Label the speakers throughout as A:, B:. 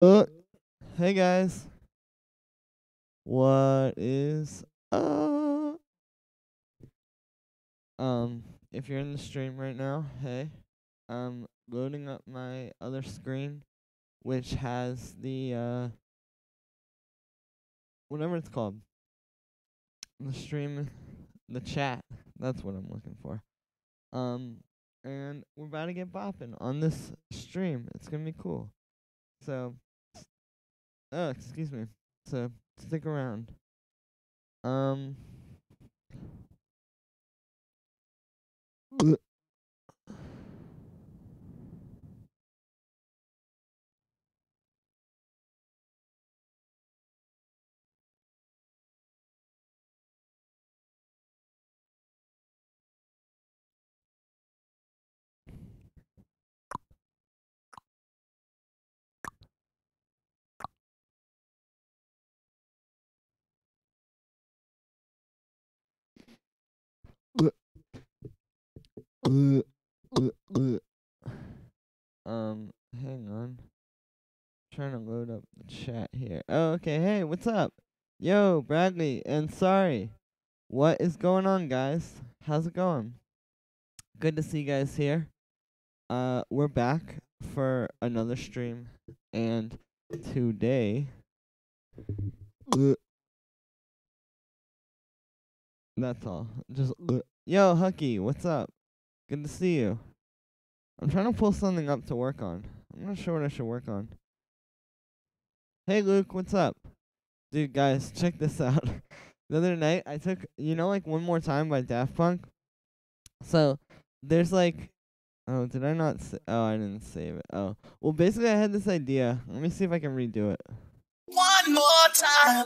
A: Uh, hey guys, what is up? If you're in the stream right now, hey, I'm loading up my other screen, which has the whatever it's called, the stream, the chat. That's what I'm looking for. Um, and we're about to get bopping on this stream. It's gonna be cool. So, oh, excuse me. So stick around. Um. Hang on. Trying to load up the chat here. Oh, okay. Hey, what's up? Yo, Bradley, and sorry. What is going on, guys? How's it going? Good to see you guys here. We're back for another stream, and today, that's all. Just yo, Hucky, what's up? Good to see you. I'm trying to pull something up to work on. I'm not sure what I should work on. Hey, Luke, what's up? Dude, guys, check this out. The other night, I took, like One More Time by Daft Punk. So, there's like, oh, did I not, oh, I didn't save it. Oh, well, basically, I had this idea. Let me see if I can redo it. One more time.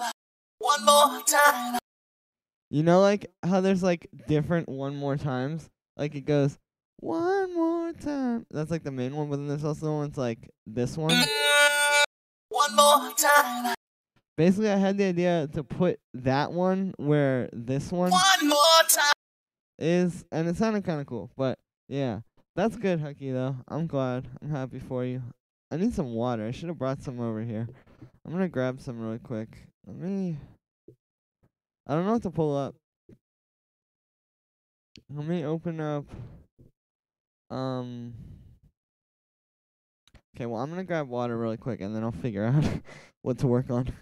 A: One more time. You know, like, how there's, like, different one more times? Like, it goes, one more time. That's, like, the main one, but then there's also one that's, like, this one. One more time. Basically, I had the idea to put that one where this one more time is, and it sounded kind of cool. But yeah, that's good, Hucky. Though I'm glad. I'm happy for you. I need some water. I should have brought some over here. I'm gonna grab some really quick. I don't know what to pull up. Let me open up. Okay, well, I'm gonna grab water really quick, and then I'll figure out what to work on.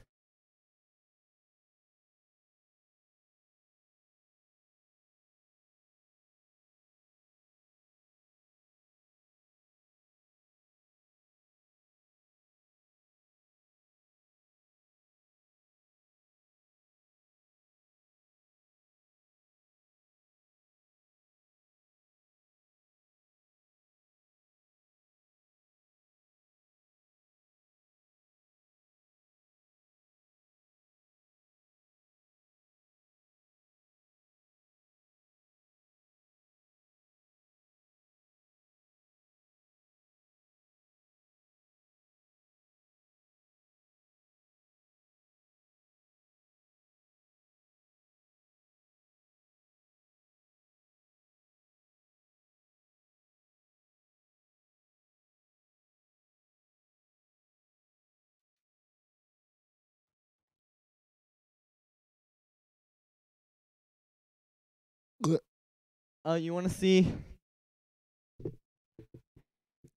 A: Oh, you want to see?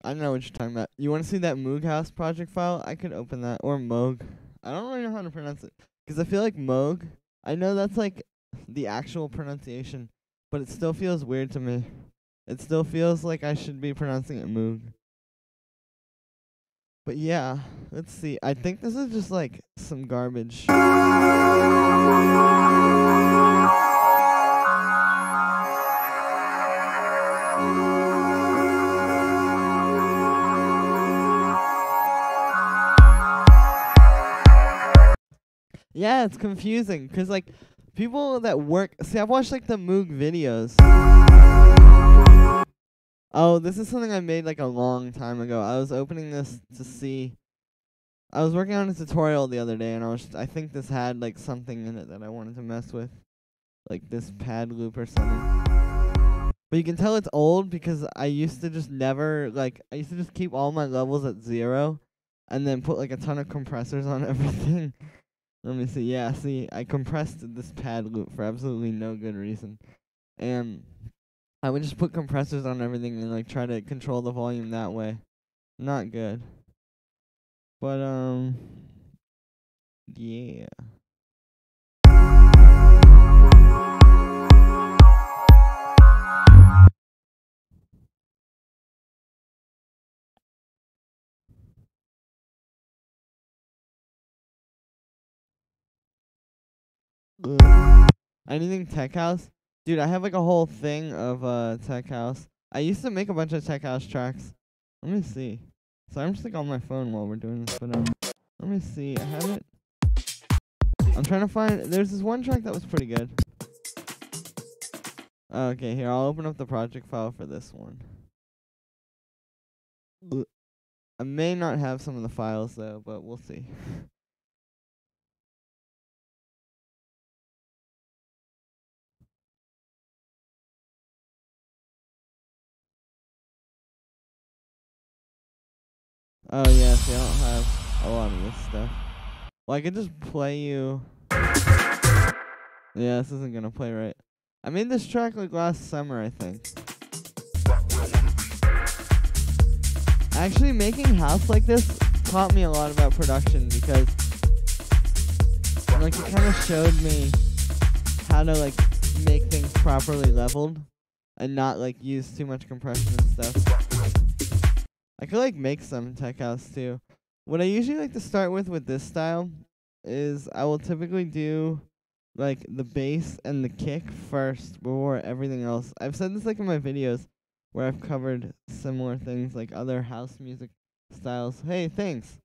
A: I don't know what you're talking about. You want to see that Moog House project file? I could open that. Or Moog. I don't really know how to pronounce it. Because I feel like Moog, I know that's like the actual pronunciation, but it still feels weird to me. It still feels like I should be pronouncing it Moog. But yeah, let's see. I think this is just like some garbage. Yeah, it's confusing because like people that work. See, I've watched like the Moog videos. Oh, this is something I made like a long time ago. I was opening this to see. I was working on a tutorial the other day, and I think this had like something in it that I wanted to mess with, like this pad loop or something. But you can tell it's old because I used to just never I used to just keep all my levels at 0, and then put like a ton of compressors on everything. Let me see. Yeah, see, I compressed this pad loop for absolutely no good reason. And I would just put compressors on everything and like try to control the volume that way. Not good. But yeah. Ugh. Anything tech house? Dude, I have like a whole thing of tech house. I used to make a bunch of tech house tracks. Let me see. So I'm just like on my phone while we're doing this, but let me see. I have it. I'm trying to find. There's this one track that was pretty good. Okay, here, I'll open up the project file for this one. I may not have some of the files though, but we'll see. Oh yeah, see, I don't have a lot of this stuff. Well, I could just play you. Yeah, this isn't gonna play right. I made this track like last summer, I think. Actually, making house like this taught me a lot about production because, like, it kind of showed me how to like make things properly leveled and not like use too much compression and stuff. I could like make some tech house too. What I usually like to start with this style is I will typically do like the bass and the kick first before everything else. I've said this like in my videos where I've covered similar things like other house music styles. Hey, thanks.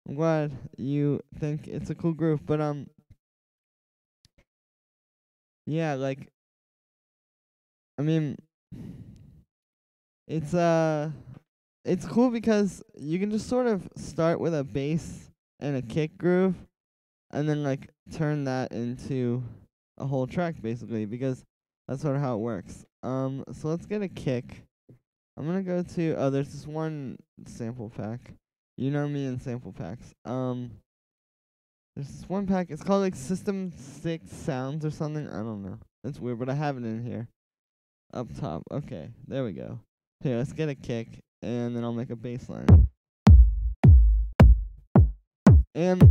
A: I'm glad you think it's a cool groove, but yeah, like I mean it's cool because you can just sort of start with a bass and a kick groove and then like turn that into a whole track basically because that's sort of how it works. So let's get a kick. I'm gonna go to there's this one sample pack. You know me and sample packs. There's this one pack, it's called like System 6 Sounds or something. I don't know. It's weird, but I have it in here. Up top. Okay, there we go. Here, let's get a kick and then I'll make a bass line. And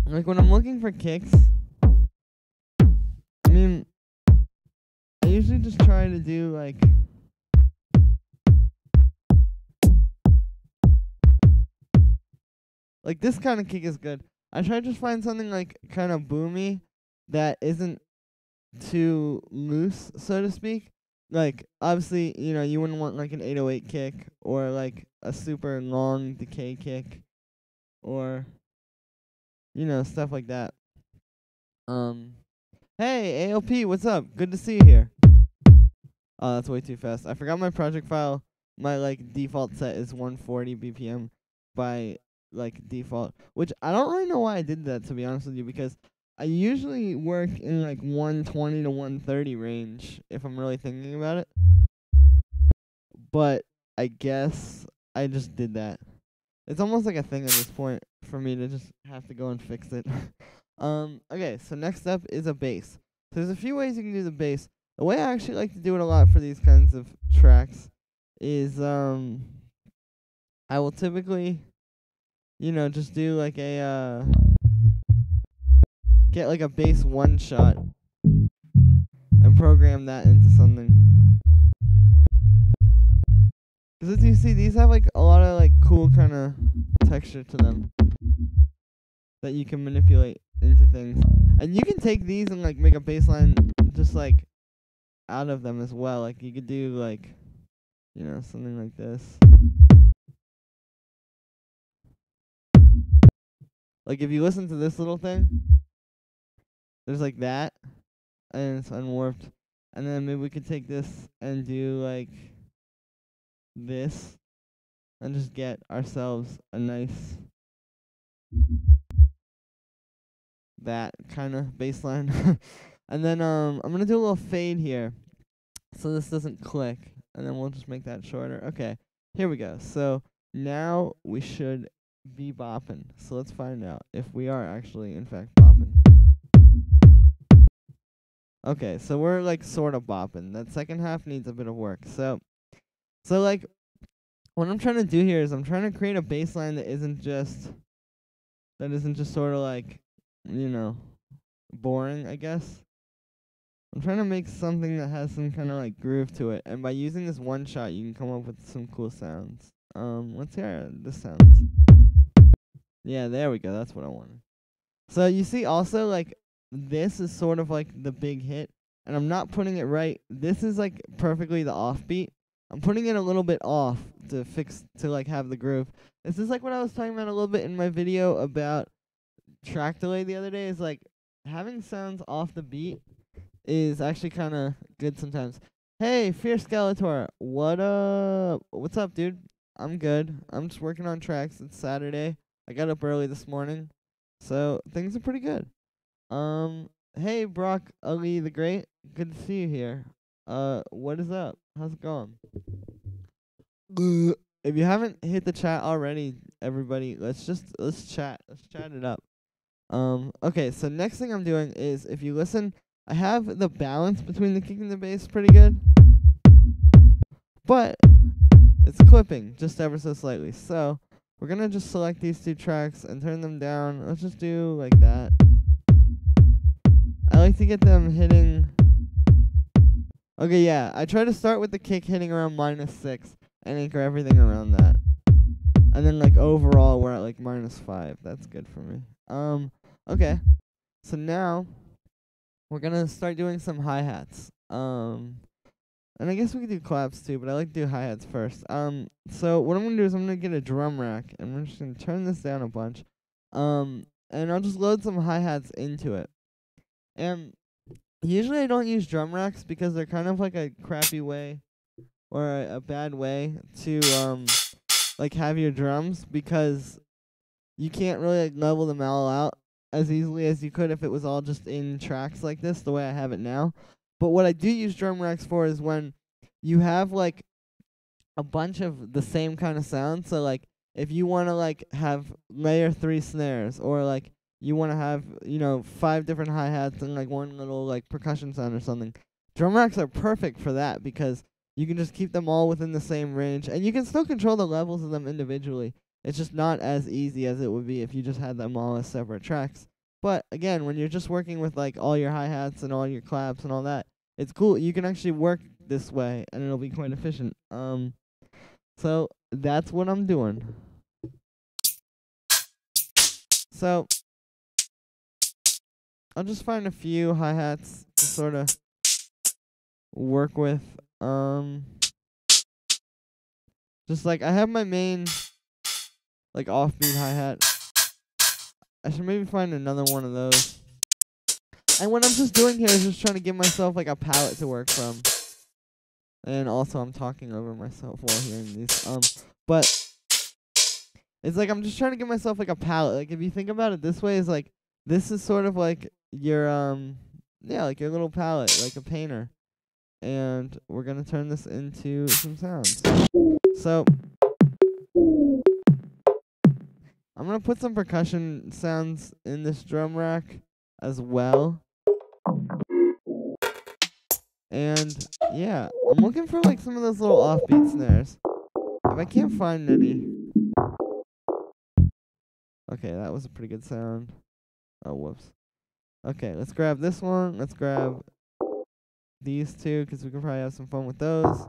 A: like when I'm looking for kicks, I mean I usually just try to do like this kind of kick is good. I try to just find something like kind of boomy that isn't too loose, so to speak. Like obviously, you know, you wouldn't want like an 808 kick or like a super long decay kick or you know, stuff like that. Hey, ALP, what's up? Good to see you here. Oh, that's way too fast. I forgot my project file. My like default set is 140 BPM by like default, which I don't really know why I did that, to be honest with you, because I usually work in like 120 to 130 range if I'm really thinking about it. But I guess I just did that. It's almost like a thing at this point for me to just have to go and fix it. Okay, so next up is a bass. So there's a few ways you can do the bass. The way I actually like to do it a lot for these kinds of tracks is I will typically, you know, just do like a get like a bass one shot and program that into something. Cause as you see, these have like a lot of like cool kind of texture to them that you can manipulate into things. And you can take these and like make a bass line just like out of them as well. Like you could do like, you know, something like this. Like if you listen to this little thing, there's like that, and it's unwarped. And then maybe we could take this and do like this, and just get ourselves a nice that kind of bass line. And then I'm gonna do a little fade here, so this doesn't click, and then we'll just make that shorter. Okay, here we go. So now we should be bopping. So let's find out if we are actually, in fact, bopping. Okay, so we're like sort of bopping. That second half needs a bit of work. So like, what I'm trying to do here is I'm trying to create a bass line that isn't just sort of like, you know, boring, I guess. I'm trying to make something that has some kind of like groove to it, and by using this one shot, you can come up with some cool sounds. Let's hear this sounds. Yeah, there we go. That's what I wanted. So you see, also like this is sort of like the big hit, and I'm not putting it right. This is like perfectly the offbeat. I'm putting it a little bit off to like have the groove. This is like what I was talking about a little bit in my video about track delay the other day. Is like having sounds off the beat is actually kind of good sometimes. Hey, Fierce Skeletor, what up? What's up, dude? I'm good. I'm just working on tracks. It's Saturday. I got up early this morning, so things are pretty good. Hey, Brock Ali the Great, good to see you here. What is up? How's it going? If you haven't hit the chat already, everybody, let's chat. Let's chat it up. Okay, so next thing I'm doing is, if you listen, I have the balance between the kick and the bass pretty good, but it's clipping just ever so slightly. So we're gonna just select these two tracks and turn them down. Let's just do like that. I like to get them hitting. Okay, yeah, I try to start with the kick hitting around -6 and anchor everything around that. And then like overall we're at like -5. That's good for me. Okay. So now we're gonna start doing some hi-hats. And I guess we could do claps too, but I like to do hi-hats first. So what I'm gonna do is I'm gonna get a drum rack and we're just gonna turn this down a bunch. And I'll just load some hi-hats into it. And usually I don't use drum racks because they're kind of like a crappy way or a bad way to like have your drums, because you can't really like level them all out as easily as you could if it was all just in tracks like this, the way I have it now. But what I do use drum racks for is when you have like a bunch of the same kind of sound. So like if you want to like have layer 3 snares, or like you want to have, 5 different hi-hats and like one little like percussion sound or something, drum racks are perfect for that, because you can just keep them all within the same range, and you can still control the levels of them individually. It's just not as easy as it would be if you just had them all as separate tracks. But again, when you're just working with like all your hi-hats and all your claps and all that, it's cool. You can actually work this way and it'll be quite efficient. So that's what I'm doing. So I'll just find a few hi-hats to sort of work with. Just like I have my main like offbeat hi-hat. I should maybe find another one of those. And what I'm just doing here is just trying to give myself like a palette to work from. And also I'm talking over myself while hearing these. But it's like I'm just trying to give myself like a palette. Like if you think about it this way, is like this is sort of like your like your little palette, like a painter. And we're gonna turn this into some sounds. So I'm gonna put some percussion sounds in this drum rack as well. And yeah, I'm looking for like some of those little offbeat snares. If I can't find any. Okay, that was a pretty good sound. Oh, whoops. Okay, let's grab this one. Let's grab these two, because we can probably have some fun with those.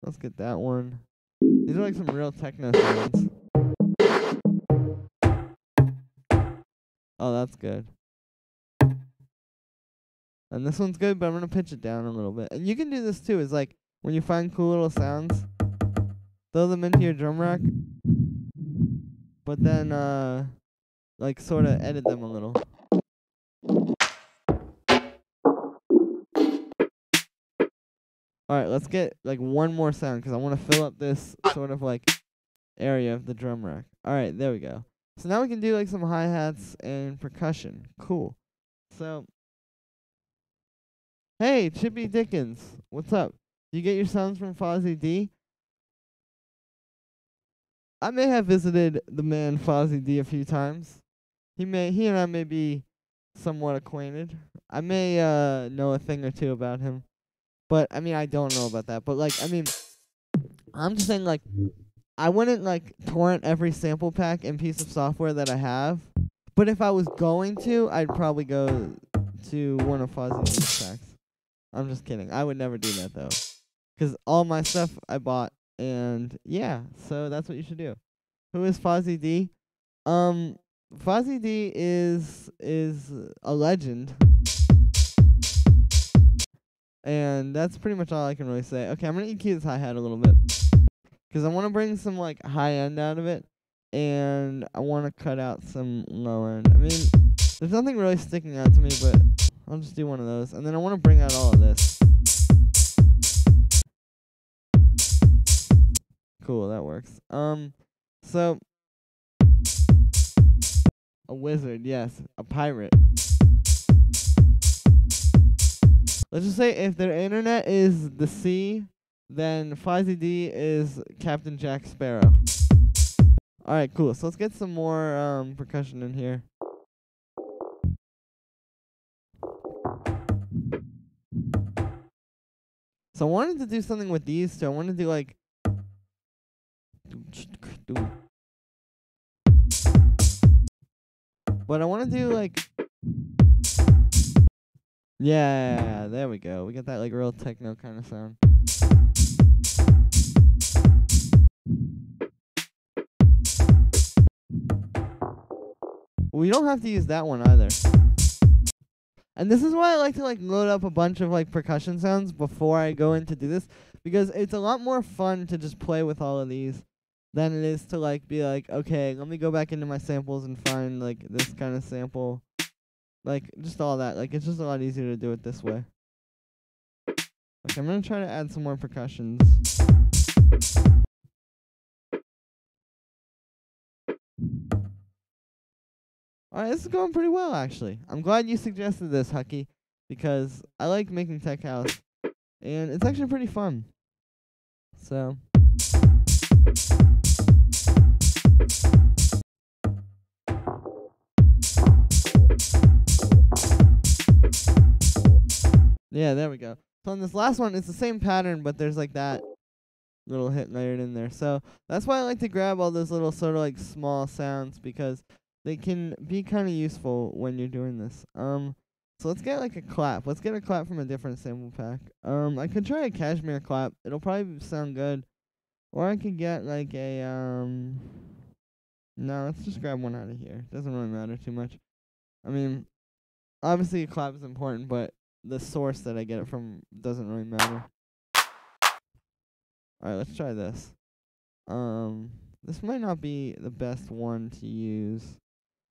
A: Let's get that one. These are like some real techno sounds. Oh, that's good. And this one's good, but I'm going to pitch it down a little bit. And you can do this too. Is like when you find cool little sounds, throw them into your drum rack, but then like sort of edit them a little. Alright, let's get like one more sound, because I want to fill up this sort of like area of the drum rack. Alright, there we go. So now we can do like some hi-hats and percussion. Cool. So, hey, Chippy Dickens, what's up? Do you get your sounds from Fozzie D? I may have visited the man Fozzie D a few times. He and I may be somewhat acquainted. I may know a thing or two about him. But I mean I don't know about that. But like I mean I'm just saying like I wouldn't like torrent every sample pack and piece of software that I have. But if I was going to, I'd probably go to one of Fozzie D's packs. I'm just kidding. I would never do that though. 'Cause all my stuff I bought, and yeah, so that's what you should do. Who is Fozzie D? Fozzie D is a legend. And that's pretty much all I can really say. Okay, I'm gonna EQ this hi-hat a little bit. 'Cause I want to bring some like high end out of it. And I want to cut out some low end. I mean, there's nothing really sticking out to me, but I'll just do one of those. And then I want to bring out all of this. Cool, that works. So a wizard, yes, a pirate. Let's just say if their internet is the sea, then Fozzie D is Captain Jack Sparrow. Alright, cool. So let's get some more percussion in here. So I wanted to do something with these two. I wanted to do like but I want to do like yeah, there we go. We got that like real techno kind of sound. We don't have to use that one either. And this is why I like to like load up a bunch of like percussion sounds before I go in to do this, because it's a lot more fun to just play with all of these than it is to like be like, okay, let me go back into my samples and find like this kind of sample. Like just all that. Like it's just a lot easier to do it this way. Okay, I'm gonna try to add some more percussions. Alright, this is going pretty well, actually. I'm glad you suggested this, Hucky, because I like making tech house, and it's actually pretty fun. So. Yeah, there we go. So on this last one, it's the same pattern, but there's like that little hit layered in there. So that's why I like to grab all those little sort of like small sounds, because they can be kind of useful when you're doing this. So let's get like a clap. Let's get a clap from a different sample pack. I could try a cashmere clap. It'll probably sound good. Or I could get like a no, let's just grab one out of here. Doesn't really matter too much. I mean, obviously a clap is important, but the source that I get it from doesn't really matter. Alright, let's try this. This might not be the best one to use.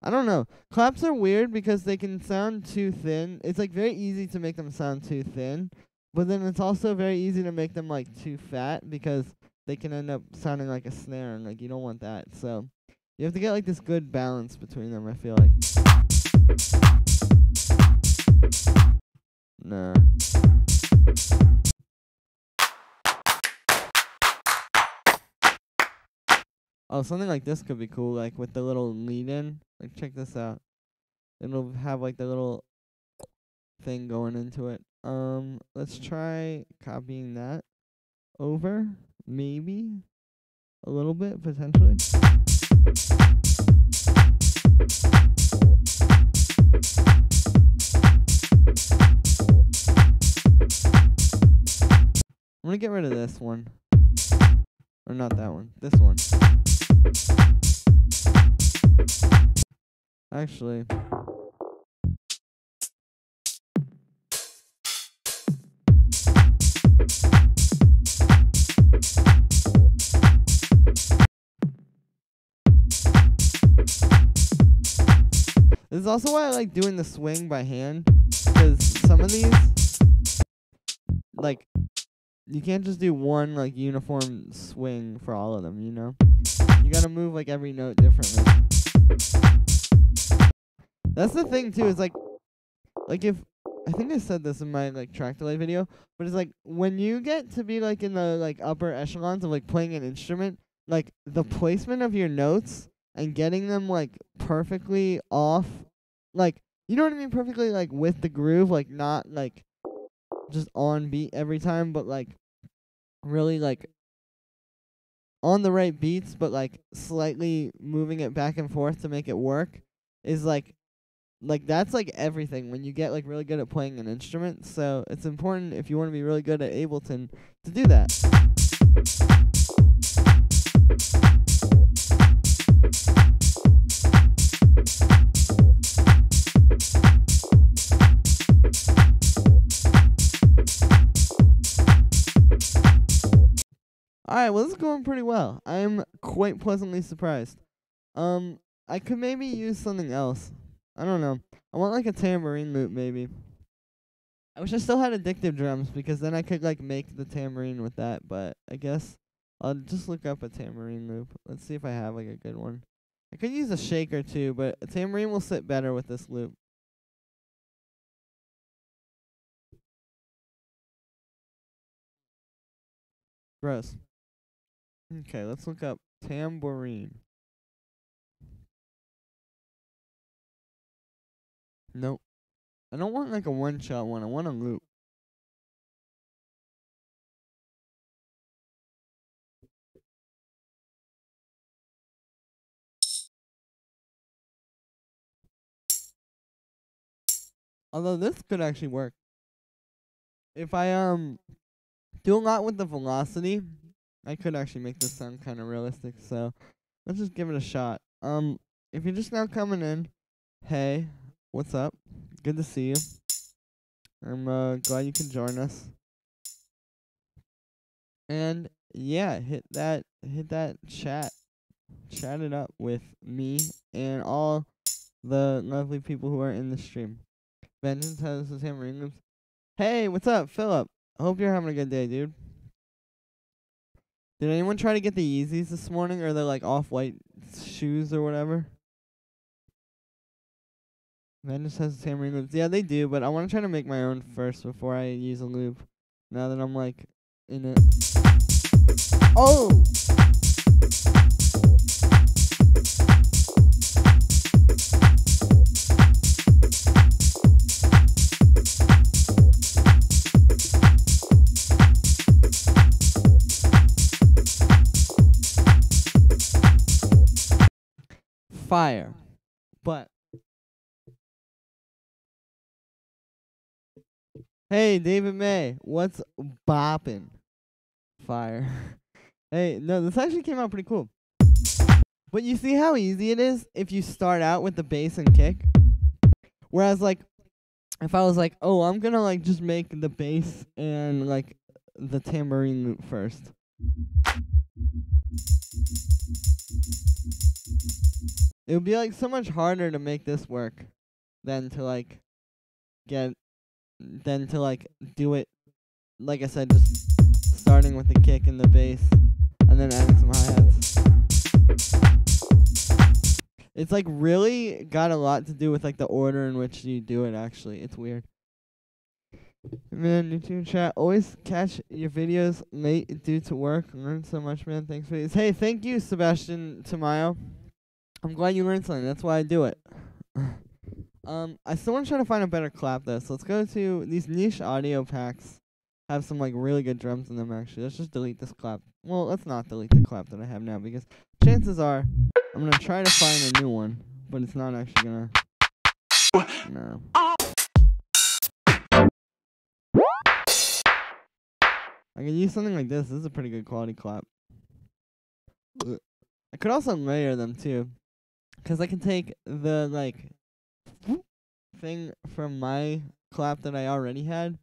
A: I don't know. Claps are weird because they can sound too thin. It's like very easy to make them sound too thin, but then it's also very easy to make them like too fat, because they can end up sounding like a snare, and like you don't want that. So you have to get like this good balance between them, I feel like. Nah. Oh, something like this could be cool, like with the little lead in. Like, check this out. It'll have like the little thing going into it. Let's try copying that over, maybe a little bit, potentially. I'm gonna get rid of this one. Or not that one. This one. Actually. This is also why I like doing the swing by hand, because some of these, like, you can't just do one, like, uniform swing for all of them, you know? You gotta move, like, every note differently. That's the thing, too, is, like, if, I think I said this in my, like, track delay video, but it's, like, when you get to be, like, in the, like, upper echelons of, like, playing an instrument, like the placement of your notes and getting them like perfectly off, like you know what I mean, perfectly like with the groove, like not like just on beat every time, but like really like on the right beats, but like slightly moving it back and forth to make it work is like that's like everything when you get like really good at playing an instrument. So it's important if you want to be really good at Ableton to do that. Alright, well this is going pretty well. I am quite pleasantly surprised. I could maybe use something else. I don't know. I want like a tambourine loop maybe. I wish I still had addictive drums because then I could like make the tambourine with that, but I guess I'll just look up a tambourine loop. Let's see if I have like a good one. I could use a shaker too, but a tambourine will sit better with this loop. Gross. Okay, let's look up tambourine. Nope. I don't want like a one-shot one. I want a loop. Although this could actually work. If I do a lot with the velocity, I could actually make this sound kind of realistic. So let's just give it a shot. If you're just now coming in, hey, what's up? Good to see you. I'm glad you can join us. And yeah, hit that chat it up with me and all the lovely people who are in the stream. Vengeance has his tambourine loops. Hey, what's up, Philip? I hope you're having a good day, dude. Did anyone try to get the Yeezys this morning, or the like off-white shoes or whatever? Vengeance has his tambourine loops. Yeah, they do, but I want to try to make my own first before I use a loop. Now that I'm like in it. Oh! Fire. But hey, David May, what's boppin'? Fire. Hey, no, this actually came out pretty cool. But you see how easy it is if you start out with the bass and kick? Whereas, like, if I was like, oh, I'm gonna, like, just make the bass and, like, the tambourine loop first. It would be, like, so much harder to make this work than to, like, do it, like I said, just starting with the kick and the bass, and then adding some hi-hats. It's, like, really got a lot to do with, like, the order in which you do it, actually. It's weird. Man, YouTube chat, always catch your videos late due to work. Learn so much, man. Thanks for this. Hey, thank you, Sebastian Tamayo. I'm glad you learned something. That's why I do it. I still want to try to find a better clap, though. So let's go to these niche audio packs. Have some, like, really good drums in them, actually. Let's just delete this clap. Well, let's not delete the clap that I have now, because chances are I'm going to try to find a new one, but it's not actually going to... No. I could use something like this. This is a pretty good quality clap. I could also layer them, too. Because I can take the, like, thing from my clap that I already had,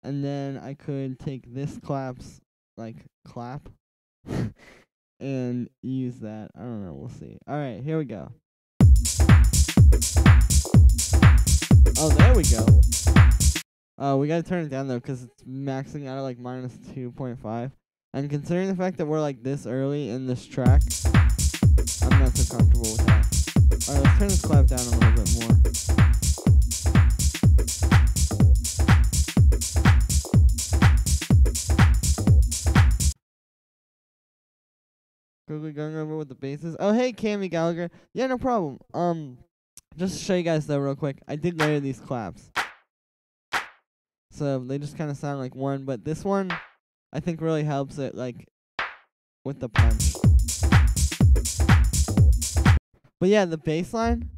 A: and then I could take this clap's, like, clap, and use that. I don't know. We'll see. Alright, here we go. Oh, there we go. We gotta turn it down, though, because it's maxing out at, like, minus 2.5. And considering the fact that we're, like, this early in this track, I'm not so comfortable with that. Alright, let's turn this clap down a little bit more. what the bass is. Oh, hey, Cammy Gallagher. Yeah, no problem. Just to show you guys though, real quick, I did layer these claps, so they just kind of sound like one. But this one, I think, really helps it, like, with the punch. But yeah, the bass line,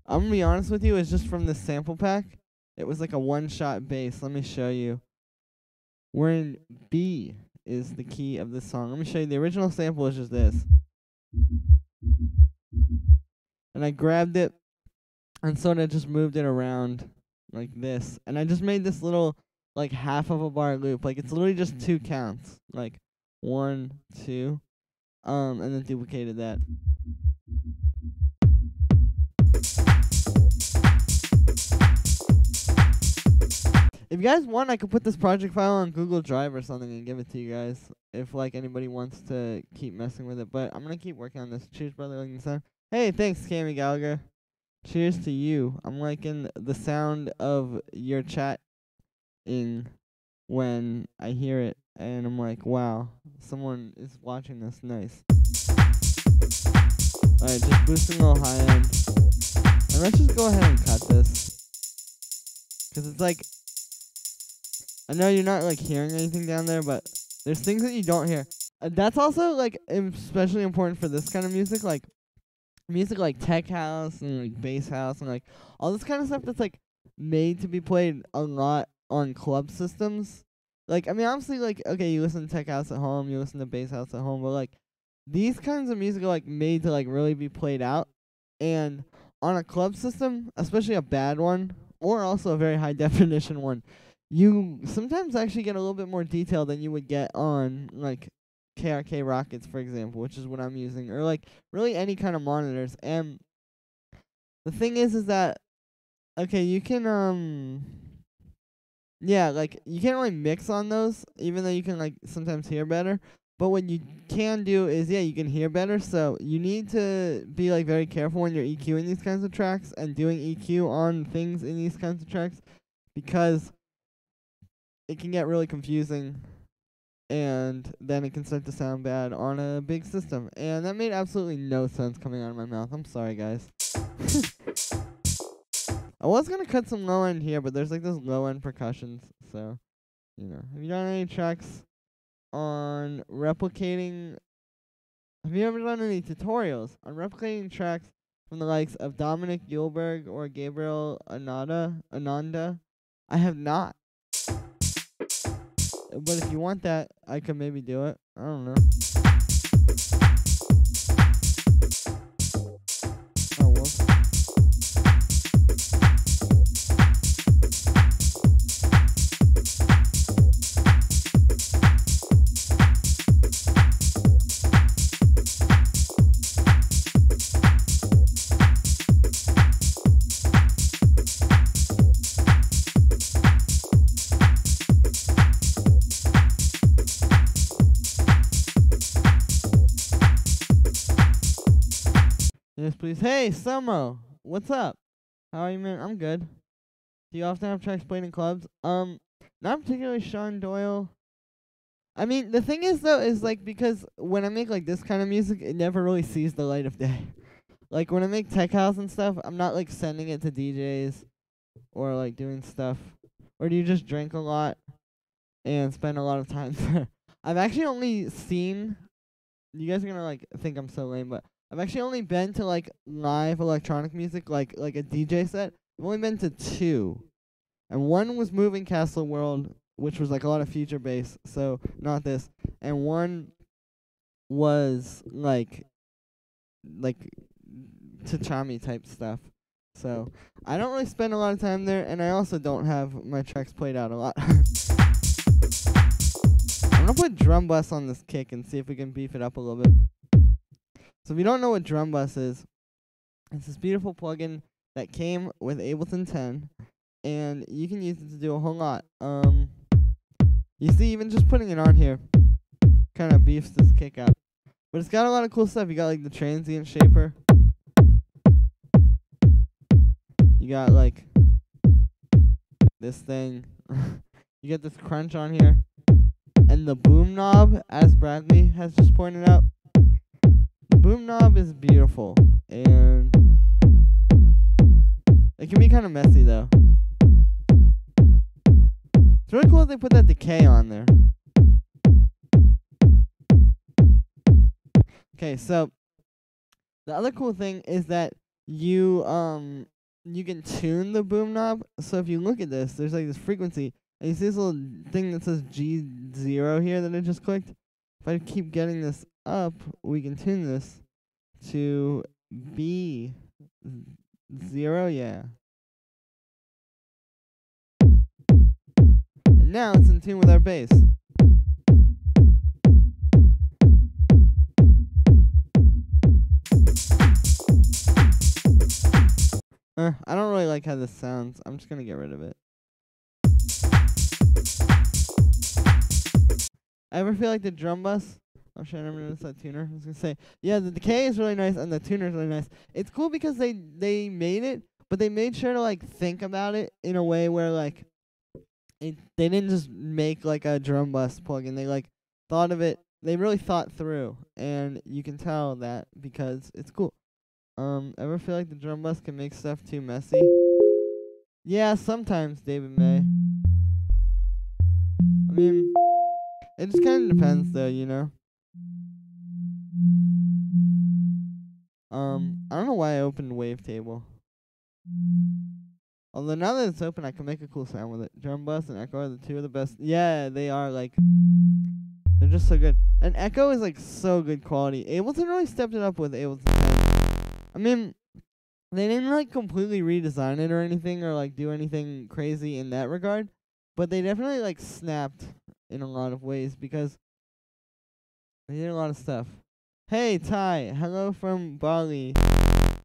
A: I'm gonna be honest with you, is just from the sample pack. It was like a one-shot bass. Let me show you. We're in B is the key of this song. Let me show you. The original sample is just this. And I grabbed it and sort of just moved it around like this. And I just made this little, like, half of a bar loop. Like, it's literally just 2 counts. Like, 1, 2. And then duplicated that. If you guys want, I could put this project file on Google Drive or something and give it to you guys. If, like, anybody wants to keep messing with it. But I'm going to keep working on this. Cheers, brother, liking the sound. Hey, thanks, Cammy Gallagher. Cheers to you. I'm liking the sound of your chatting when I hear it. And I'm like, wow, someone is watching this. Nice. Alright, just boosting a little high end. And let's just go ahead and cut this. Because it's like, I know you're not, like, hearing anything down there, but there's things that you don't hear. That's also, like, especially important for this kind of music, like tech house and, like, bass house and, like, all this kind of stuff that's, like, made to be played a lot on club systems. Like, I mean, obviously, like, okay, you listen to tech house at home, you listen to bass house at home, but, like, these kinds of music are, like, made to, like, really be played out. And on a club system, especially a bad one, or also a very high definition one, you sometimes actually get a little bit more detail than you would get on, like, KRK Rockets, for example, which is what I'm using, or, like, really any kind of monitors. And the thing is that, okay, you can, yeah, like, you can't really mix on those, even though you can, like, sometimes hear better. But what you can do is, yeah, you can hear better, so you need to be, like, very careful when you're EQing these kinds of tracks and doing EQ on things in these kinds of tracks, because it can get really confusing, and then it can start to sound bad on a big system. And that made absolutely no sense coming out of my mouth. I'm sorry, guys. I was going to cut some low end here, but there's, like, those low end percussions, so, you know. Have you done any tracks on replicating? Have you ever done any tutorials on replicating tracks from the likes of Dominic Gilberg or Gabriel Ananda? I have not. But if you want that, I could maybe do it. I don't know. Oh, well. Yes, please. Hey, Samo. What's up? How are you, man? I'm good. Do you often have tracks played in clubs? Not particularly Sean Doyle. I mean, the thing is, though, is, like, because when I make, like, this kind of music, it never really sees the light of day. Like, when I make tech house and stuff, I'm not, like, sending it to DJs or, like, doing stuff. Or do you just drink a lot and spend a lot of time there? I've actually only seen... You guys are gonna, like, think I'm so lame, but I've actually only been to, like, live electronic music, like a DJ set. I've only been to 2. And one was Moving Castle World, which was, like, a lot of future bass, so not this. And one was, like Tachami type stuff. So I don't really spend a lot of time there, and I also don't have my tracks played out a lot. I'm gonna put drum bus on this kick and see if we can beef it up a little bit. So if you don't know what drum bus is, it's this beautiful plugin that came with Ableton 10, and you can use it to do a whole lot. You see, even just putting it on here kind of beefs this kick up. But it's got a lot of cool stuff. You got, like, the transient shaper. You got, like, this thing. You get this crunch on here. And the boom knob, as Bradley has just pointed out, the boom knob is beautiful. And it can be kind of messy though. It's really cool that they put that decay on there. Okay, so the other cool thing is that you can tune the boom knob. So if you look at this, there's like this frequency, and you see this little thing that says G0 here that I just clicked. If I keep getting this up, we can tune this to B0, yeah. And now it's in tune with our bass. I don't really like how this sounds. I'm just gonna get rid of it. I ever feel like the drum bus? Oh shit, I never noticed that tuner. I was gonna say, yeah, the decay is really nice and the tuner is really nice. It's cool because they made it, but they made sure to like think about it in a way where like they didn't just make like a drum bus plugin. They like thought of it. They really thought through, and you can tell that because it's cool. Ever feel like the drum bus can make stuff too messy? Yeah, sometimes, David May. I mean, it just kind of depends, though, you know? I don't know why I opened Wavetable. Although now that it's open, I can make a cool sound with it. Drum bus and echo are the two of the best. Yeah, they are, like, they're just so good. And echo is, like, so good quality. Ableton really stepped it up with Ableton 10. I mean, they didn't, like, completely redesign it or anything or, like, do anything crazy in that regard. But they definitely, like, snapped in a lot of ways because they did a lot of stuff. Hey, Ty. Hello from Bali.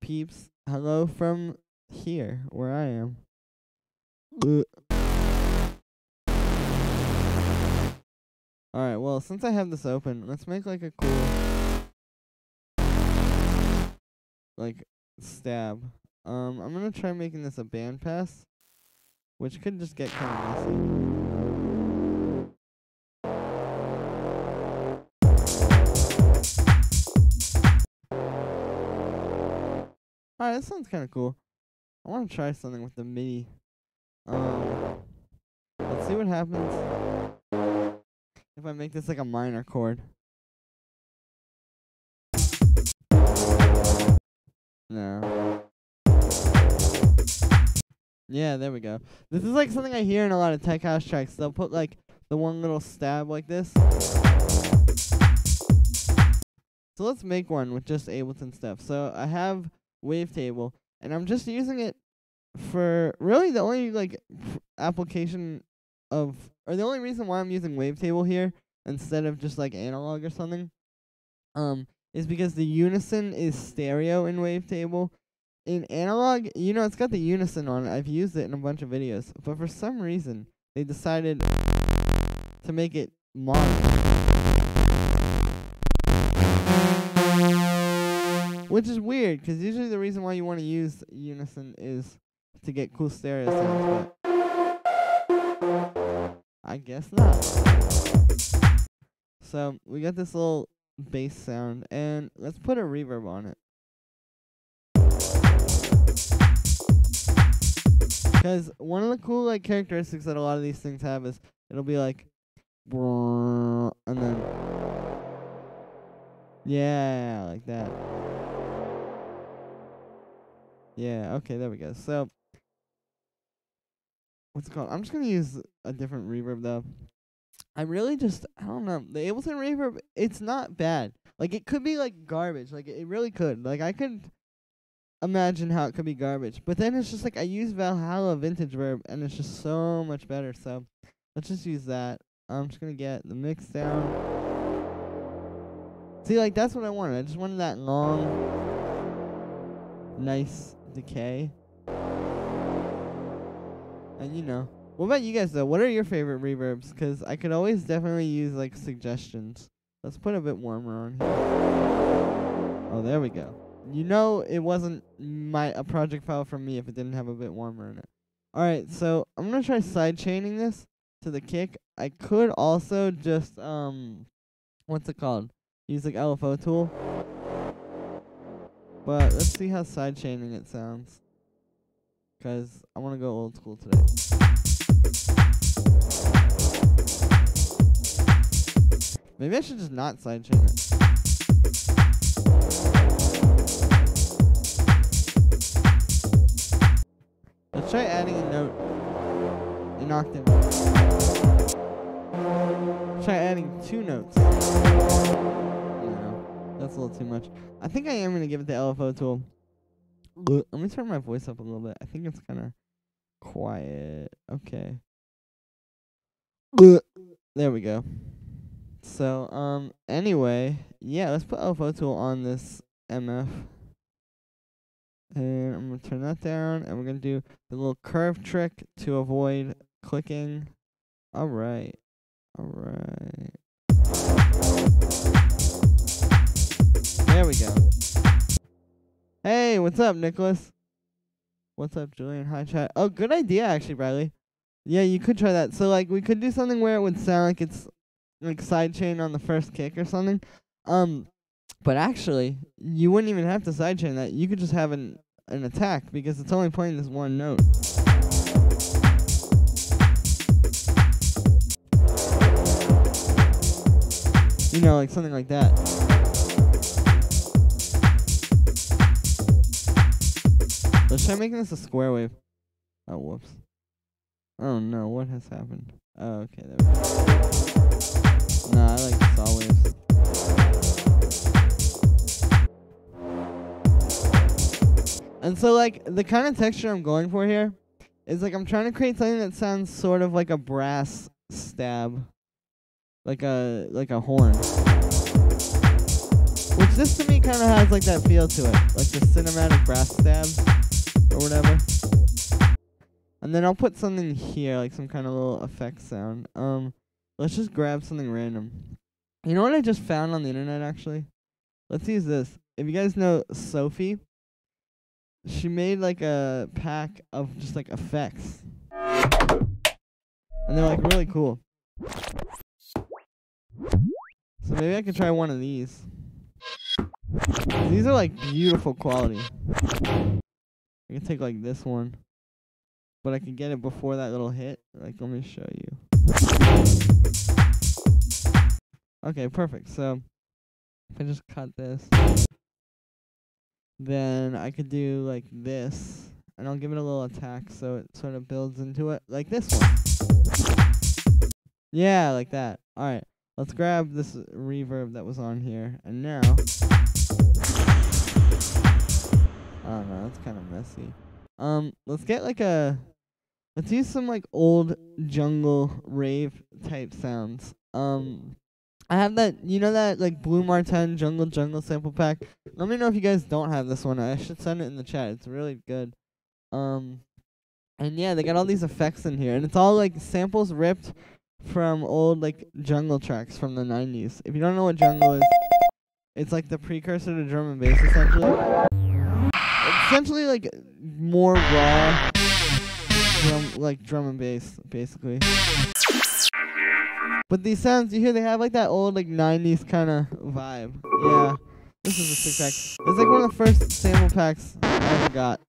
A: Peeps. Hello from here, where I am. Alright, well, since I have this open, let's make, like, a cool, like, stab. I'm gonna try making this a bandpass, which could just get kind of messy. Alright, that sounds kind of cool. I want to try something with the MIDI. Let's see what happens if I make this like a minor chord. No. Yeah, there we go. This is like something I hear in a lot of tech house tracks. They'll put like the one little stab like this. So let's make one with just Ableton stuff. So I have Wavetable, and I'm just using it for really the only like application of, or the only reason why I'm using Wavetable here instead of just like analog or something, is because the unison is stereo in Wavetable. In analog, you know, it's got the unison on it. I've used it in a bunch of videos, but for some reason they decided to make it mono. Which is weird, because usually the reason why you want to use unison is to get cool stereo sounds, but I guess not. So, we got this little bass sound, and let's put a reverb on it. Because one of the cool like characteristics that a lot of these things have is it'll be like, and then, yeah, like that. Yeah, okay, there we go. So, what's it called? I'm just going to use a different reverb, though. I really just, I don't know. The Ableton reverb, it's not bad. Like, it could be, like, garbage. Like, it really could. Like, I could imagine how it could be garbage. But then it's just, like, I use Valhalla Vintage Verb, and it's just so much better. So, let's just use that. I'm just going to get the mix down. See, like, that's what I wanted. I just wanted that long, nice decay. And you know, what about you guys though? What are your favorite reverbs? Because I could always definitely use like suggestions. Let's put a bit warmer on here. Oh, there we go. You know, it wasn't a project file from me if it didn't have a bit warmer in it. Alright, so I'm gonna try side chaining this. to the kick. I could also just what's it called? Use like LFO tool. But let's see how sidechaining it sounds. 'Cause I want to go old school today. Maybe I should just not sidechain it. Let's try adding a note in octave. Try adding 2 notes. No, that's a little too much. I think I am going to give it the LFO tool. Let me turn my voice up a little bit. I think it's kind of quiet. Okay. There we go. So, anyway, yeah, let's put LFO tool on this MF. And I'm going to turn that down, and we're going to do the little curve trick to avoid clicking. Alright. Alright. There we go. Hey, what's up, Nicholas? What's up, Julian? Hi, chat. Oh, good idea, actually, Bradley. Yeah, you could try that. So, like, we could do something where it would sound like it's, like, sidechain on the first kick or something. But actually, you wouldn't even have to sidechain that. You could just have an attack, because it's only playing this one note. You know, like something like that. Let's try making this a square wave. Oh, whoops. Oh no, what has happened? Oh, okay, there we go. Nah, I like saw waves. And so, like, the kind of texture I'm going for here is, like, I'm trying to create something that sounds sort of like a brass stab. Like a horn. Which this to me kind of has, like, that feel to it. Like the cinematic brass stabs or whatever. And then I'll put something here, like some kind of little effect sound. Let's just grab something random. You know what I just found on the internet, actually? Let's use this. If you guys know Sophie, she made like a pack of just like effects. And they're like really cool. So maybe I could try one of these. These are like beautiful quality. I can take like this one. But I can get it before that little hit. Like, let me show you. Okay, perfect. So, if I just cut this, then I could do like this, and I'll give it a little attack so it sort of builds into it, like this one. Yeah, like that. Alright, let's grab this reverb that was on here, and now, I don't know, that's kind of messy. Let's get like let's use some like old jungle rave type sounds. I have that, you know that like Blue Martin jungle sample pack? Let me know if you guys don't have this one. I should send it in the chat. It's really good. And yeah, they got all these effects in here, and it's all like samples ripped from old like jungle tracks from the 90s. If you don't know what jungle is, it's like the precursor to drum and bass essentially. It's essentially like more raw drum and bass basically. But these sounds you hear, they have like that old like 90s kind of vibe. Yeah, this is a sick pack. It's like one of the first sample packs I ever got.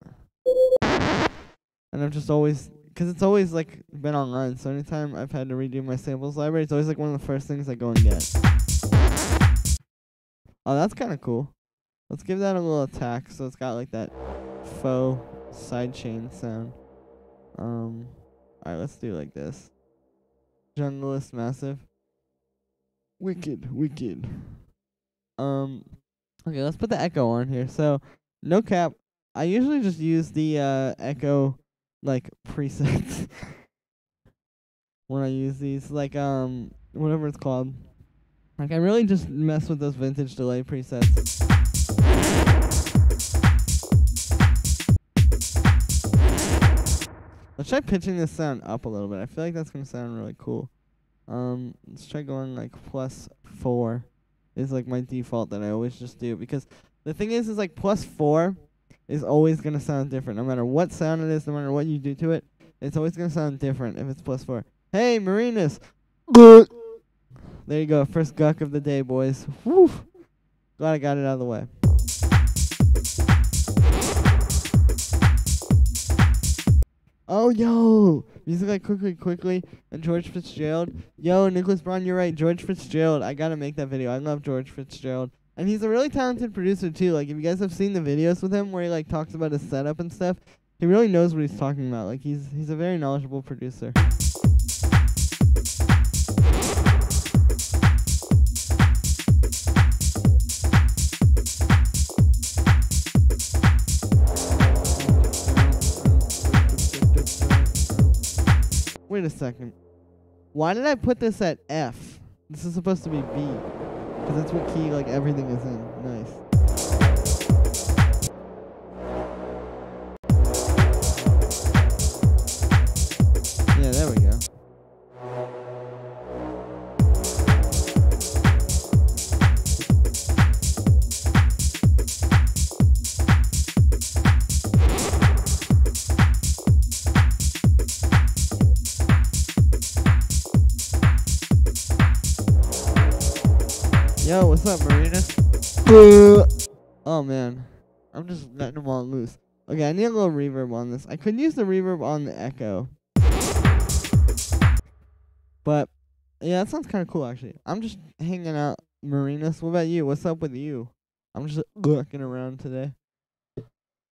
A: And I've just always, because it's always like been online, so anytime I've had to redo my samples library, it's always like one of the first things I go and get. Oh, that's kind of cool. Let's give that a little attack so it's got like that faux sidechain sound. Alright, let's do like this. Junglist massive. Wicked. Okay, let's put the echo on here. So, no cap, I usually just use the echo like presets when I use these, like whatever it's called. Like I really just mess with those vintage delay presets. Let's try pitching this sound up a little bit. I feel like that's gonna sound really cool. Let's try going like +4 is like my default that I always just do, because the thing is like +4 is always gonna sound different no matter what sound it is, no matter what you do to it. It's always gonna sound different if it's +4. Hey, Marinus. There you go. First guck of the day, boys. Woo. Glad I got it out of the way. Oh, yo. Music like quickly. And George Fitzgerald. Yo, Nicholas Braun, you're right. George Fitzgerald. I gotta make that video. I love George Fitzgerald. And he's a really talented producer, too. Like, if you guys have seen the videos with him where he, like, talks about his setup and stuff, he really knows what he's talking about. Like, he's a very knowledgeable producer. Wait a second. Why did I put this at F? This is supposed to be B. Because that's what key, like, everything is in. Nice. Yeah, there we go. Yo, what's up, Marina? Oh, man. I'm just letting them all loose. Okay, I need a little reverb on this. I could use the reverb on the echo. But, yeah, that sounds kind of cool, actually. I'm just hanging out, Marinas. What about you? What's up with you? I'm just looking around today.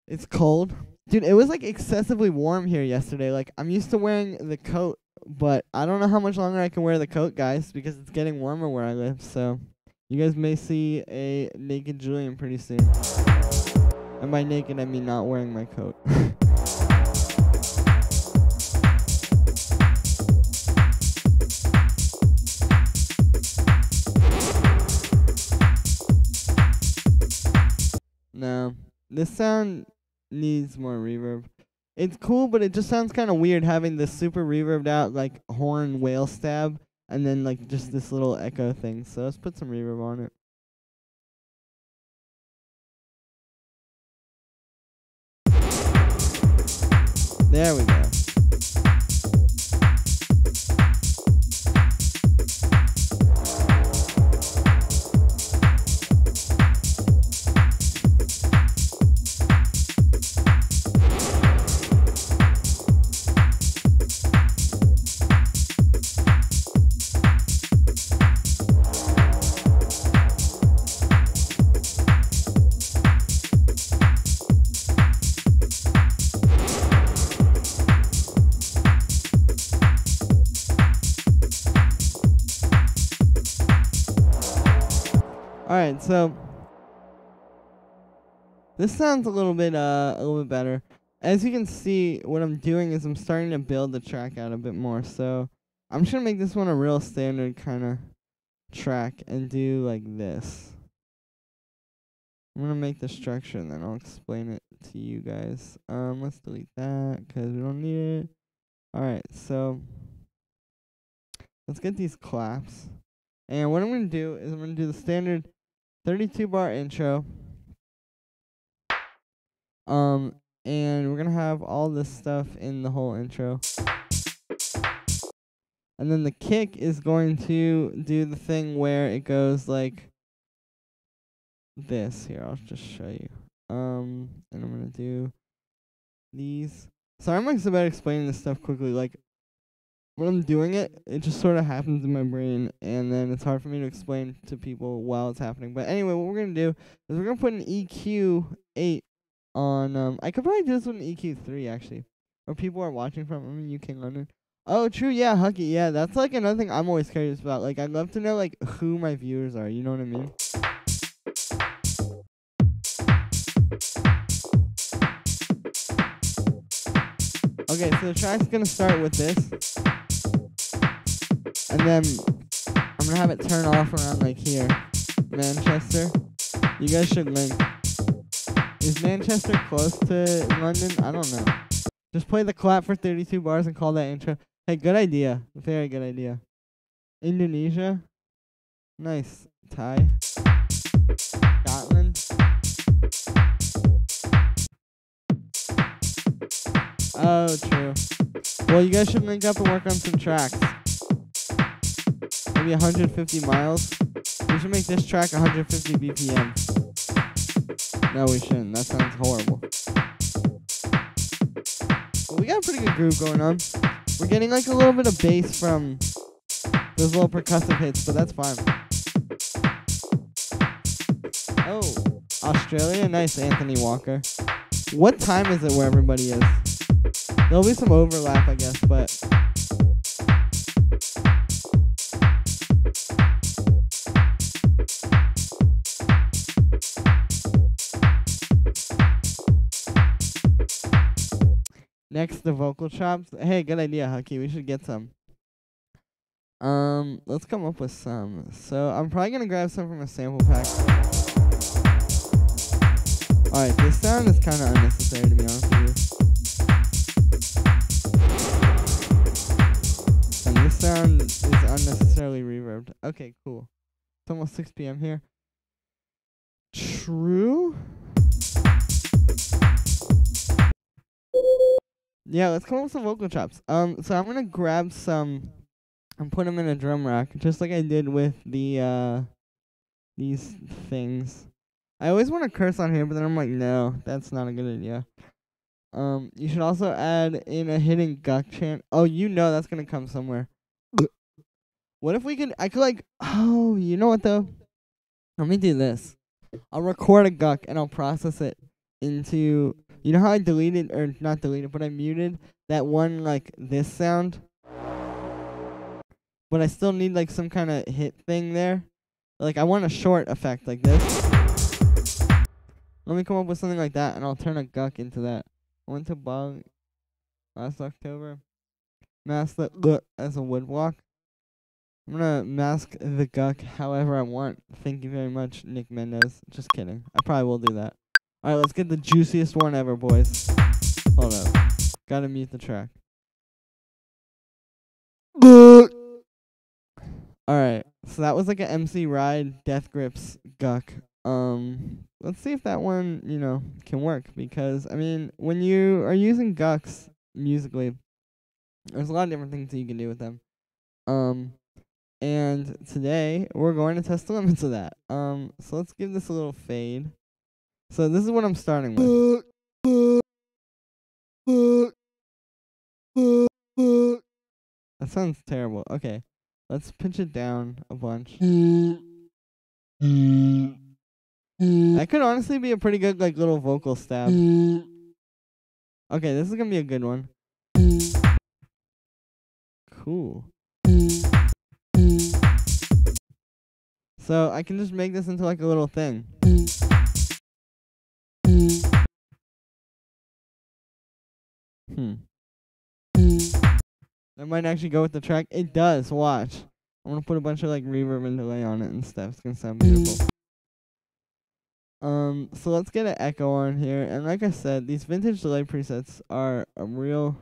A: It's cold. Dude, it was, like, excessively warm here yesterday. Like, I'm used to wearing the coat, but I don't know how much longer I can wear the coat, guys, because it's getting warmer where I live, so you guys may see a naked Julian pretty soon. And by naked, I mean not wearing my coat. No, this sound needs more reverb. It's cool, but it just sounds kind of weird having this super reverbed out, like, horn whale stab, and then, like, just this little echo thing. So let's put some reverb on it. There we go. Alright, so this sounds a little bit better. As you can see, what I'm doing is I'm starting to build the track out a bit more. So I'm just gonna make this one a real standard kind of track and do like this. I'm gonna make the structure and then I'll explain it to you guys. Let's delete that because we don't need it. Alright, so let's get these claps. And what I'm gonna do is I'm gonna do the standard 32 bar intro. And we're gonna have all this stuff in the whole intro. And then the kick is going to do the thing where it goes like this. Here, I'll just show you. And I'm gonna do these. Sorry, I'm like so bad explaining this stuff quickly. Like, when I'm doing it, it just sort of happens in my brain, and then it's hard for me to explain to people while it's happening. But anyway, what we're going to do is we're going to put an EQ 8 on, I could probably do this with an EQ 3, actually, where people are watching from. I'm in UK, London. Oh, true, yeah, Hucky, yeah, that's, like, another thing I'm always curious about. Like, I'd love to know, like, who my viewers are, you know what I mean? Okay, so the track's going to start with this. And then I'm going to have it turn off around like here. Manchester. You guys should link. Is Manchester close to London? I don't know. Just play the clap for 32 bars and call that intro. Hey, good idea. Very good idea. Indonesia. Nice. Thai. Scotland. Oh, true. Well, you guys should link up and work on some tracks. Maybe 150 miles. We should make this track 150 BPM. No, we shouldn't. That sounds horrible. But we got a pretty good groove going on. We're getting like a little bit of bass from those little percussive hits, but that's fine. Oh, Australia. Nice, Anthony Walker. What time is it where everybody is? There'll be some overlap, I guess, but... Next, the vocal chops. Hey, good idea, Hucky. We should get some. Let's come up with some. So, I'm probably gonna grab some from a sample pack. Alright, this sound is kind of unnecessary, to be honest with you. And this sound is unnecessarily reverbed. Okay, cool. It's almost 6 p.m. here. True? Yeah, let's come up with some vocal chops. So I'm gonna grab some and put them in a drum rack, just like I did with the these things. I always want to curse on here, but then I'm like, no, that's not a good idea. You should also add in a hidden guck chant. Oh, you know that's gonna come somewhere. What if we could? I could like. Oh, you know what though? Let me do this. I'll record a guck and I'll process it into. You know how I deleted, or not deleted, but I muted that one, like, this sound? But I still need, like, some kind of hit thing there. Like, I want a short effect like this. Let me come up with something like that, and I'll turn a guck into that. I went to Bog last October. Mask the as a wood block. I'm gonna mask the guck however I want. Thank you very much, Nick Mendez. Just kidding. I probably will do that. Alright, let's get the juiciest one ever, boys. Hold up. Gotta mute the track. Alright, so that was like a MC Ride Death Grips guck. Let's see if that one, you know, can work. Because, I mean, when you are using gucks musically, there's a lot of different things that you can do with them. And today, we're going to test the limits of that. So let's give this a little fade. So this is what I'm starting with. That sounds terrible. Okay, let's pitch it down a bunch. That could honestly be a pretty good, like, little vocal stab. Okay, this is gonna be a good one. Cool. So I can just make this into like a little thing. That might actually go with the track. It does. Watch. I'm gonna put a bunch of like reverb and delay on it and stuff. It's gonna sound beautiful. So let's get an echo on here. And like I said, these vintage delay presets are a real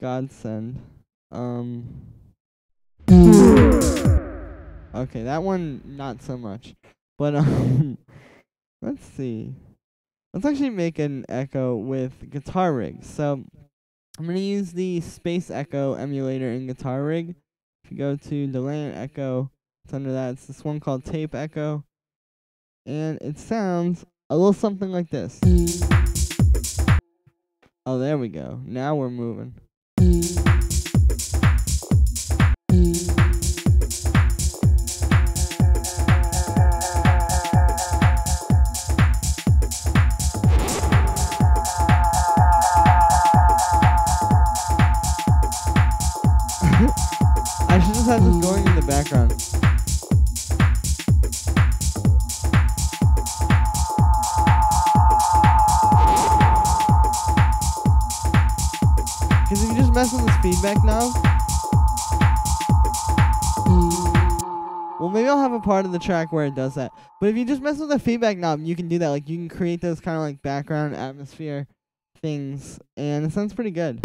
A: godsend. Okay, that one not so much. But let's see. Let's actually make an echo with Guitar Rig. So I'm gonna use the Space Echo emulator in Guitar Rig. If you go to Delay and Echo, it's under that. It's this one called Tape Echo. And it sounds a little something like this. Oh, there we go. Now we're moving. I should just have this going in the background. Because if you just mess with this feedback knob, well, maybe I'll have a part of the track where it does that. But if you just mess with the feedback knob, you can do that. Like, you can create those kind of like background atmosphere things, and it sounds pretty good.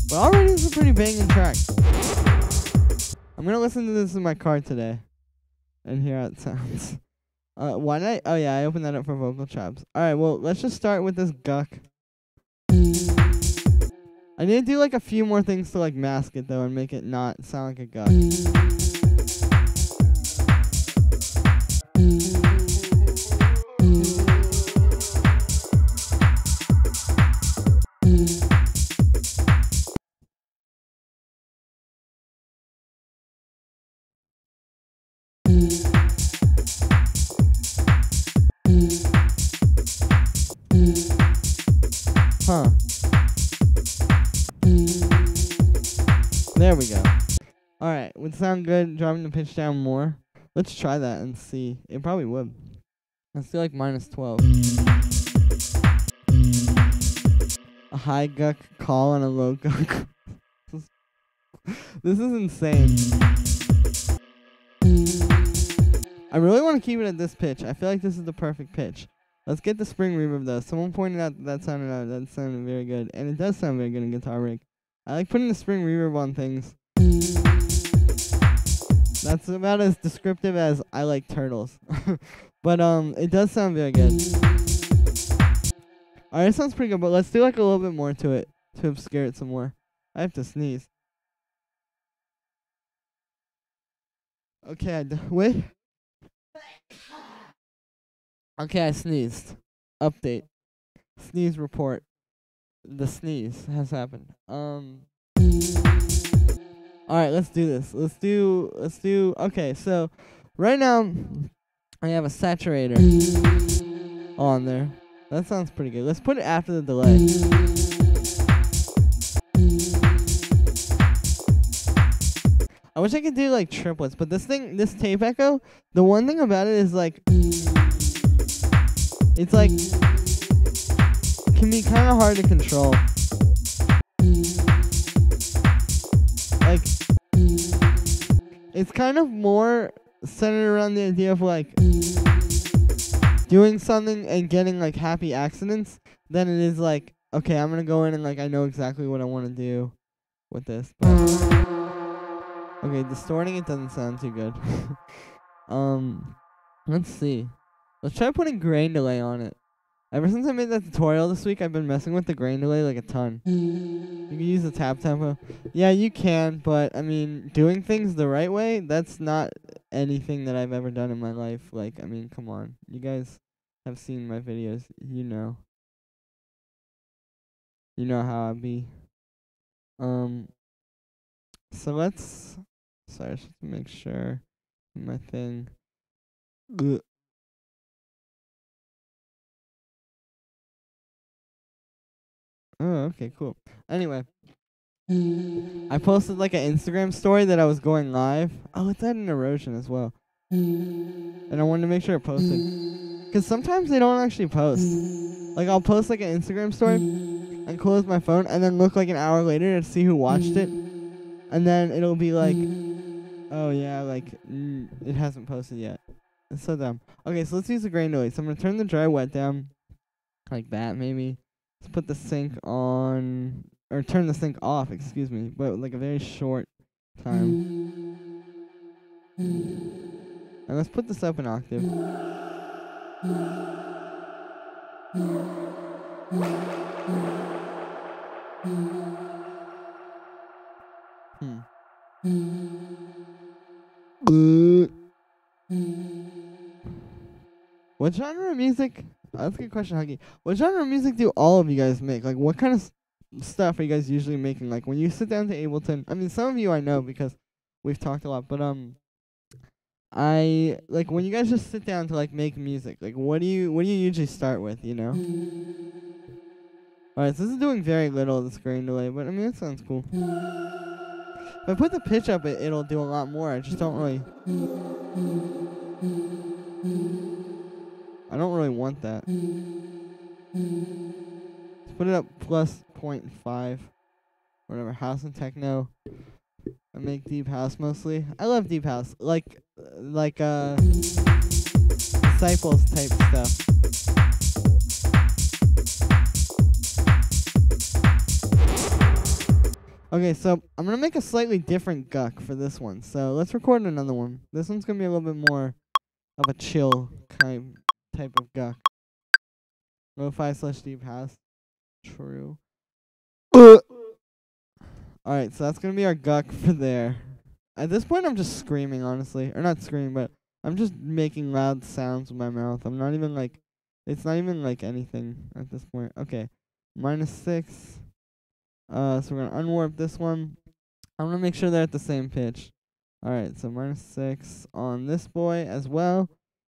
A: But already it's a pretty banging track. I'm gonna listen to this in my car today and hear how it sounds. Why did I? Oh yeah, I opened that up for vocal chops. All right, well let's just start with this guck. I need to do like a few more things to like mask it though and make it not sound like a guck. Huh. There we go. Alright, would sound good dropping the pitch down more. Let's try that and see. It probably would. Let's do like -12. A high guck call and a low guck. This is insane. I really want to keep it at this pitch. I feel like this is the perfect pitch. Let's get the spring reverb though. Someone pointed out that sounded very good. And it does sound very good in Guitar Rig. I like putting the spring reverb on things. That's about as descriptive as I like turtles. But it does sound very good. Alright, it sounds pretty good, but let's do like a little bit more to it to obscure it some more. I have to sneeze. Okay, wait. Okay, I sneezed. Update. Sneeze report. The sneeze has happened. Alright, let's do this. Let's do okay, so right now I have a saturator on there. That sounds pretty good. Let's put it after the delay. I wish I could do like triplets, but this tape echo, the one thing about it is like it's like can be kind of hard to control. Like it's kind of more centered around the idea of like doing something and getting like happy accidents than it is like, okay, I'm gonna go in and like I know exactly what I want to do with this. But okay, distorting it doesn't sound too good. Let's see. Let's try putting grain delay on it. Ever since I made that tutorial this week, I've been messing with the grain delay like a ton. You can use the tap tempo. Yeah, you can, but I mean, doing things the right way, that's not anything that I've ever done in my life. Like, I mean, come on. You guys have seen my videos. You know. You know how I be. So let's... Sorry, just to make sure my thing... Ugh. Oh, okay, cool. Anyway, I posted like an Instagram story that I was going live. Oh, it's had an erosion as well. And I wanted to make sure it posted. Because sometimes they don't actually post. Like, I'll post like an Instagram story and close my phone and then look like an hour later to see who watched it. And then it'll be like, oh yeah, like, it hasn't posted yet. It's so dumb. Okay, so let's use the grain delay. So I'm going to turn the dry wet down. Like that, maybe. Let's put the sync on, or turn the sync off, excuse me, but like a very short time. And let's put this up an octave. What genre of music? That's a good question, Huggy. What genre of music do all of you guys make? Like, what kind of stuff are you guys usually making? Like, when you sit down to Ableton, I mean, some of you I know because we've talked a lot, but I like when you guys just sit down to like make music. Like, what do you usually start with? You know. All right, so this is doing very little of this grain delay, but I mean, it sounds cool. If I put the pitch up, it'll do a lot more. I just don't really. I don't really want that. Let's put it up plus 0.5. Whatever, house and techno. I make deep house mostly. I love deep house. Like Disciples type stuff. Okay, so I'm gonna make a slightly different guck for this one. So let's record another one. This one's gonna be a little bit more of a chill type of guck. Lo-fi / deep house. True. Alright, so that's gonna be our guck for there. At this point, I'm just screaming, honestly. Or not screaming, but I'm just making loud sounds with my mouth. I'm not even like, it's not even like anything at this point. Okay, -6. So we're gonna unwarp this one. I'm gonna make sure they're at the same pitch. Alright, so -6 on this boy as well.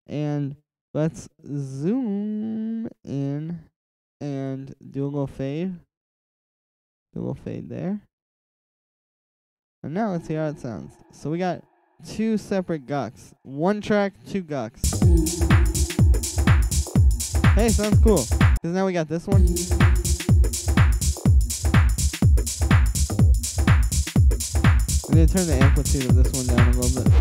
A: And let's zoom in and do a little fade. Do a little fade there. And now let's hear how it sounds. So we got 2 separate gucks. 1 track, 2 gucks. Hey, sounds cool. Because now we got this one. I'm going to turn the amplitude of this one down a little bit.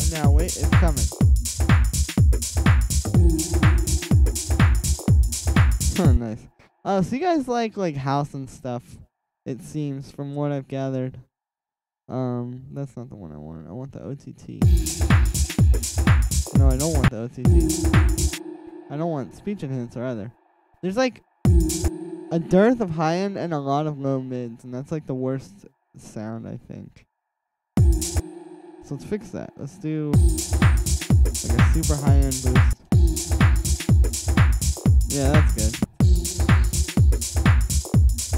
A: And now, wait, it's coming. Oh, nice. Oh, so you guys like house and stuff, it seems, from what I've gathered. That's not the one I want. I want the OTT. No, I don't want the OTT. I don't want speech enhancer either. There's like a dearth of high end and a lot of low mids, and that's like the worst sound, I think. So let's fix that. Let's do like a super high end boost. Yeah, that's good.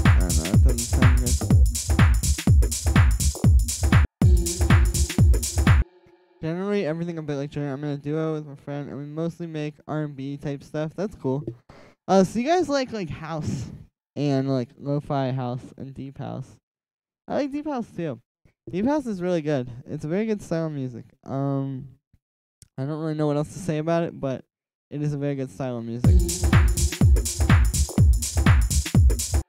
A: I don't know, that doesn't sound good. Generally, everything a bit like Junior. I'm in a duo with my friend, and we mostly make R&B type stuff. That's cool. So you guys like house and like lo-fi house and deep house. I like deep house too. Deep house is really good. It's a very good style of music. I don't really know what else to say about it, but it is a very good style of music.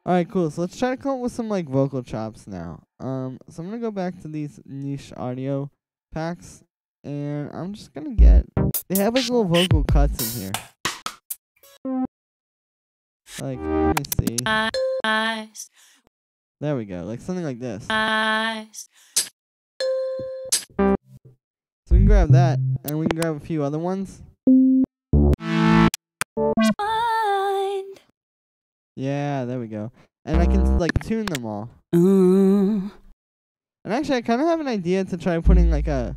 A: Alright, cool. So let's try to come up with some like vocal chops now. So I'm gonna go back to these niche audio packs, and I'm just gonna get. They have like little vocal cuts in here. Like, let me see. There we go. Like something like this. So we can grab that, and we can grab a few other ones. Yeah, there we go. And I can like tune them all. And actually, I kind of have an idea to try putting like a.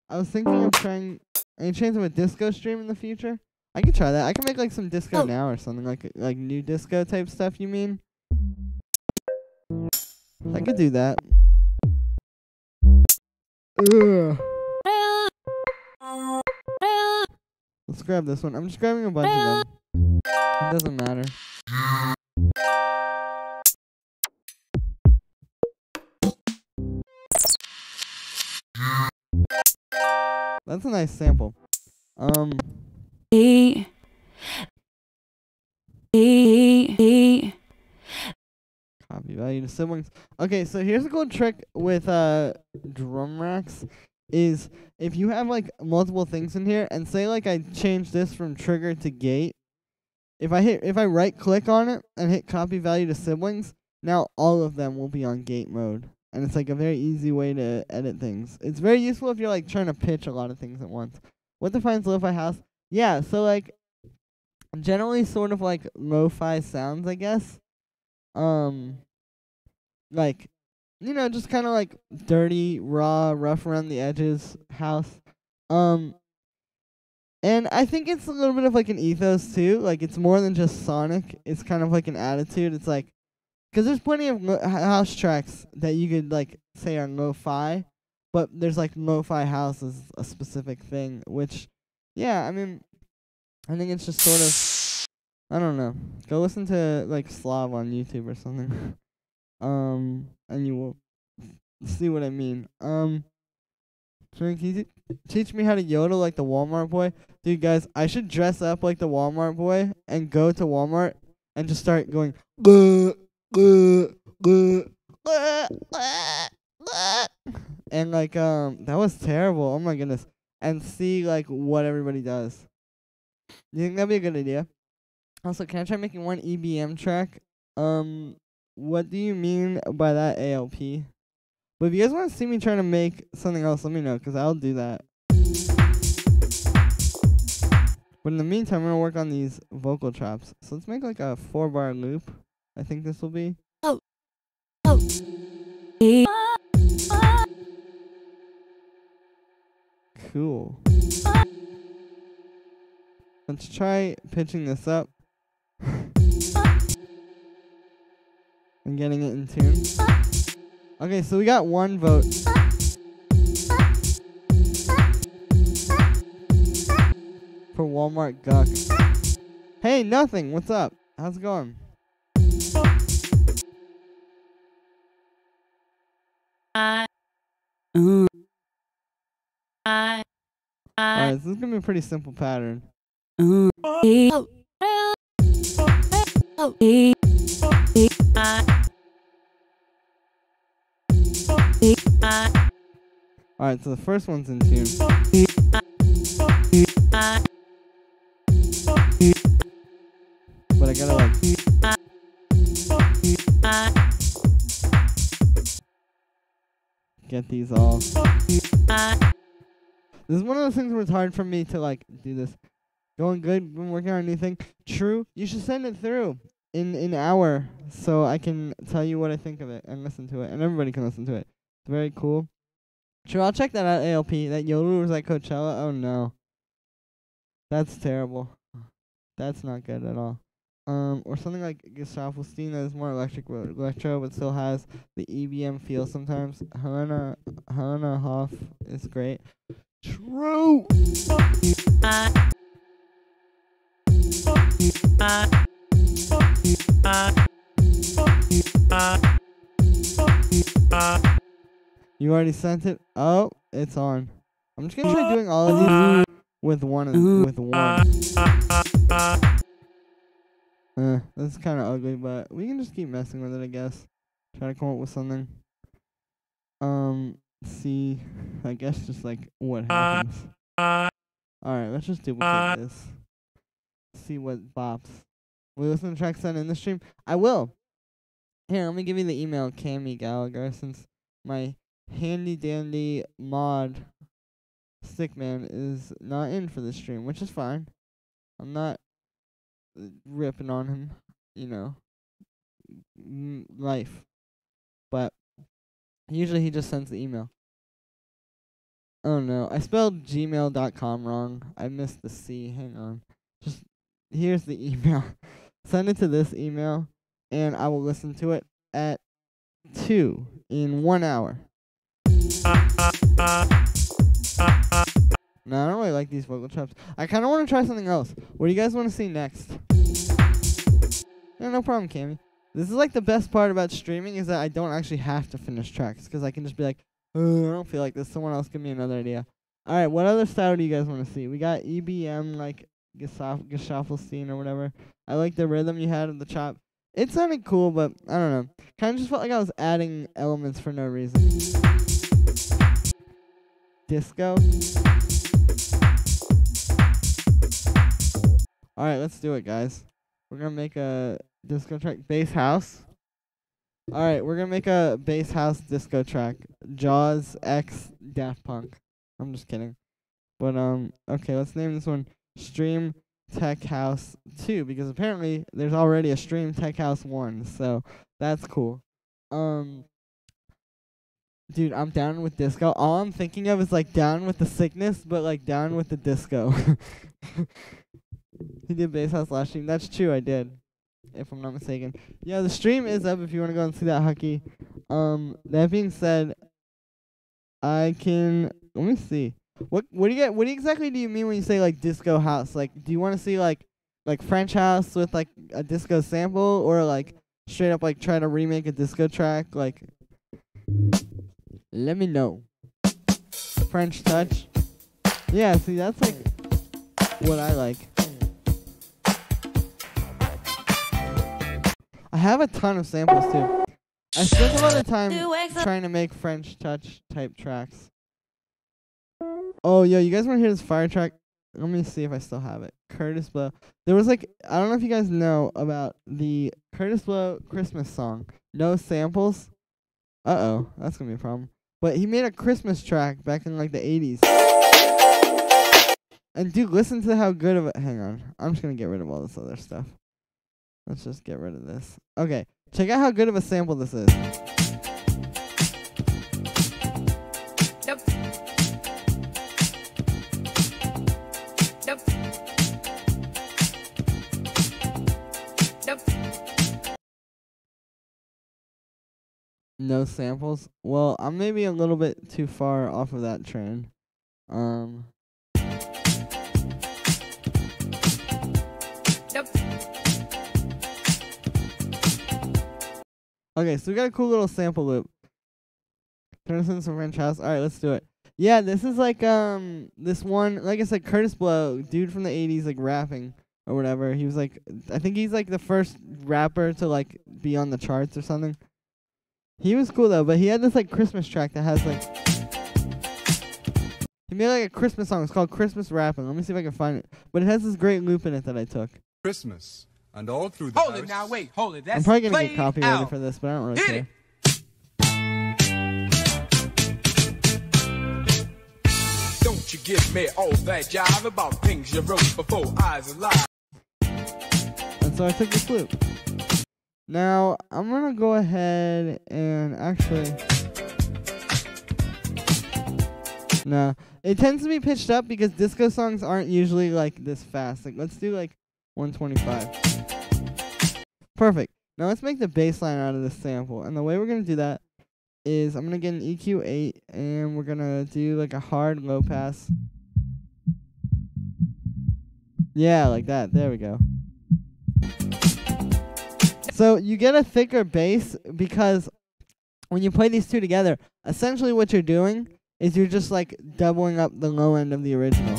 A: I was thinking of trying any chance of a disco stream in the future. I could try that. I can make like some disco now or something like new disco type stuff. You mean? I could do that. Ugh. Let's grab this one. I'm just grabbing a bunch of them. It doesn't matter. That's a nice sample. Copy value to siblings. Okay, so here's a cool trick with drum racks. Is if you have like multiple things in here, and say like I change this from trigger to gate, if I right click on it and hit copy value to siblings, now all of them will be on gate mode, and it's like a very easy way to edit things. It's very useful if you're like trying to pitch a lot of things at once. What defines lo-fi house? Yeah, so like generally sort of like lo-fi sounds, I guess. Like, you know, just kind of like dirty, raw, rough around the edges house. And I think it's a little bit of like an ethos too. Like it's more than just sonic. It's kind of like an attitude. It's like, because there's plenty of house tracks that you could like say are lo-fi, but there's like lo-fi house is a specific thing, which, yeah, I mean, I think it's just sort of, I don't know. Go listen to like Slav on YouTube or something. And you will see what I mean. Can you teach me how to yodel like the Walmart boy? Dude, guys, I should dress up like the Walmart boy and go to Walmart and just start going, and like, that was terrible. Oh my goodness. And see like what everybody does. You think that'd be a good idea? Also, can I try making one EBM track? What do you mean by that, ALP? But if you guys want to see me trying to make something else, let me know, because I'll do that. But in the meantime, I'm going to work on these vocal chops. So let's make like a 4-bar loop. I think this will be. Cool. Let's try pitching this up. And getting it in tune. Okay, so we got 1 vote. For Walmart Guck. Hey, nothing. What's up? How's it going? Alright, so this is gonna be a pretty simple pattern. Alright, so the first one's in tune. But I gotta like get these all. This is one of those things where it's hard for me to like do this. Going good, been working on anything. True, you should send it through in an hour so I can tell you what I think of it and listen to it, and everybody can listen to it. It's very cool. Sure, I'll check that out, ALP. That Yodel was like Coachella. Oh no. That's terrible. That's not good at all. Or something like Gesaffelstein that is more electro, but still has the EBM feel sometimes. Helena Hoff is great. True. You already sent it? Oh, it's on. I'm just gonna try doing all of these with one. This is kind of ugly, but we can just keep messing with it, I guess. Try to come up with something. See, I guess just like what happens. Alright, let's just duplicate this. See what bops. Will you listen to tracks sent in the stream? I will. Here, let me give you the email, Cammy Gallagher, since my handy dandy mod Stickman is not in for the stream, which is fine. I'm not ripping on him, you know, life. But usually he just sends the email. Oh no, I spelled gmail.com wrong. I missed the C. Hang on. Just here's the email. Send it to this email, and I will listen to it at 2 in 1 hour. No, I don't really like these vocal chops. I kind of want to try something else. What do you guys want to see next? No problem, Cammy. This is like the best part about streaming is that I don't actually have to finish tracks because I can just be like, oh, I don't feel like this. Someone else give me another idea. All right, what other style do you guys want to see? We got EBM, like Gesaffelstein or whatever. I like the rhythm you had of the chop. It sounded cool, but I don't know. Kind of just felt like I was adding elements for no reason. Disco. All right, let's do it, guys. We're going to make a disco track. Bass house. All right, we're going to make a bass house disco track. Jaws X Daft Punk. I'm just kidding. But, okay, let's name this one Stream Tech House 2, because apparently there's already a Stream Tech House 1, so that's cool. Dude, I'm down with disco. All I'm thinking of is, like, down with the sickness, but, like, down with the disco. He did bass house last stream. That's true, I did, if I'm not mistaken. Yeah, the stream is up if you want to go and see that, Hucky. That being said, I can, let me see. What exactly do you mean when you say like disco house? Like, do you want to see like French house with like a disco sample, or like straight up like try to remake a disco track? Like, let me know. French touch. Yeah, see, that's like what I like. I have a ton of samples too. I spent a lot of time trying to make French touch type tracks. Oh, yo, you guys want to hear this fire track? Let me see if I still have it. Curtis Blow. There was like, I don't know if you guys know about the Curtis Blow Christmas song. No samples. Uh-oh, that's gonna be a problem. But he made a Christmas track back in like the 80s. And dude, listen to how good of it. Hang on. I'm just gonna get rid of all this other stuff. Let's just get rid of this. Okay, check out how good of a sample this is.
B: Yep. Yep. Yep.
A: No samples? Well, I'm maybe a little bit too far off of that train.
B: Yep.
A: Okay, so we got a cool little sample loop. Turn this into some French house. Alright, let's do it. Yeah, this is like this one, like I said, Curtis Blow, dude from the 80s, like rapping or whatever. He was like, I think he's like the first rapper to like be on the charts or something. He was cool though, but he had this like Christmas track that has like, he made like a Christmas song. It's called Christmas Rapping. Let me see if I can find it. But it has this great loop in it that I took.
C: Christmas and all through the
B: Hold
C: house.
B: it now, wait, hold it. That's
A: I'm probably gonna get
B: played
A: copyrighted
B: out.
A: for this, but I don't really
B: Hit
A: care.
B: it. Don't you give me all that jive about things you wrote before I was alive.
A: And so I took this loop. Now, I'm gonna go ahead and actually... No. It tends to be pitched up because disco songs aren't usually like this fast. Like, let's do like 125. Perfect. Now let's make the bass line out of this sample. And the way we're gonna do that is I'm gonna get an EQ8 and we're gonna do like a hard low pass. Yeah, like that. There we go. So you get a thicker bass because when you play these two together, essentially what you're doing is you're just like doubling up the low end of the original.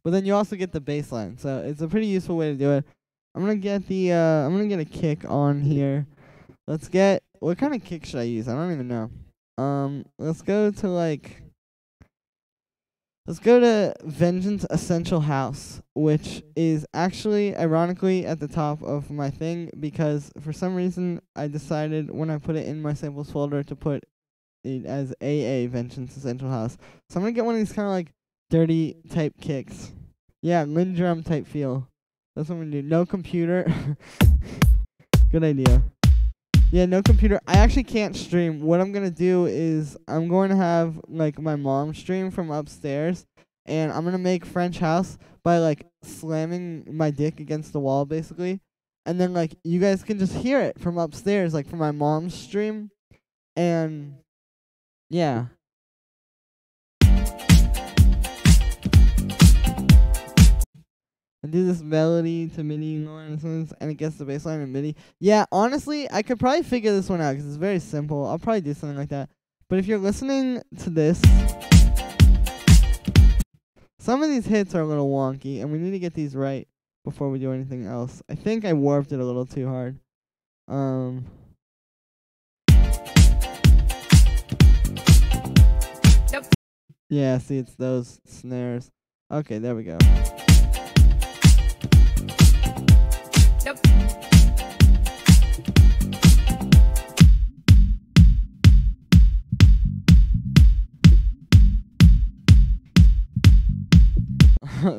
A: But then you also get the bass line, so it's a pretty useful way to do it. I'm gonna get the I'm gonna get a kick on here. Let's get, what kind of kick should I use? I don't even know. Let's go to like, let's go to Vengeance Essential House, which is actually, ironically, at the top of my thing because for some reason I decided when I put it in my samples folder to put it as AA, Vengeance Essential House. So I'm gonna get one of these kind of like dirty type kicks. Yeah, Lindrum type feel. That's what I'm gonna do. No computer. Good idea. Yeah, no computer. I actually can't stream. What I'm gonna do is I'm going to have like my mom stream from upstairs, and I'm gonna make French house by like slamming my dick against the wall basically, and then like you guys can just hear it from upstairs, like from my mom's stream, and yeah. I do this melody to MIDI and it gets the bass line in MIDI. Yeah, honestly, I could probably figure this one out because it's very simple. I'll probably do something like that. But if you're listening to this, some of these hits are a little wonky, and we need to get these right before we do anything else. I think I warped it a little too hard.
B: Yep.
A: Yeah, see, it's those snares. Okay, there we go.
B: Yep.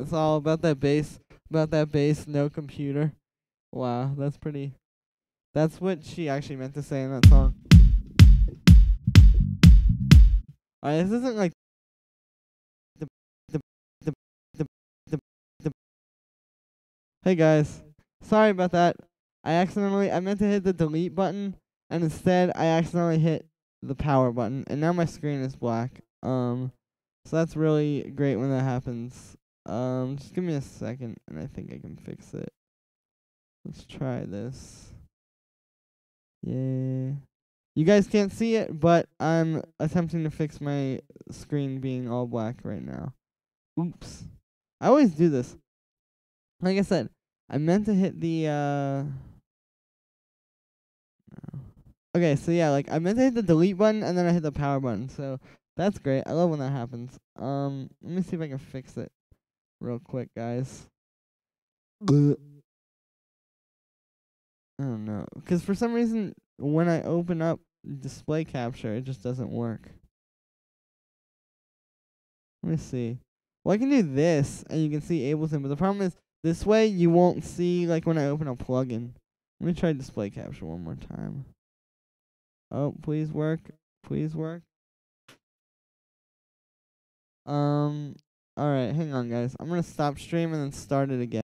A: It's all about that bass, no computer. Wow, that's pretty. That's what she actually meant to say in that song. Alright, this isn't like the. Hey guys, sorry about that. I meant to hit the delete button, and instead I accidentally hit the power button, and now my screen is black. So that's really great when that happens. Just give me a second, and I think I can fix it. Let's try this. Yeah. You guys can't see it, but I'm attempting to fix my screen being all black right now. Oops. I always do this. Like I said, I meant to hit the, no. Okay, so yeah, like, I meant to hit the delete button, and then I hit the power button, so that's great. I love when that happens. Let me see if I can fix it real quick, guys. I don't know. Because for some reason, when I open up display capture, it just doesn't work. Let me see. Well, I can do this, and you can see Ableton, but the problem is, this way you won't see, like, when I open a plugin. Let me try display capture one more time. Oh, please work. Please work. Alright, hang on, guys. I'm gonna stop stream and then start it again.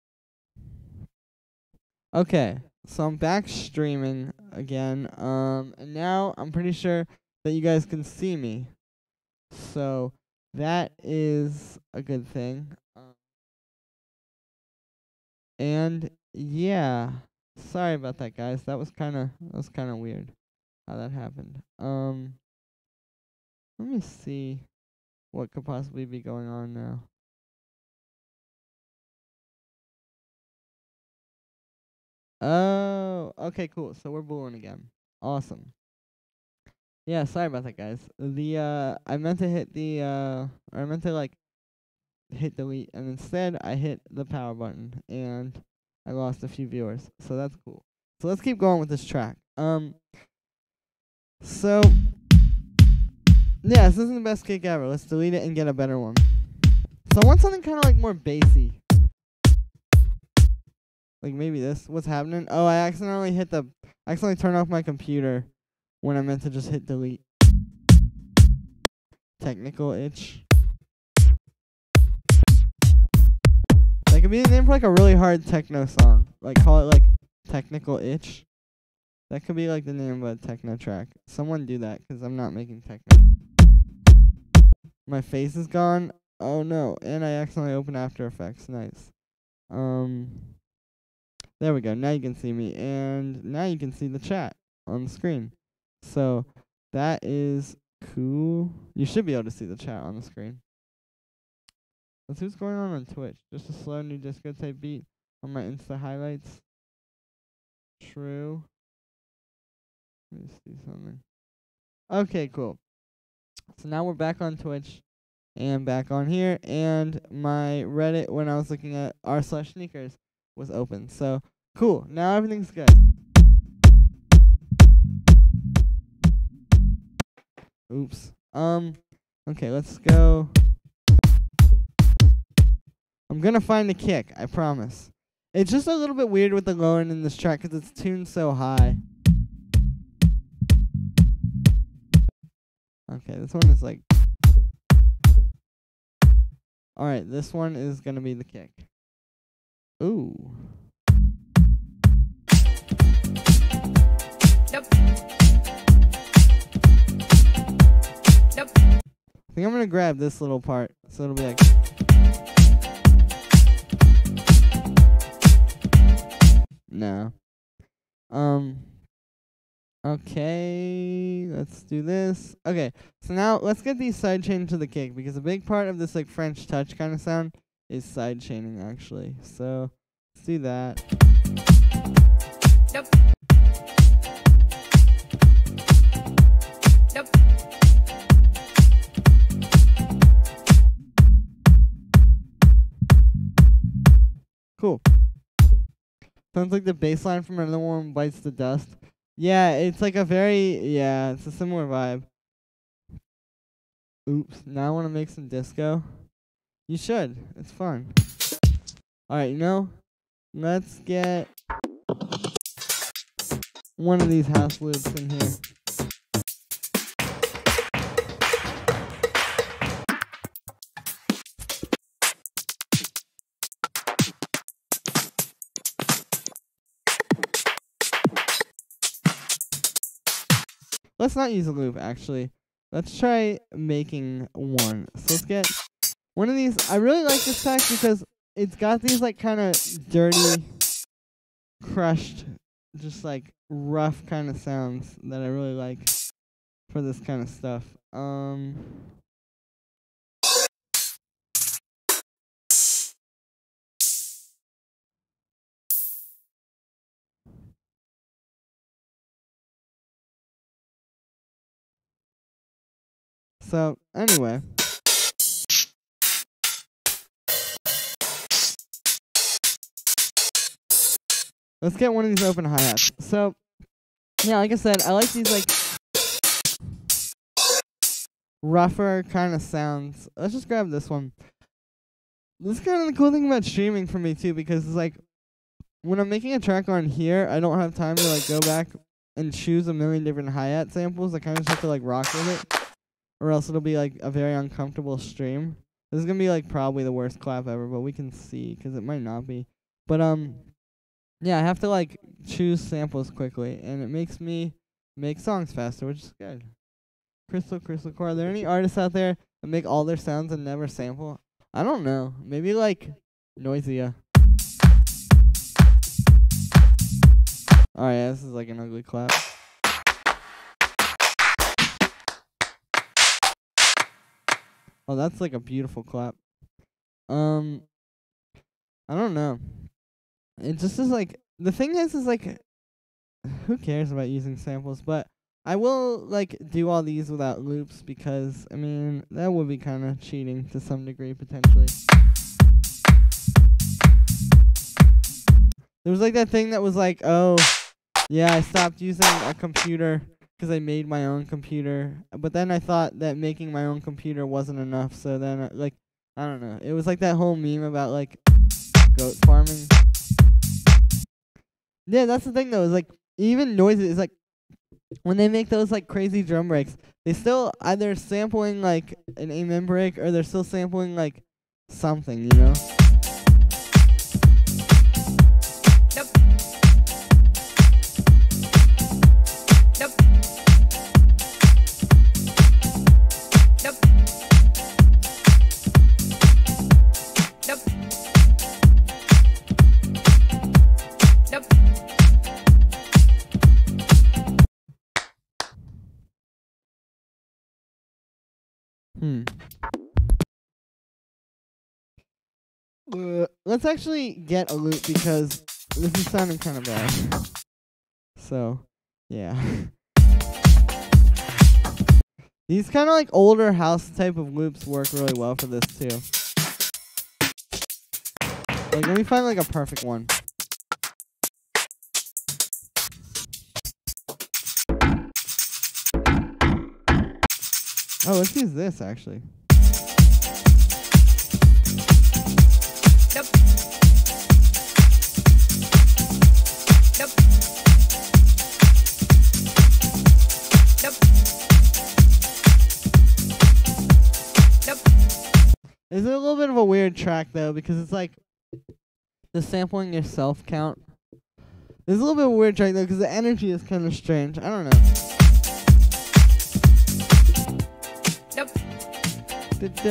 A: Okay, so I'm back streaming again. And now I'm pretty sure that you guys can see me. So that is a good thing. And yeah, sorry about that, guys. That was kind of weird how that happened. Let me see what could possibly be going on now. Oh, okay, cool. So we're booling again. Awesome. Yeah, sorry about that, guys. I meant to hit or I meant to like hit delete, and instead I hit the power button, and I lost a few viewers. So that's cool. So let's keep going with this track. So yeah, this isn't the best kick ever. Let's delete it and get a better one. So I want something kind of like more bassy. Like maybe this. What's happening? Oh, I accidentally turned off my computer when I meant to just hit delete. Technical itch. That could be the name for like a really hard techno song. Like call it like Technical Itch. That could be like the name of a techno track. Someone do that, because I'm not making techno. My face is gone. Oh no. And I accidentally opened After Effects. Nice. There we go. Now you can see me, and now you can see the chat on the screen. So that is cool. You should be able to see the chat on the screen. Let's see what's going on Twitch. Just a slow new disco type beat on my Insta highlights. True. Let me see something. Okay, cool. So now we're back on Twitch and back on here, and my Reddit when I was looking at r/sneakers was open. So cool. Now everything's good. Oops. Okay, let's go. I'm gonna find a kick, I promise. It's just a little bit weird with the low end in this track because it's tuned so high. Okay, this one is like... Alright, this one is gonna be the kick. Ooh.
B: Nope. Nope.
A: I think I'm gonna grab this little part, so it'll be like... No. Okay, let's do this. Okay, so now let's get these side chained to the kick, because a big part of this like French touch kind of sound is side chaining actually. So let's do that.
B: Nope. Nope.
A: Cool. Sounds like the bass line from Another One Bites the Dust. Yeah, it's like it's a similar vibe. Oops, now I want to make some disco. You should, it's fun. Alright, let's get one of these house loops in here. Let's not use a loop, actually. Let's try making one. So let's get one of these. I really like this track because it's got these like kind of dirty, crushed, just like rough kind of sounds that I really like for this kind of stuff. So anyway, let's get one of these open hi-hats. So, yeah, like I said, I like these, like, rougher kind of sounds. Let's just grab this one. This is kind of the cool thing about streaming for me, too, because it's like, when I'm making a track on here, I don't have time to, like, go back and choose a million different hi-hat samples. I kind of just have to, like, rock with it, or else it'll be, like, a very uncomfortable stream. This is going to be, like, probably the worst clap ever, but we can see, because it might not be. But, yeah, I have to, like, choose samples quickly, and it makes me make songs faster, which is good. Crystal Core. Are there any artists out there that make all their sounds and never sample? I don't know. Maybe, like, Noisia. Alright, yeah, this is, like, an ugly clap. Oh, that's, like, a beautiful clap. I don't know. It just is, like, the thing is, like, who cares about using samples? But I will, like, do all these without loops because, I mean, that would be kind of cheating to some degree, potentially. There was, like, that thing that was like, oh, yeah, I stopped using a computer because I made my own computer. But then I thought that making my own computer wasn't enough, so then, like, I don't know. It was like that whole meme about, like, goat farming. Yeah, that's the thing, though, is, like, even noises, is like, when they make those, like, crazy drum breaks, they still either sampling, like, an amen break, or they're still sampling, like, something, you know? Let's actually get a loop because this is sounding kind of bad. So, yeah. These kind of like older house type of loops work really well for this too. Like, let me find like a perfect one. Oh, let's use this actually. It's a little bit of a weird track though because it's like the sampling yourself count. It's a little bit of a weird track though because the energy is kind of strange. I don't know. Let's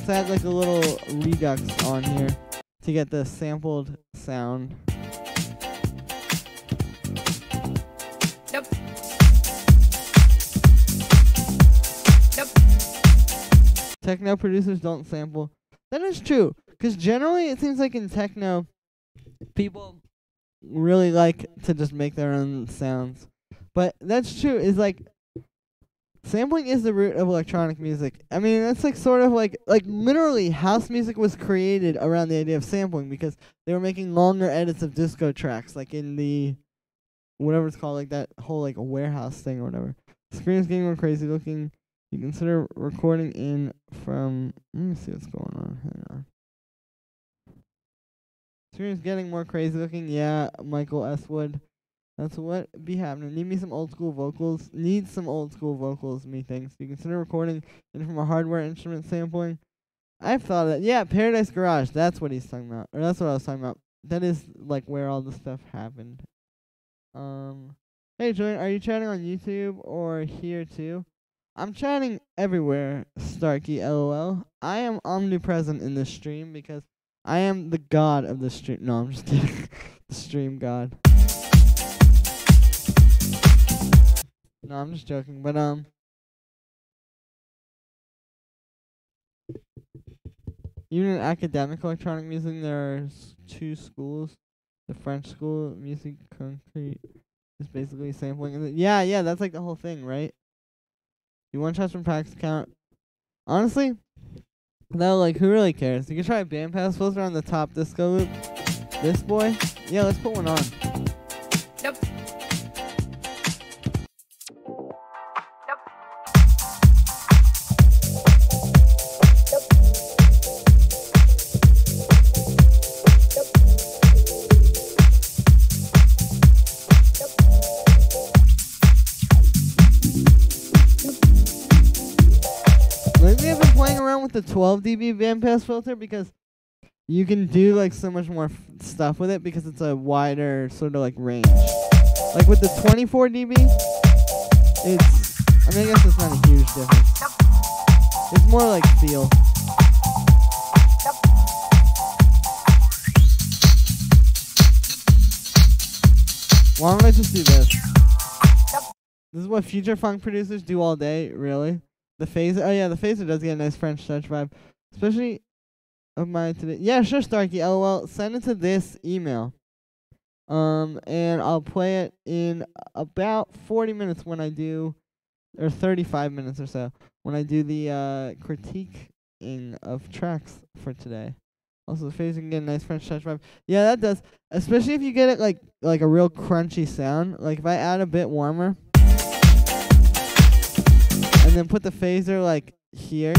A: add like a little redux on here to get the sampled sound. Techno producers don't sample. That is true, because generally it seems like in techno, people really like to just make their own sounds. But that's true, is like, sampling is the root of electronic music. I mean, that's like sort of like literally house music was created around the idea of sampling because they were making longer edits of disco tracks, like in the, whatever it's called, like that whole like warehouse thing or whatever. Screen's getting more crazy looking. You consider recording in from, let me see what's going on. Hang on. Screen's getting more crazy looking. Yeah, Michael S. Wood. That's what be happening. Need me some old school vocals. Need some old school vocals, methinks. You consider recording in from a hardware instrument sampling. I've thought of that. Yeah, Paradise Garage. That's what he's talking about. Or that's what I was talking about. That is like where all this stuff happened. Hey Julian, are you chatting on YouTube or here too? I'm chatting everywhere, Starkey LOL. I am omnipresent in this stream because I am the god of the stream. No, I'm just kidding. The stream god. No, I'm just joking. But even in academic electronic music, there are two schools. The French school, music concrete, is basically sampling. Yeah, that's like the whole thing, right? You one shots from packs count. Honestly, Though, like, who really cares? You can try a bandpass filter on the top disco loop. This boy? Yeah, let's put one on.
B: Yep.
A: Lately I've been playing around with the 12 dB bandpass filter because you can do like so much more stuff with it because it's a wider sort of like range. Like with the 24 dB, I guess it's not a huge difference. It's more like feel. Why don't I just do this? This is what future funk producers do all day, really. The phaser, oh yeah, the phaser does get a nice French touch vibe. Especially of mine today. Yeah, sure, Starkey, LOL. Send it to this email. And I'll play it in about 40 minutes when I do, or 35 minutes or so, when I do the critiquing of tracks for today. Also, the phaser can get a nice French touch vibe. Yeah, that does. Especially if you get it like a real crunchy sound. Like if I add a bit warmer, and then put the phaser like here.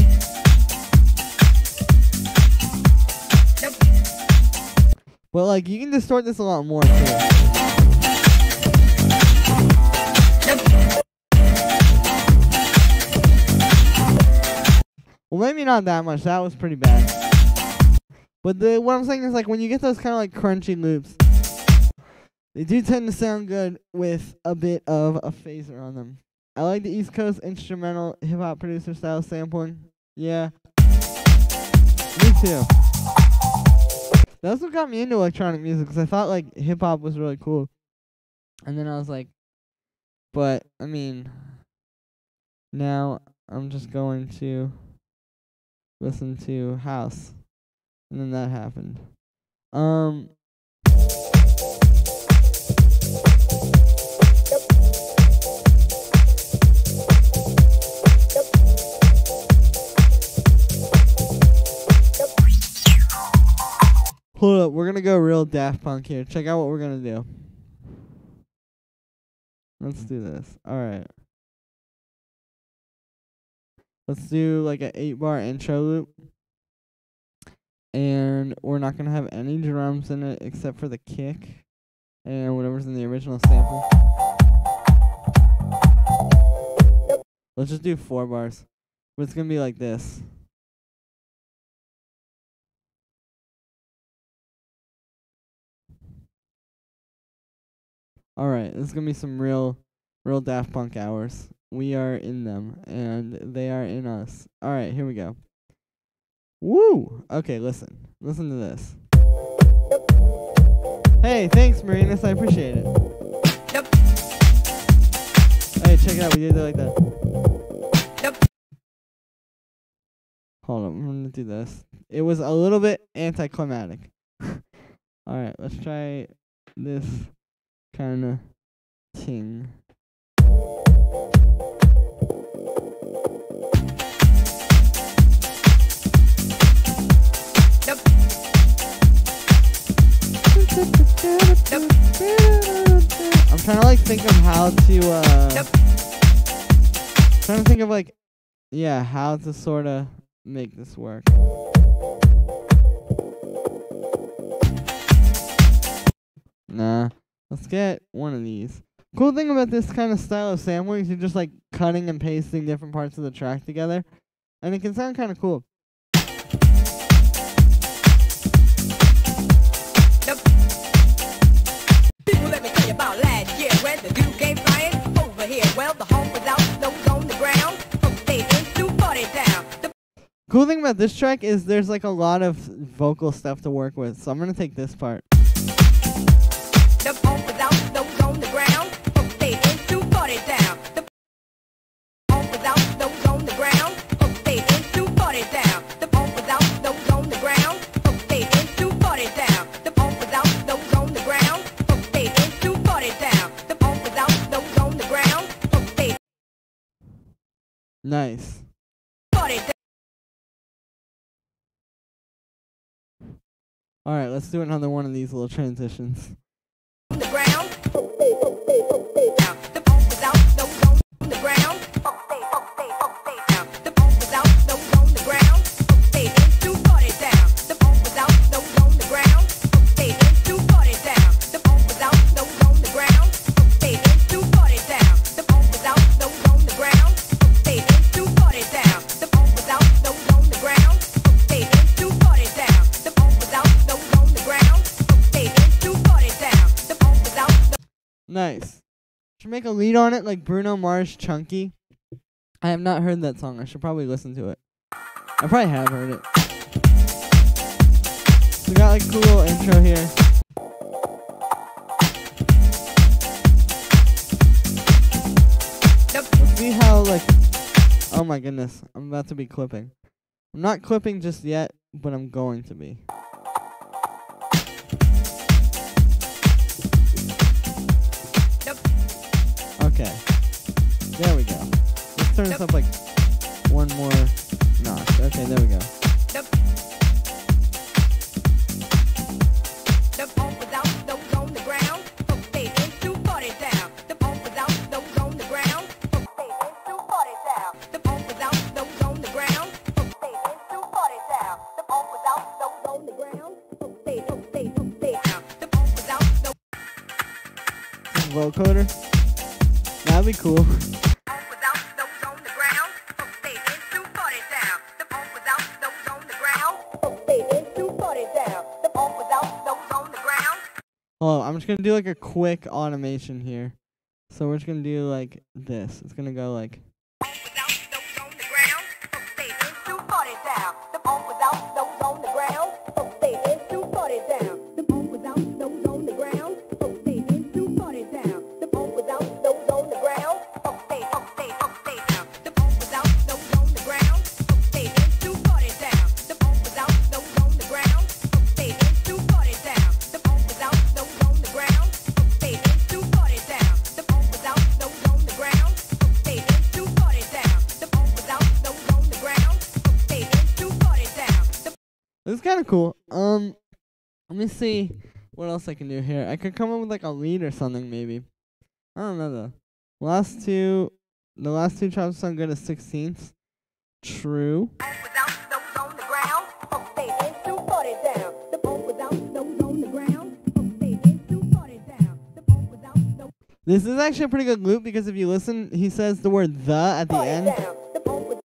A: But like you can distort this a lot more too. Well, maybe not that much. That was pretty bad. But what I'm saying is like when you get those kind of like crunchy loops, they do tend to sound good with a bit of a phaser on them. I like the East Coast instrumental hip-hop producer style sampling. Yeah. Me too. That's what got me into electronic music, because I thought, like, hip-hop was really cool. And then I was like, but, I mean, now I'm just going to listen to house. And then that happened. Hold up, we're gonna go real Daft Punk here. Check out what we're gonna do. Let's do this. Alright. Let's do like an 8-bar intro loop. And we're not gonna have any drums in it except for the kick and whatever's in the original sample. Let's just do 4 bars. But it's gonna be like this. Alright, this is gonna be some real Daft Punk hours. We are in them, and they are in us. Alright, here we go. Woo! Okay, listen. Listen to this. Hey, thanks, Marinus. I appreciate it.
B: Yep.
A: Hey, check it out. We did it like that.
B: Yep.
A: Hold on. I'm gonna do this. It was a little bit anticlimactic. Alright, let's try this kind of ting.
B: Yep.
A: I'm trying to like think of how to trying to think of like how to sort of make this work. Nah, let's get one of these. Cool thing about this kind of style of sampling is you're just like cutting and pasting different parts of the track together, and it can sound kind of cool.
B: People, let me tell you about last year when the dude came flying over here. Well, the home was out, snow was on the ground. From state into party town.
A: Cool thing about this track is there's like a lot of vocal stuff to work with, so I'm gonna take this part.
B: The home was out, snow was on the ground. From state into party town. The home was out, snow was on the ground. From state into party town. The home was out, snow was on the ground. From state into party town. The home was out, snow was on the ground. From state into party town. The home was out, snow was on the ground. From state
A: Nice.
B: party town.
A: Alright, let's do another one of these little transitions.
B: On the ground. The pump is out, no on the ground. The pump is out, no on the ground. Stay into party down. The pump is out, no on the ground. Stay into party down. The pump is out, no on the ground. Stay into party down. The pump is out, no on the ground. Stay into party down. The pump is out, no on the ground. Stay into party down. The pump is out, no on the ground. Stay into party down. The pump is out.
A: Nice. Should make a lead on it like Bruno Mars Chunky. I have not heard that song. I should probably listen to it. I probably have heard it. We got like a cool little intro here. Let's see how like, oh my goodness, I'm about to be clipping. I'm not clipping just yet, but I'm going to be. Okay, there we go. Let's turn this up like one more notch. Okay, there we go.
B: The pump is out, those on the ground. Stay into party down. The pump is out, those on the ground. Stay into party down. The pump is out, those on the ground. Stay into party down. The pump is out, those on the ground. Stay down. The pump is out, those
A: Vocoder. That'd be cool.
B: pump is out, those on the ground. Stay into party down. The pump is out, those on the ground. Stay into party down. The pump is out, those on the ground.
A: Oh, I'm just gonna do like a quick automation here. So we're just gonna do like this. It's gonna go like.
B: Without those on the ground, stay into party down. The pump without those on the ground, stay into party down. The pump without those on the ground, stay into party down. The pump without those on the ground, stay down. The pump without those on the ground, stay into party down. The pump without those on the ground, stay into party down. The pump without those on the ground, stay into party down. The pump without those on the ground, stay into party down. The pump without those on the ground, stay into party down.
A: This is kind of cool. Let me see what else I can do here. I could come up with like a lead or something maybe. I don't know though. The last two chops sound good as 16ths. True.
B: Pump without those on the ground, stay into party down. The pump without those on the ground, stay into party down. The pump without those
A: This is actually a pretty good loop because if you listen, he says the word the at the
B: party
A: end,
B: down. The pump without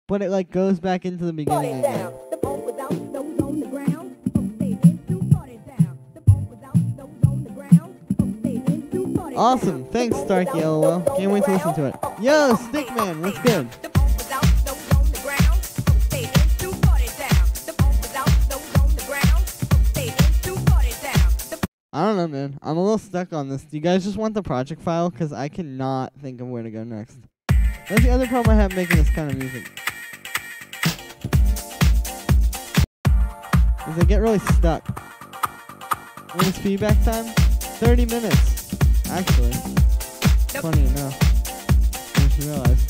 A: but it like goes back into the
B: party
A: beginning again.
B: down. The pump without those on the ground, stay into party down. The pump without those on the ground, stay into party down.
A: Awesome. Thanks, Starkey LOL. Can't wait to listen to it. Yo, Stickman, what's good?
B: The pump without those on the ground, stay into party down. The pump without those on the ground, stay into party down.
A: I don't know, man. I'm a little stuck on this. Do you guys just want the project file? Because I cannot think of where to go next. That's the other problem I have making this kind of music. Is I get really stuck. What is feedback time? 30 minutes. Actually. Funny enough. I just realized.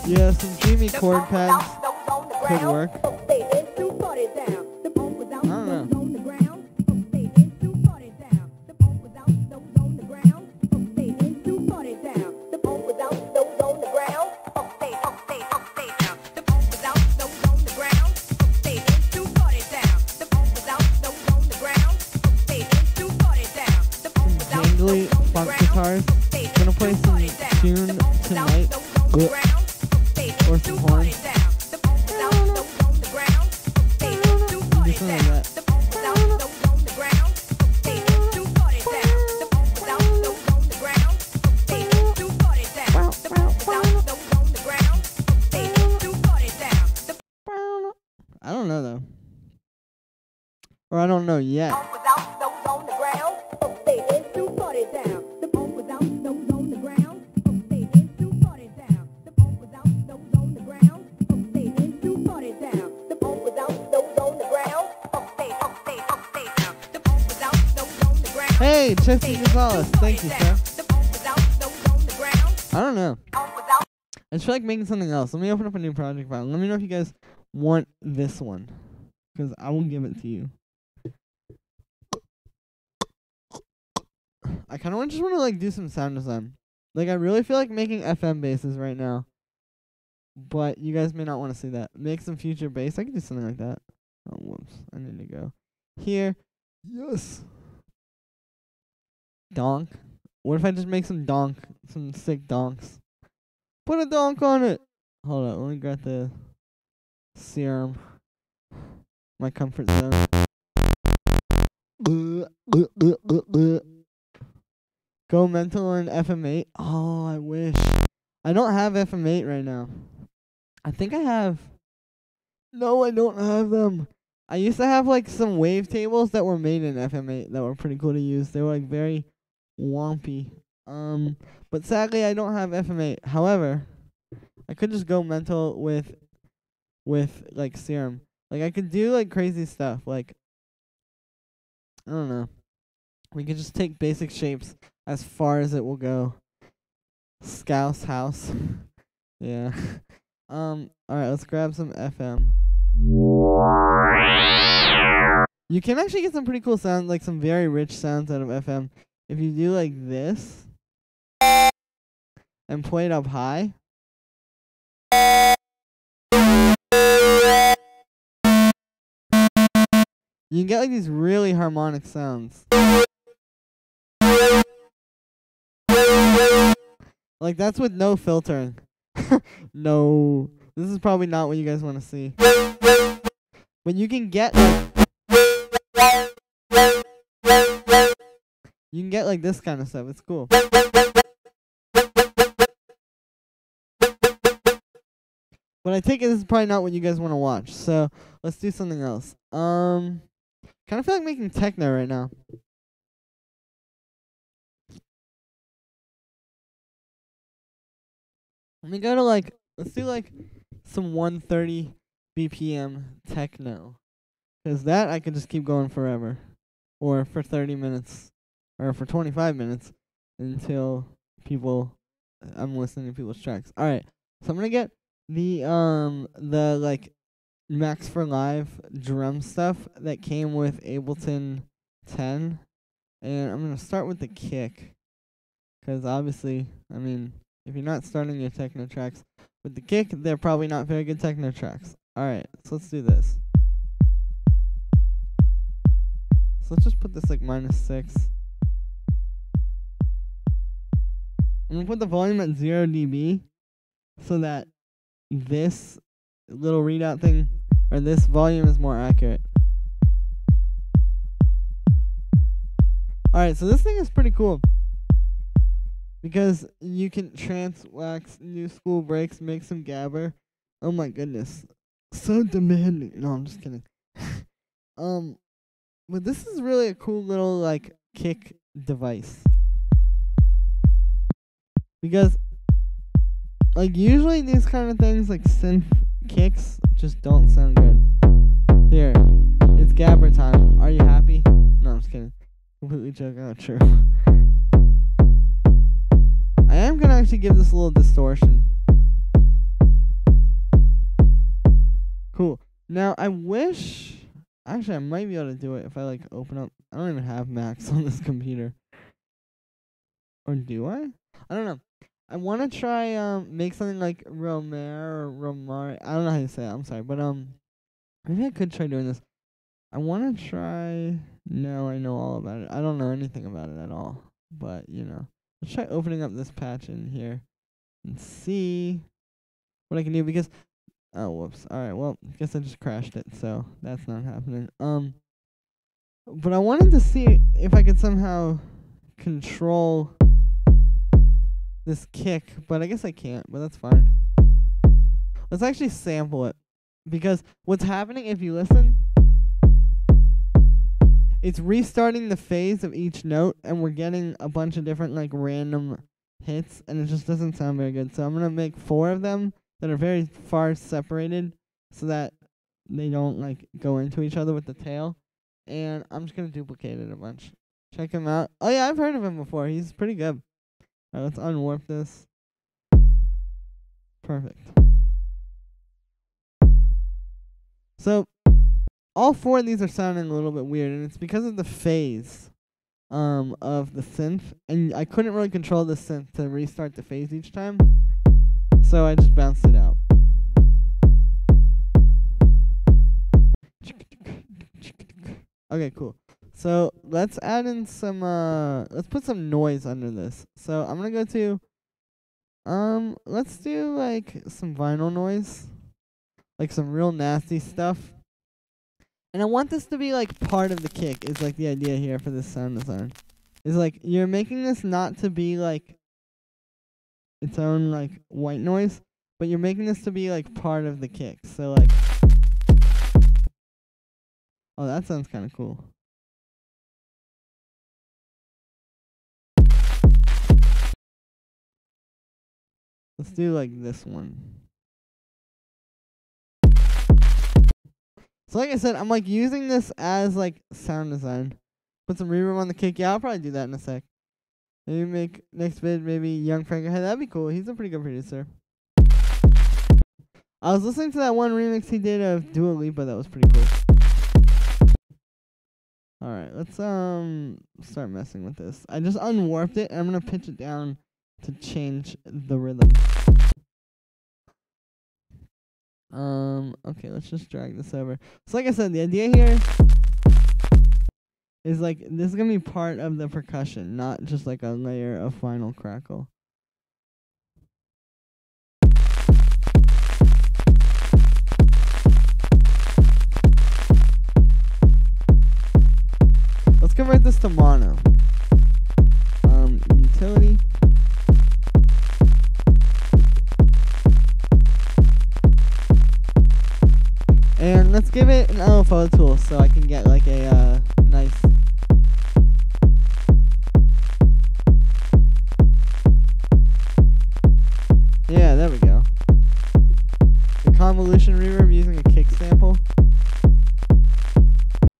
A: Yeah, some dreamy chord pads could work. I don't know. Jangly funk guitars. Gonna play some tune tonight. Or some horns. Do something like that. I don't know though. Or I don't know yet. Hey, Chester Gonzalez, thank you, sir. I don't know. I just feel like making something else. Let me open up a new project file. Let me know if you guys want this one, because I will give it to you. I kind of just want to like do some sound design. Like I really feel like making FM basses right now, but you guys may not want to see that. Make some future bass. I can do something like that. Oh, whoops! I need to go here. Yes. Donk. What if I just make some sick donks? Put a donk on it. Hold on, let me grab the serum. My comfort zone. Go mental in FM8. Oh, I wish. I don't have FM8 right now. I think I have. No, I don't have them. I used to have like some wavetables that were made in FM8 that were pretty cool to use. They were like very wompy. But sadly I don't have FM8. However, I could just go mental with like serum. Like I could do like crazy stuff. Like I don't know. We could just take basic shapes as far as it will go. Scouse house. Yeah. Alright, let's grab some FM. You can actually get some pretty cool sounds, like some very rich sounds out of FM. If you do like this and play it up high. You can get like these really harmonic sounds. Like that's with no filtering. No. This is probably not what you guys want to see. But you can get like this kind of stuff. It's cool. But I take it this is probably not what you guys want to watch. So let's do something else. Kind of feel like making techno right now. Let me go to like, let's do like some 130 BPM techno. Because that I could just keep going forever. Or for 30 minutes. Or for 25 minutes. Until I'm listening to people's tracks. Alright, so I'm going to get the like Max for Live drum stuff that came with Ableton 10. And I'm going to start with the kick. Because obviously, I mean, if you're not starting your techno tracks with the kick, they're probably not very good techno tracks. Alright, so let's do this. So let's just put this like -6. I'm going to put the volume at 0 dB so that this little readout thing, or this volume is more accurate. Alright, so this thing is pretty cool. Because you can trans-wax new school breaks, make some gabber. Oh my goodness. So demanding. No, I'm just kidding. But this is really a cool little, like, kick device. Because, like, usually these kind of things, like synth kicks, just don't sound good. Here. It's gabber time. Are you happy? No, I'm just kidding. Completely joking. Oh, true. I am going to actually give this a little distortion. Cool. Now, I wish... Actually, I might be able to do it if I, like, open up... I don't even have Max on this computer. Or do I? I don't know. I want to try, make something like Romer or Romar. I don't know how you say it. I'm sorry. But, maybe I could try doing this. I want to try... No, I know all about it. I don't know anything about it at all. But, you know. Let's try opening up this patch in here and see what I can do because oh whoops. Alright, well, I guess I just crashed it, so that's not happening. But I wanted to see if I could somehow control this kick, but I guess I can't, but that's fine. Let's actually sample it. Because what's happening if you listen, it's restarting the phase of each note, and we're getting a bunch of different, like, random hits, and it just doesn't sound very good. So I'm going to make 4 of them that are very far separated so that they don't, like, go into each other with the tail. And I'm just going to duplicate it a bunch. Check him out. Oh, yeah, I've heard of him before. He's pretty good. Alright, let's unwarp this. Perfect. So all four of these are sounding a little bit weird, and it's because of the phase of the synth, and I couldn't really control the synth to restart the phase each time, so I just bounced it out. Okay, cool. So let's add in some let's put some noise under this. So I'm gonna go to let's do like some vinyl noise, like some real nasty stuff. And I want this to be like part of the kick, is like the idea here for this sound design. Is like you're making this not to be like its own like white noise, but you're making this to be like part of the kick. So like, oh, that sounds kind of cool. Let's do like this one. So like I said, I'm like using this as like sound design. Put some reverb on the kick. Yeah, I'll probably do that in a sec. Maybe make next vid maybe Young Frank. Hey, that'd be cool. He's a pretty good producer. I was listening to that one remix he did of Dua Lipa. That was pretty cool. All right, let's start messing with this. I just unwarped it, and I'm gonna pitch it down to change the rhythm. Okay, let's just drag this over. So like I said, the idea here is like this is gonna be part of the percussion, not just like a layer of final crackle. Let's convert this to mono. Utility. And let's give it an LFO tool so I can get like a nice. Yeah, there we go. The convolution reverb using a kick sample.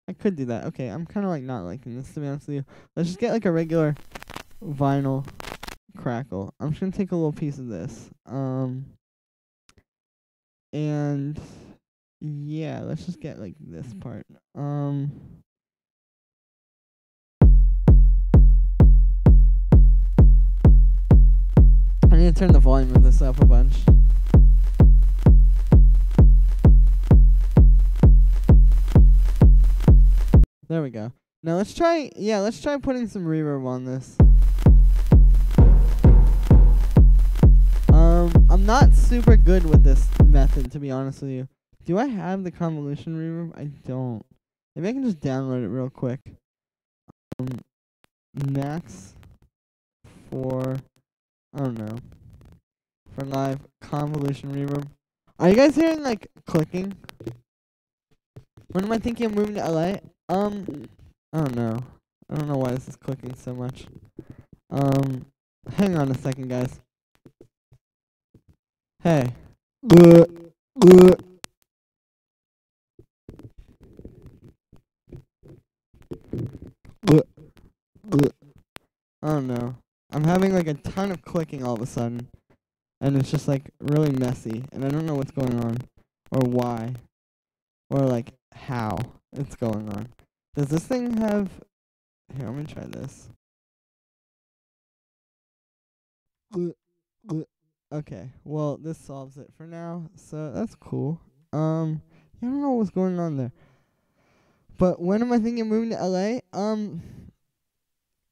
A: I could do that. Okay, I'm kind of like not liking this, to be honest with you. Let's just get like a regular vinyl crackle. I'm just gonna take a little piece of this. And yeah, let's just get like this part. I need to turn the volume of this up a bunch. There we go. Now let's try putting some reverb on this. I'm not super good with this method, to be honest with you. Do I have the convolution reverb? I don't. Maybe I can just download it real quick. Max for, I don't know, for live convolution reverb. Are you guys hearing like clicking? When am I thinking of moving to LA? I don't know. I don't know why this is clicking so much. Hang on a second, guys. Hey. I don't know. I'm having like a ton of clicking all of a sudden. And it's just like really messy. And I don't know what's going on. Or why. Or like how it's going on. Does this thing have... Here, I'm gonna try this. Okay, well, this solves it for now. So that's cool. Yeah, I don't know what's going on there. But when am I thinking of moving to LA?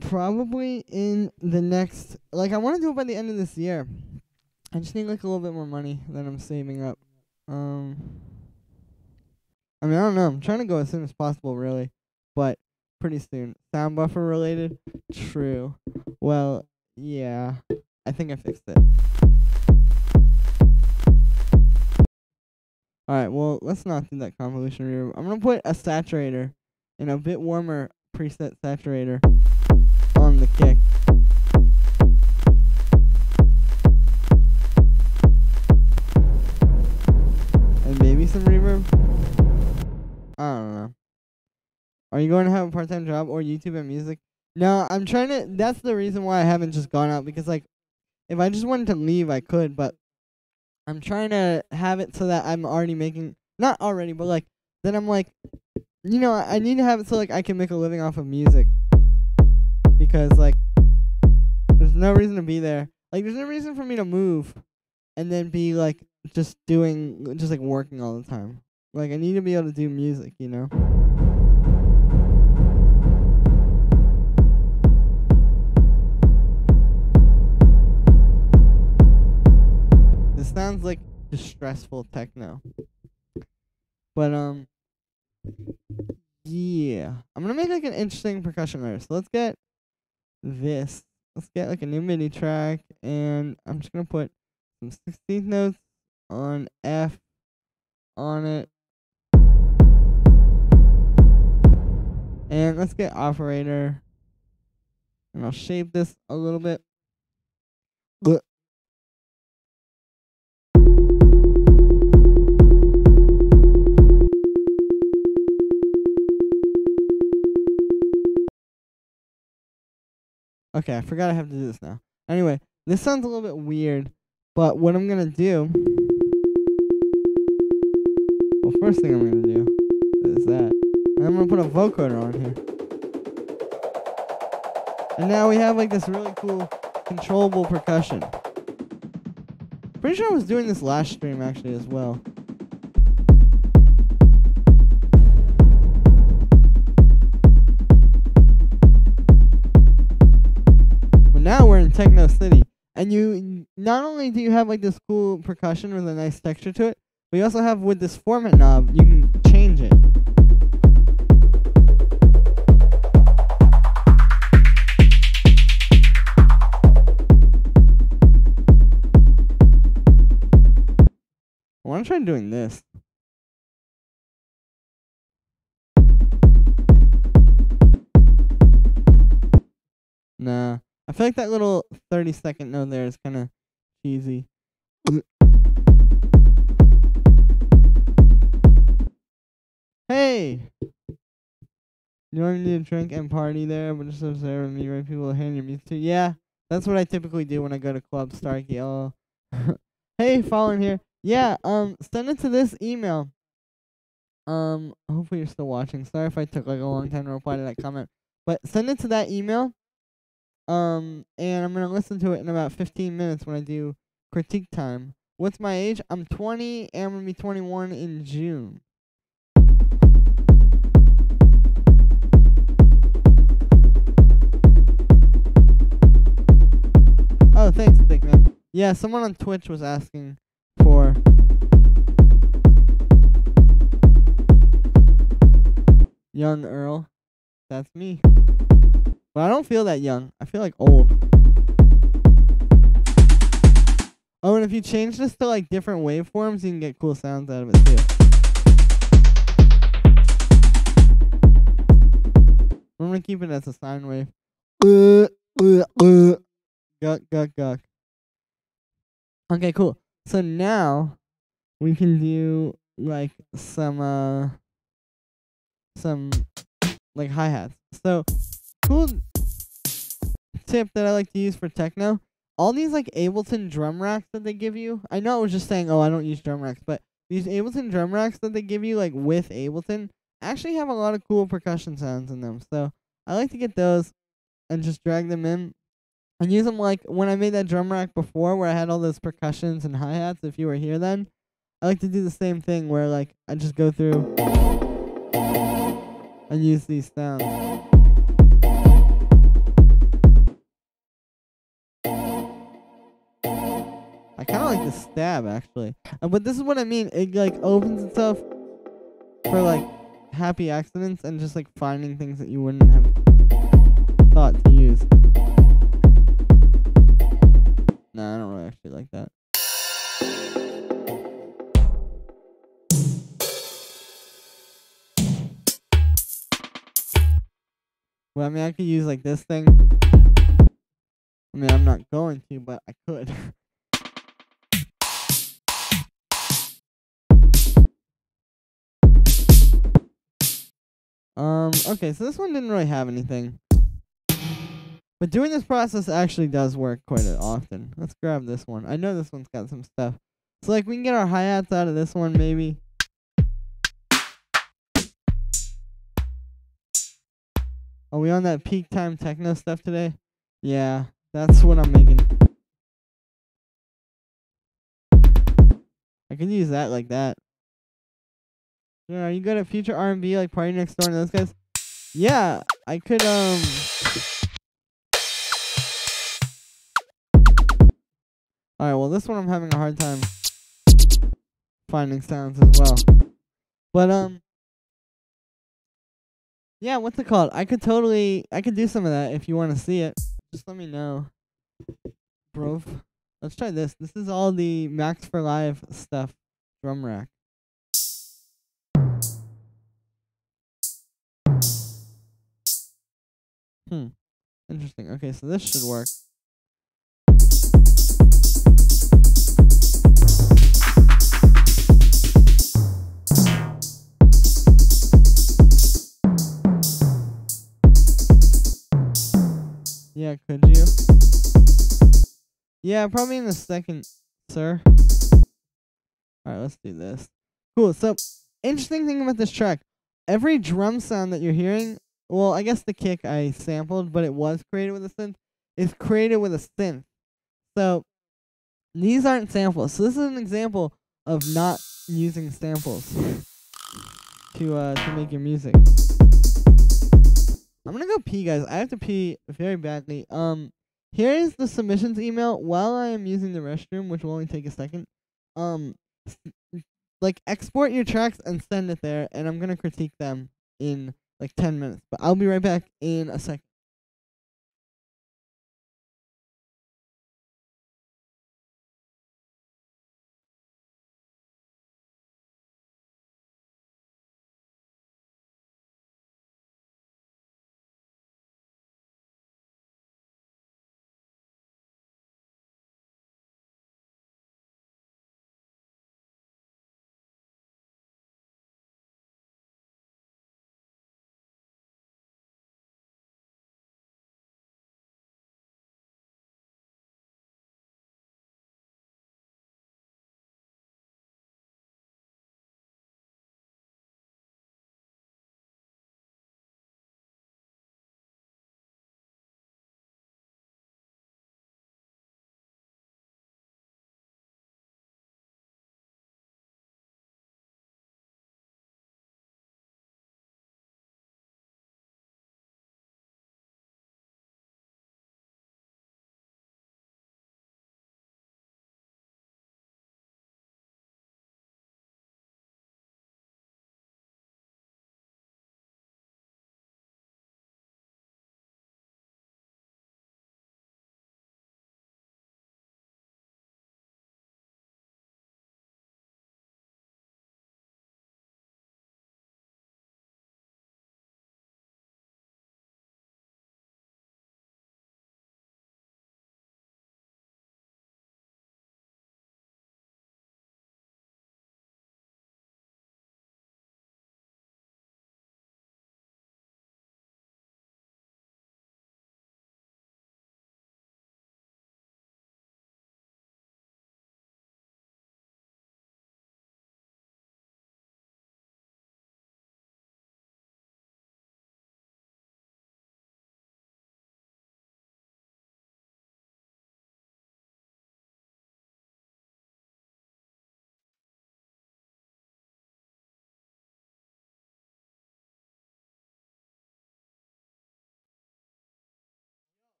A: Probably in the next... Like, I want to do it by the end of this year. I just need, like, a little bit more money that I'm saving up. I mean, I don't know. I'm trying to go as soon as possible, really. But pretty soon. Sound buffer related? True. Well, yeah. I think I fixed it. Alright, well, let's not do that convolution reverb. I'm going to put a saturator and a bit warmer preset saturator on the kick. And maybe some reverb. I don't know. Are you going to have a part-time job or YouTube and music? No, I'm trying to... That's the reason why I haven't just gone out. Because, like, if I just wanted to leave, I could. But I'm trying to have it so that I'm already making, not already, but like, then I'm like, I need to have it so like I can make a living off of music. Because like, there's no reason to be there. Like, there's no reason for me to move and then be like, just like working all the time. Like, I need to be able to do music, This sounds like distressful techno. But, yeah. I'm gonna make like an interesting percussion layer. So let's get this. Let's get like a new MIDI track, and I'm just gonna put some 16th notes on F on it. And let's get operator. And I'll shape this a little bit. Okay, I forgot I have to do this now. Anyway, this sounds a little bit weird, but what I'm gonna do. Well, first thing I'm gonna do is that. And I'm gonna put a vocoder on here. And now we have like this really cool controllable percussion. Pretty sure I was doing this last stream actually as well. But now we're in Techno City. And you not only do you have like this cool percussion with a nice texture to it, but you also have with this format knob, you can change it. I want to try doing this. Nah. I feel like that little 30-second note there is kind of cheesy. Hey! You don't need to drink and party there, but just observe and meet right people to hand your music to. Yeah, that's what I typically do when I go to Club Starkey. Oh. Hey, Fallen here. Yeah, send it to this email. Hopefully you're still watching. Sorry if I took like a long time to reply to that comment. But send it to that email. And I'm gonna listen to it in about 15 minutes when I do critique time. What's my age? I'm 20 and I'm gonna be 21 in June. Oh, thanks, Dickman. Yeah, someone on Twitch was asking for young Earl. That's me. But I don't feel that young. I feel like old. Oh, and if you change this to like different waveforms, you can get cool sounds out of it too. I'm gonna keep it as a sine wave. Guck, guck, guck. Okay, cool. So now we can do like some like hi-hats. So cool tip that I like to use for techno. All these like Ableton drum racks that they give you. I know I was just saying, oh, I don't use drum racks, but these Ableton drum racks that they give you like with Ableton actually have a lot of cool percussion sounds in them. So I like to get those and just drag them in and use them like when I made that drum rack before where I had all those percussions and hi-hats. If you were here then, I like to do the same thing where like I just go through and use these sounds. I kind of like the stab actually, but this is what I mean. It like opens itself for like happy accidents and just like finding things that you wouldn't have thought to use. Nah, I don't really actually like that. Well, I mean, I could use like this thing. I mean, I'm not going to, but I could. Okay, so this one didn't really have anything. But doing this process actually does work quite often. Let's grab this one. I know this one's got some stuff. So like we can get our hi-hats out of this one maybe. Are we on that peak time techno stuff today? Yeah, that's what I'm making. I can use that like that. Yeah, are you good at future R&B like Party Next Door and those guys? Yeah, I could Alright, well this one I'm having a hard time finding sounds as well. But yeah, what's it called? I could do some of that if you want to see it. Just let me know. Bro. Let's try this. This is all the Max for Live stuff. Drum rack. Interesting. Okay, so this should work. Yeah, could you? Yeah, probably in a second, sir. Alright, let's do this. Cool, so, interesting thing about this track. Every drum sound that you're hearing, well, I guess the kick I sampled, but it was created with a synth, is created with a synth. So, these aren't samples. So this is an example of not using samples to make your music. I'm gonna go pee, guys. I have to pee very badly. Here is the submissions email while I am using the restroom, which will only take a second. Like, export your tracks and send it there, and I'm gonna critique them in, like, 10 minutes. But I'll be right back in a second.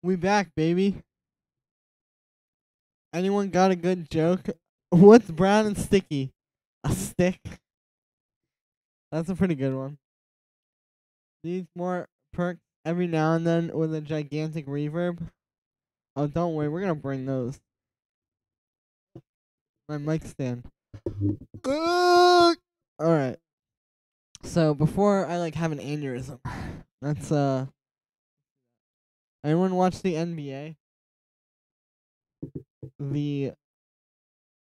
A: We back, baby. Anyone got a good joke? What's brown and sticky? A stick. That's a pretty good one. Needs more perks every now and then with a gigantic reverb. Oh, don't worry, we're gonna bring those. My mic stand. Alright. So before I like have an aneurysm, that's anyone watch the NBA? The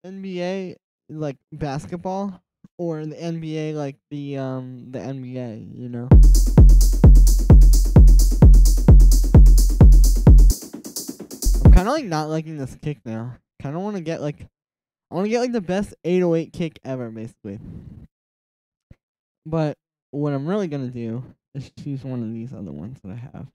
A: NBA like basketball, or the NBA like the NBA, you know? I'm kind of like not liking this kick now. Kind of want to get like, I want to get like the best 808 kick ever, basically. But what I'm really gonna do is choose one of these other ones that I have.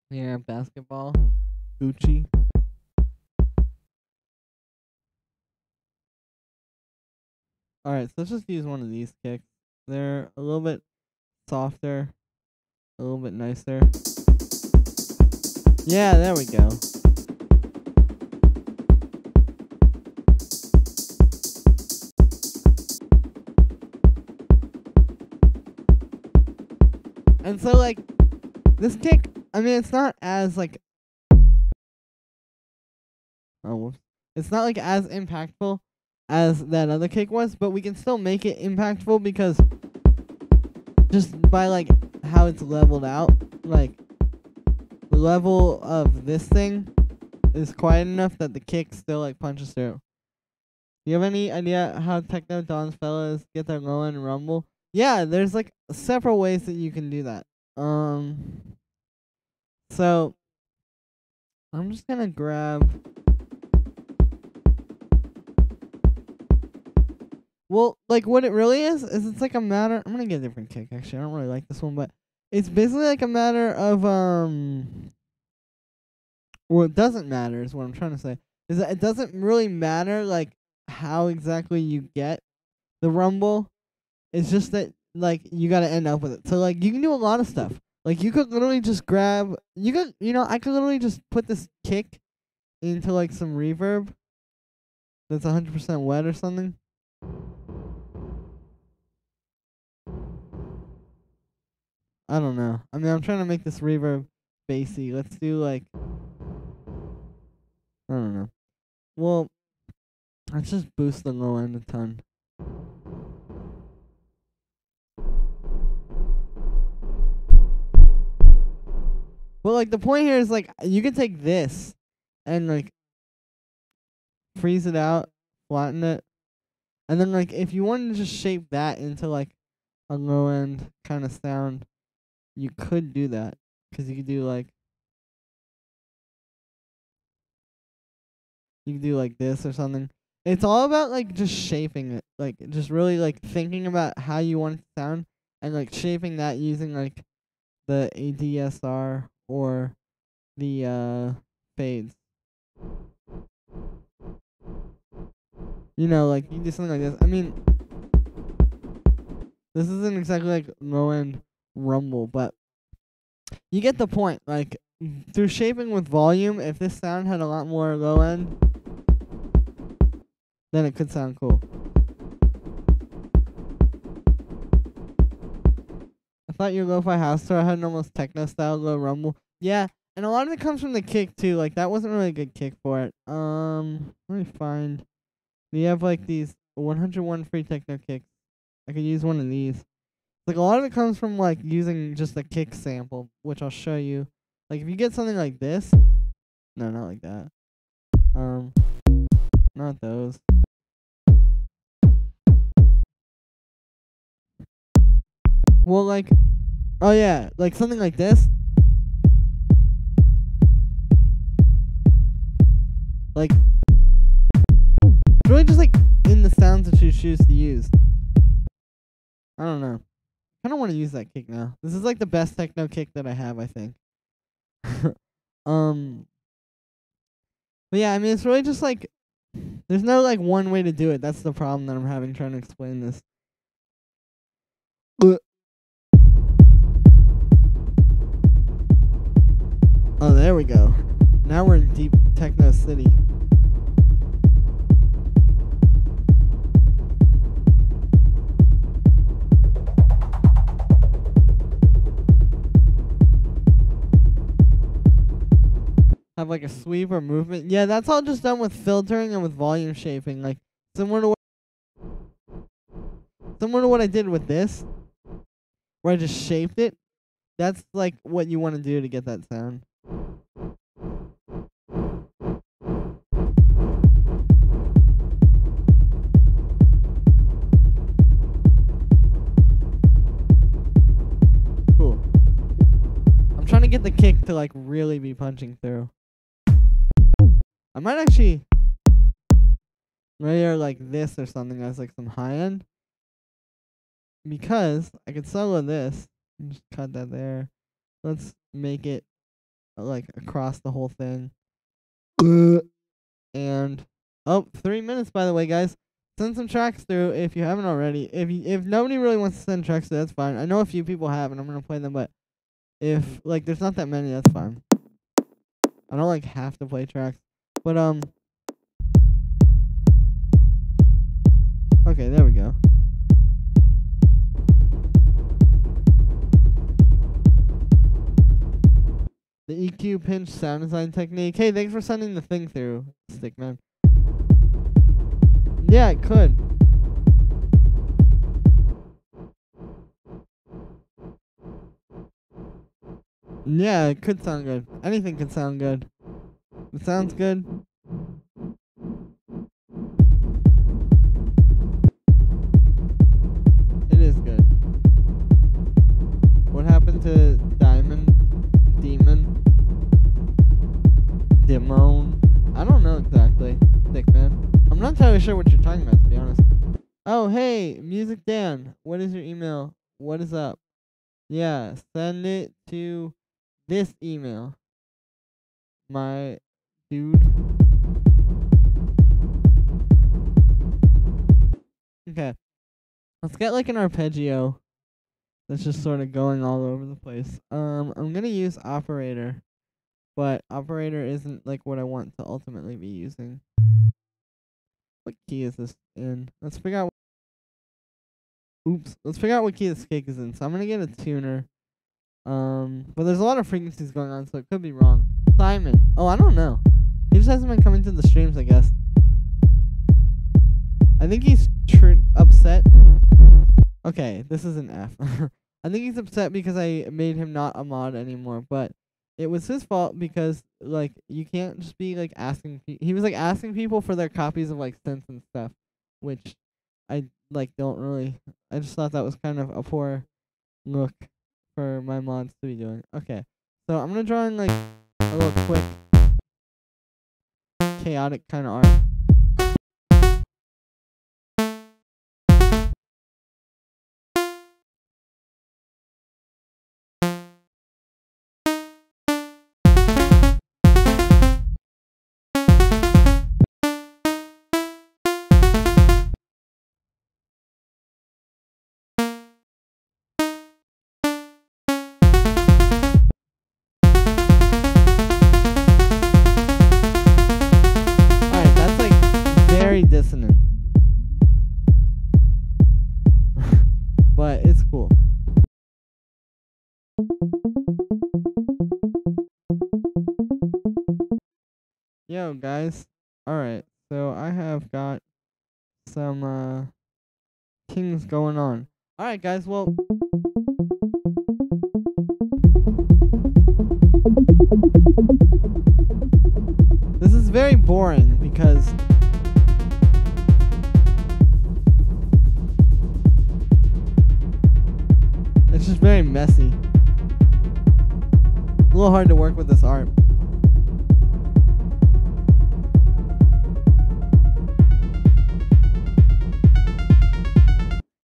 A: Yeah, basketball, Gucci. Alright, so let's just use one of these kicks. They're a little bit softer, a little bit nicer. Yeah, there we go. And so, like, this kick, I mean, it's not as, like, it's not, like, as impactful as that other kick was, but we can still make it impactful because just by, like, how it's leveled out, like, the level of this thing is quiet enough that the kick still, like, punches through. Do you have any idea how Techno Don's fellas get their low end rumble? Yeah, there's, like, several ways that you can do that. So, I'm just gonna grab... Well, like, what it really is it's like a matter... I'm gonna get a different kick, actually. I don't really like this one, but it's basically like a matter of, well, it doesn't matter is what I'm trying to say. Is that it doesn't really matter, like, how exactly you get the rumble. It's just that, like, you gotta end up with it. So, like, you can do a lot of stuff. Like, you could literally just grab... I could literally just put this kick into, like, some reverb that's 100% wet or something. I don't know. I mean, I'm trying to make this reverb bassy. Let's do, like... I don't know. Well, let's just boost the low end a ton. But, like, the point here is, like, you can take this and, like, freeze it out, flatten it, and then, like, if you wanted to just shape that into, like, a low end kind of sound, you could do that. Because you could do, like, this or something. It's all about, like, just shaping it. Like, just really, like, thinking about how you want it to sound and, like, shaping that using, like, the ADSR or the fades. You know, like, you do something like this. I mean, this isn't exactly like low end rumble, but you get the point. Like, through shaping with volume, if this sound had a lot more low end, then it could sound cool. I thought your lo-fi house tour had an almost techno style low rumble. Yeah, and a lot of it comes from the kick too. Like, that wasn't really a good kick for it. Let me find. We have, like, these 101 free techno kicks. I could use one of these. Like, a lot of it comes from, like, using just a kick sample, which I'll show you. Like, if you get something like this. No, not like that. Not those. Well, like, oh yeah, like something like this. Like, really just, like, in the sounds that you choose to use. I don't know. I don't want to use that kick now. This is, like, the best techno kick that I have, I think. But yeah, I mean, it's really just, like, there's no, like, one way to do it. That's the problem that I'm having trying to explain this. Oh, there we go. Now we're in deep techno city. Have, like, a sweep or movement. Yeah, that's all just done with filtering and with volume shaping. Like, similar to what I did with this, where I just shaped it. That's, like, what you want to do to get that sound. get the kick to like really be punching through. I might actually layer like this or something as like some high end, because I could solo this and just cut that there. Let's make it like across the whole thing. And 3 minutes, by the way, guys. Send some tracks through if you haven't already. If nobody really wants to send tracks through, that's fine. I know a few people have, and I'm gonna play them, but if like there's not that many, that's fine. I don't like have to play tracks, but okay, there we go. The EQ pinch sound design technique. Hey, thanks for sending the thing through, Stickman. Yeah, it could. Yeah, it could sound good. Anything could sound good. It sounds good. It is good. What happened to Demon? I don't know exactly, Stickman. I'm not entirely sure what you're talking about, to be honest. Oh, hey, Music Dan. What is your email? What is up? Yeah, send it to this email. My dude. Okay. Let's get like an arpeggio that's just sort of going all over the place. I'm gonna use operator, but operator isn't like what I want to ultimately be using. What key is this in? Let's figure out. Let's figure out what key this kick is in. So I'm gonna get a tuner. But there's a lot of frequencies going on, so it could be wrong. Simon. Oh, I don't know. He just hasn't been coming to the streams, I guess. I think he's upset. Okay, this is an F. I think he's upset because I made him not a mod anymore, but it was his fault because, like, you can't just be, like, asking he was, like, asking people for their copies of, like, synths and stuff, which I, like, don't really, I just thought that was kind of a poor look for my mods to be doing. Okay, so I'm gonna draw in, like, a little quick, chaotic kind of art. Dissonant. But it's cool. Yo, guys. Alright, so I have got some things going on. Alright, guys, well, this is very boring because it's just very messy. A little hard to work with this art.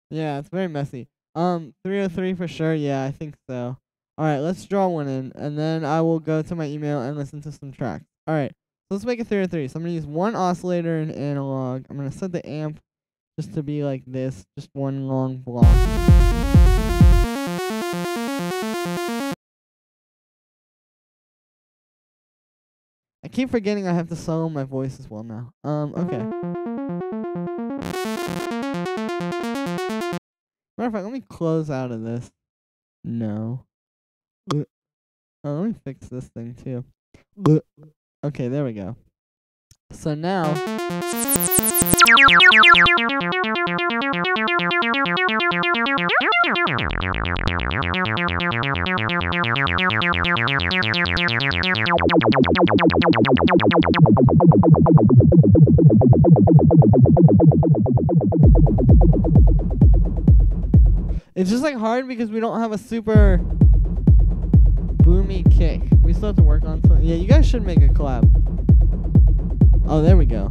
A: Yeah, it's very messy. 303 for sure. Yeah, I think so. Alright, let's draw one in, and then I will go to my email and listen to some tracks. Alright, so let's make a 303. So I'm going to use one oscillator and analog. I'm going to set the amp just to be like this, just one long block. I keep forgetting I have to solo my voice as well now. Okay. Matter of fact, let me close out of this. No. Oh, let me fix this thing too. Okay, there we go. So now it's just like hard because we don't have a super boomy kick. still have to work on something. Yeah, you guys should make a collab. Oh, there we go.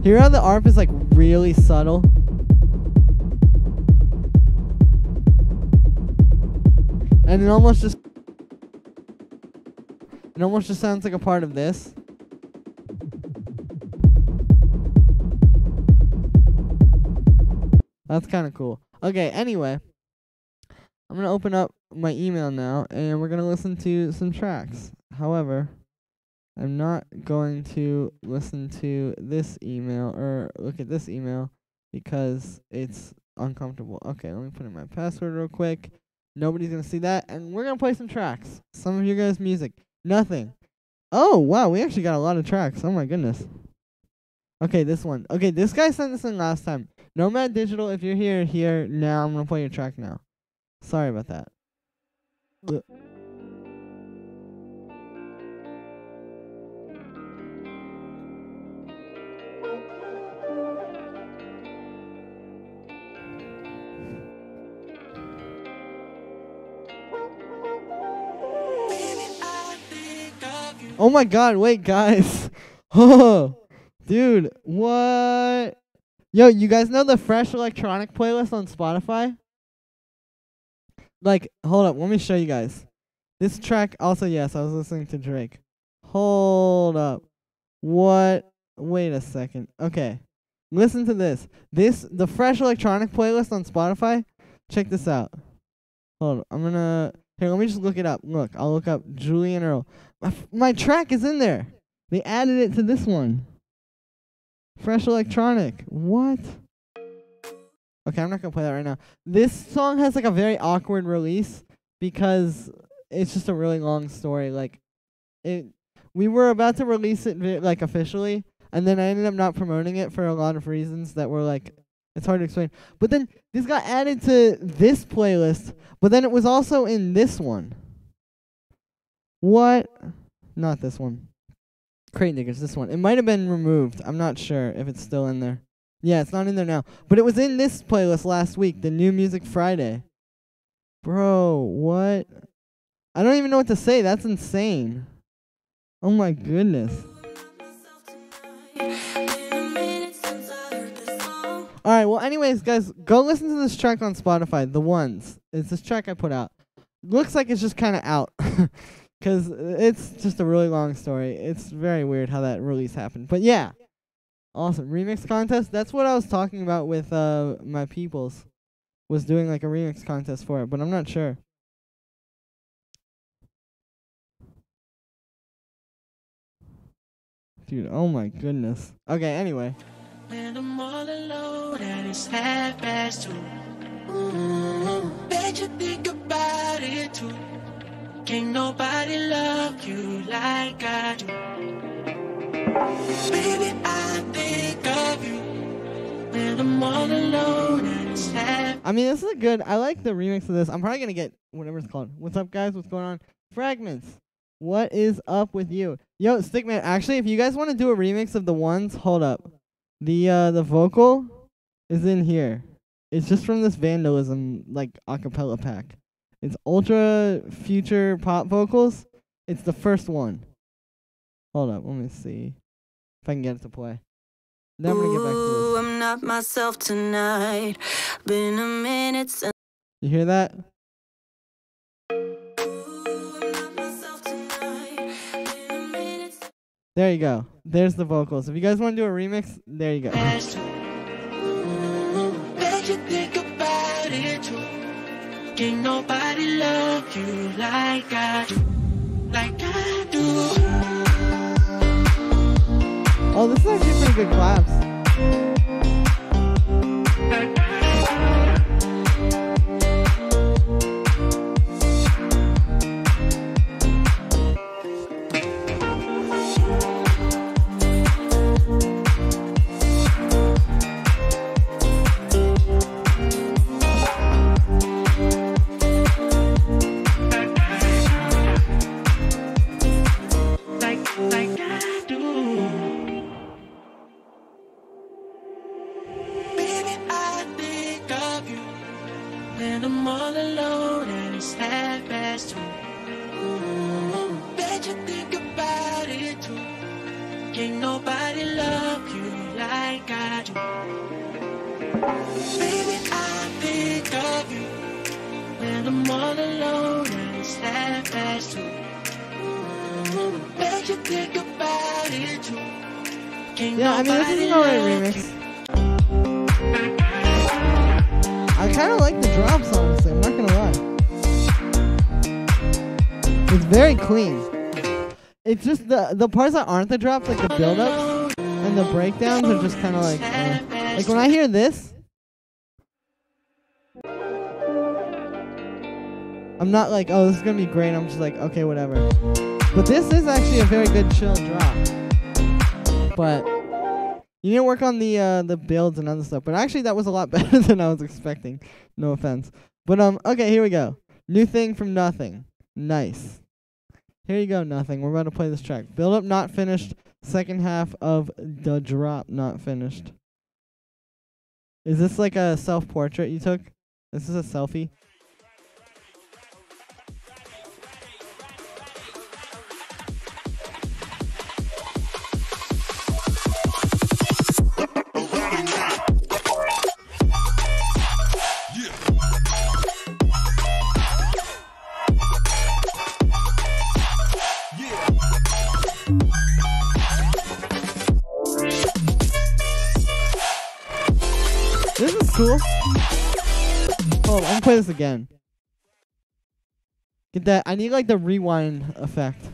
A: Hear how the ARP is like really subtle? And it almost just sounds like a part of this. That's kind of cool. Okay, anyway. I'm going to open up my email now, and we're going to listen to some tracks. However, I'm not going to listen to this email or look at this email because it's uncomfortable. Okay, let me put in my password real quick. Nobody's going to see that, and we're going to play some tracks. Some of your guys' music. Nothing. Oh, wow, we actually got a lot of tracks. Oh, my goodness. Okay, this one. Okay, this guy sent this in last time. Nomad Digital, if you're here now, I'm going to play your track now. Sorry about that. Ugh. Oh my god, wait guys. Oh, dude, what? Yo, you guys know the Fresh Electronic playlist on Spotify? Like, hold up, let me show you guys. This track, also, yes, I was listening to Drake. Hold up. What? Wait a second. Okay. Listen to this. The Fresh Electronic playlist on Spotify. Check this out. Hold on, here, let me just look it up. Look, I'll look up Julian Earl. My track is in there. They added it to this one. Fresh Electronic. What? Okay, I'm not going to play that right now. This song has like a very awkward release because it's just a really long story. Like, we were about to release it like officially, and then I ended up not promoting it for a lot of reasons that were like, it's hard to explain. But then this got added to this playlist, but then it was also in this one. What? Not this one. Crate Diggers, this one. It might have been removed. I'm not sure if it's still in there. Yeah, it's not in there now. But it was in this playlist last week, the New Music Friday. Bro, what? I don't even know what to say. That's insane. Oh my goodness. Alright, well anyways, guys, go listen to this track on Spotify, The Ones. It's this track I put out. Looks like it's just kind of out. Because it's just a really long story. It's very weird how that release happened. But yeah. Awesome. Remix contest? That's what I was talking about with my peoples. Was doing like a remix contest for it. But I'm not sure. Dude, oh my goodness. Okay, anyway.
D: When I'm all alone and it's half past 2. Bet you think about it too. Can't nobody love you like I do. Baby, I think of you when I'm all alone and it's half.
A: I mean, this is a good. I like the remix of this. I'm probably gonna get whatever it's called. What's up, guys? What's going on? Fragments. What is up with you? Yo, Stickman. Actually, if you guys want to do a remix of The Ones, hold up. The vocal is in here. It's just from this Vandalism like acapella pack. It's ultra future pop vocals. It's the first one. Hold up, let me see if I can get it to play. Then I'm gonna get back to this.
D: I'm not myself tonight. Been a minute since.
A: You hear that? There you go. There's the vocals. If you guys want to do a remix, there you go.
D: Bet you think about it too. Can't nobody love you like I do. Like I do.
A: Oh, this is actually pretty good claps.
D: When I'm all alone and it's half past 2. you think about it too. Can't nobody love you like I do. Baby, I think of you when I'm all alone and it's that fast too. Bet you think about it too. Can't
A: Yeah, I mean, this is an alright remix. I kind of like the drops, honestly. I'm not gonna lie. It's very clean. It's just the parts that aren't the drops, like the build-ups and the breakdowns, are just kind of like when I hear this, I'm not like, oh, this is gonna be great. I'm just like, okay, whatever. But this is actually a very good chill drop. But you need to work on the builds and other stuff. But actually, that was a lot better than I was expecting. No offense. But okay, here we go. New thing from Nothing. Nice. Here you go, Nothing. We're about to play this track. Build up not finished. Second half of the drop not finished. Is this like a self-portrait you took? This is a selfie. This is cool. Hold on, I'm gonna play this again. Get that. I need like the rewind effect.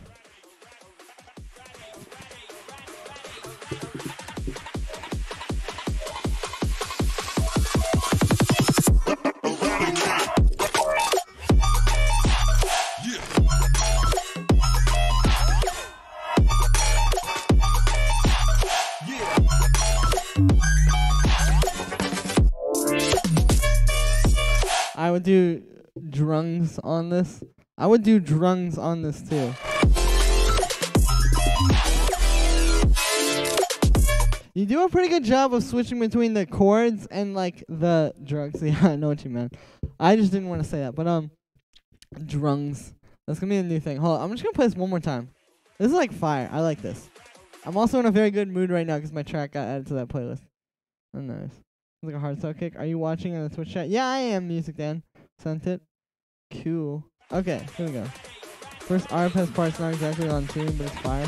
A: I would do drums on this. I would do drums on this too. You do a pretty good job of switching between the chords and like the drugs. Yeah, I know what you meant. I just didn't want to say that. But drums. That's gonna be a new thing. Hold on, I'm just gonna play this one more time. This is like fire. I like this. I'm also in a very good mood right now because my track got added to that playlist. Oh, nice. Like a hard style kick. Are you watching in the Twitch chat? Yeah, I am. Music Dan sent it. Cool. Okay, here we go. First RPS part's not exactly on tune, but it's fire.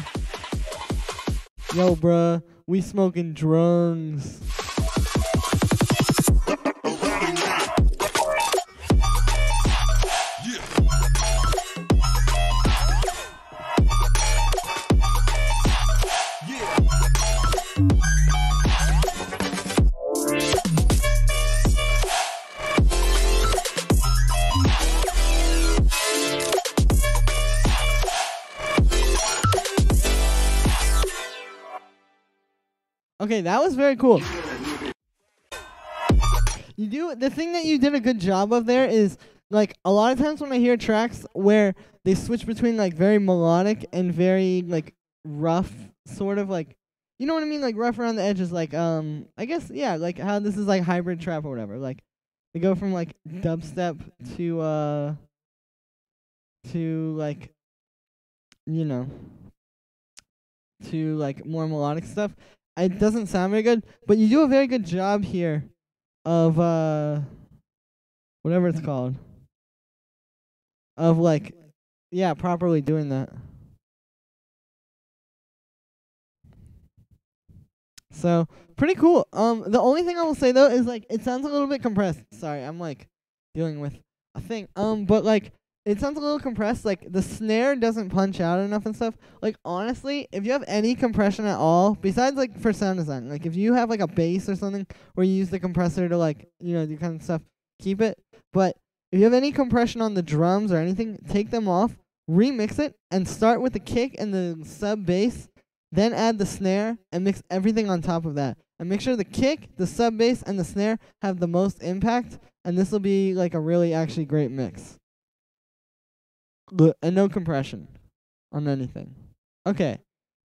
A: Yo, bruh, we smoking drums. Okay, that was very cool. The thing that you did a good job of there is, like, a lot of times when I hear tracks where they switch between, like, very melodic and very, like, rough, sort of, like, you know what I mean? Like, rough around the edges, like, I guess, yeah, like, how this is, like, hybrid trap or whatever. Like, they go from, like, dubstep to, like, you know, to, like, more melodic stuff. It doesn't sound very good, but you do a very good job here of whatever it's called. Of like, yeah, properly doing that. So, pretty cool. The only thing I will say though is like it sounds a little bit compressed. Sorry, I'm like dealing with a thing. But like it sounds a little compressed. Like the snare doesn't punch out enough and stuff. Like honestly, if you have any compression at all, besides like for sound design, like if you have like a bass or something where you use the compressor to like, you know, do kind of stuff, keep it. But if you have any compression on the drums or anything, take them off, remix it, and start with the kick and the sub bass, then add the snare and mix everything on top of that. And make sure the kick, the sub bass, and the snare have the most impact, and this will be like a really actually great mix. And no compression on anything. Okay,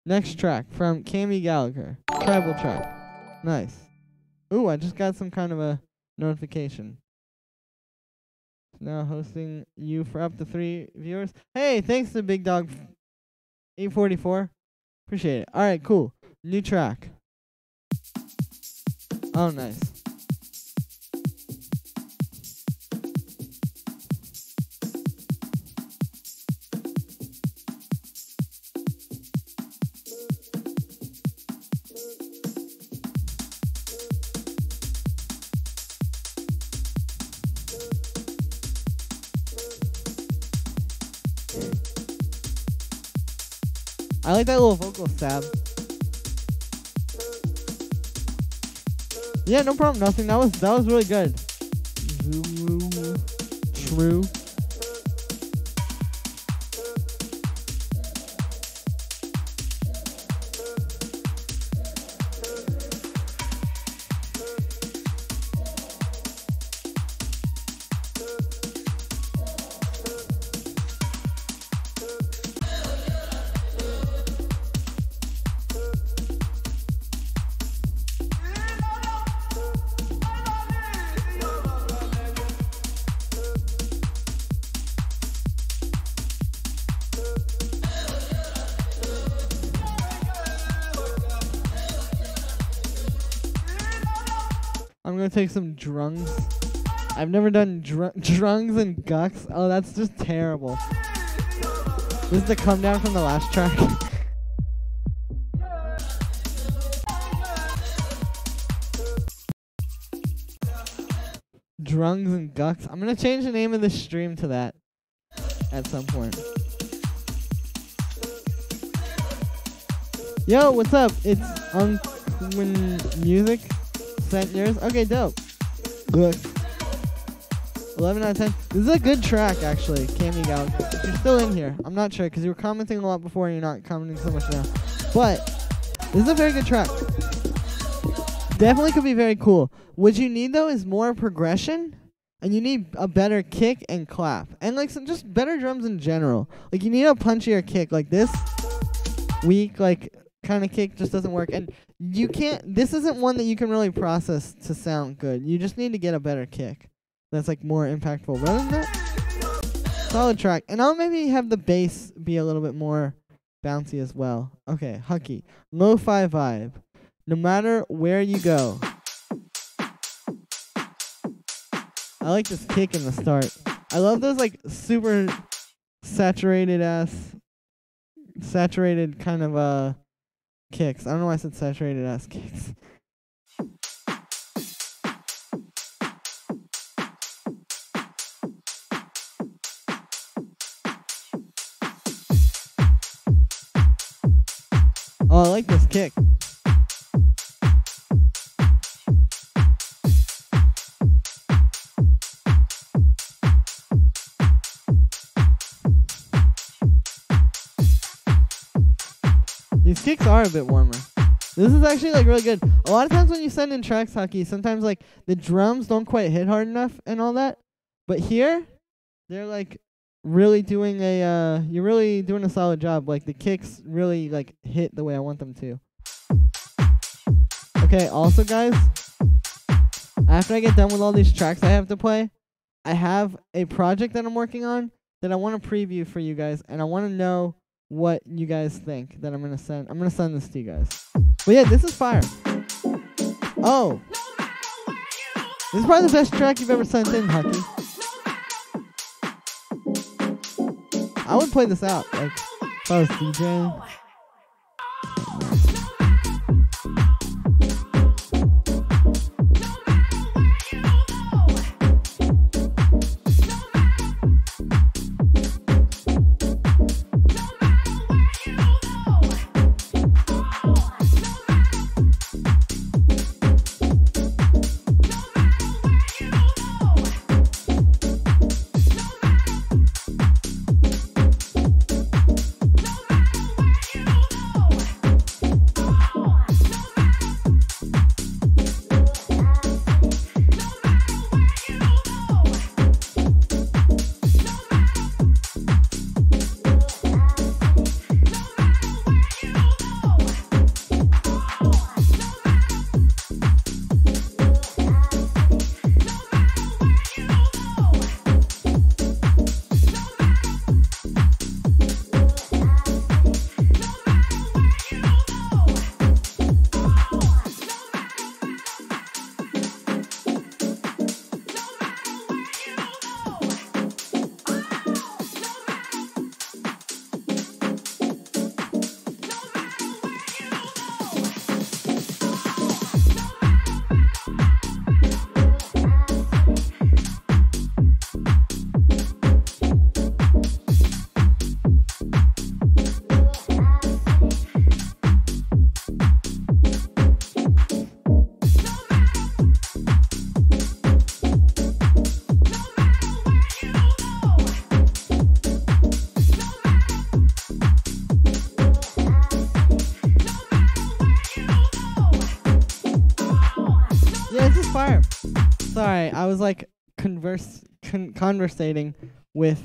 A: next track from Cammy Gallagher. Tribal track. Nice. Ooh, I just got some kind of a notification. Now hosting you for up to 3 viewers. Hey, thanks to Big Dog 844. Appreciate it. All right, cool. New track. Oh, nice. I like that little vocal stab. Yeah, no problem. Nothing. That was really good. True. I'm gonna take some drums. I've never done drums and gucks. Oh, that's just terrible. This is the come down from the last track. Drums and gucks. I'm gonna change the name of the stream to that at some point. Yo, what's up? It's Unquin Music. Sent yours? Okay, dope. Good. 11 out of 10. This is a good track, actually, Cammy Gal. If you're still in here, I'm not sure, because you were commenting a lot before and you're not commenting so much now. But, this is a very good track. Definitely could be very cool. What you need, though, is more progression, and you need a better kick and clap. And, like, some just better drums in general. Like, you need a punchier kick. Like, this weak, like, kind of kick just doesn't work. And you can't, this isn't one that you can really process to sound good. You just need to get a better kick that's like more impactful. But other than that, solid track. And I'll maybe have the bass be a little bit more bouncy as well. Okay, Hucky. Lo-fi vibe. No matter where you go. I like this kick in the start. I love those like super saturated kind of kicks. I don't know why I said saturated ass kicks. Oh, I like this kick. These kicks are a bit warmer. This is actually like really good. A lot of times when you send in tracks, Hucky, sometimes like the drums don't quite hit hard enough and all that. But here, they're like really doing a you're really doing a solid job. Like the kicks really like hit the way I want them to. Okay, also guys, after I get done with all these tracks I have to play, I have a project that I'm working on that I want to preview for you guys, and I want to know what you guys think that I'm gonna send. I'm gonna send this to you guys. But yeah, this is fire. Oh, this is probably the best track you've ever sent in, Hucky. I would play this out, like if I was DJing. fire. Sorry, I was like conversating with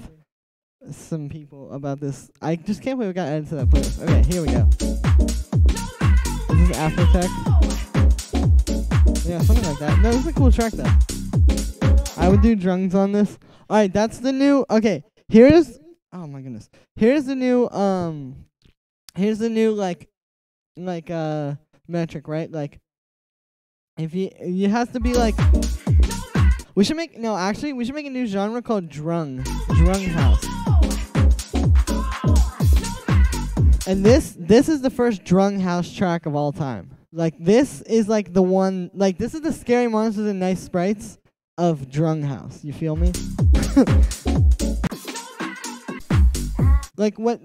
A: some people about this. I just can't believe we got added to that playlist. Okay, here we go. This is After Tech. Yeah, something like that. No, this is a cool track though. I would do drums on this. Alright, that's the new here's oh my goodness. Here's the new metric, right? Like if you has to be like we should make a new genre called drung house. And this is the first drung house track of all time. Like this is like the one, like this is the Scary Monsters and Nice Sprites of drung house. You feel me? like what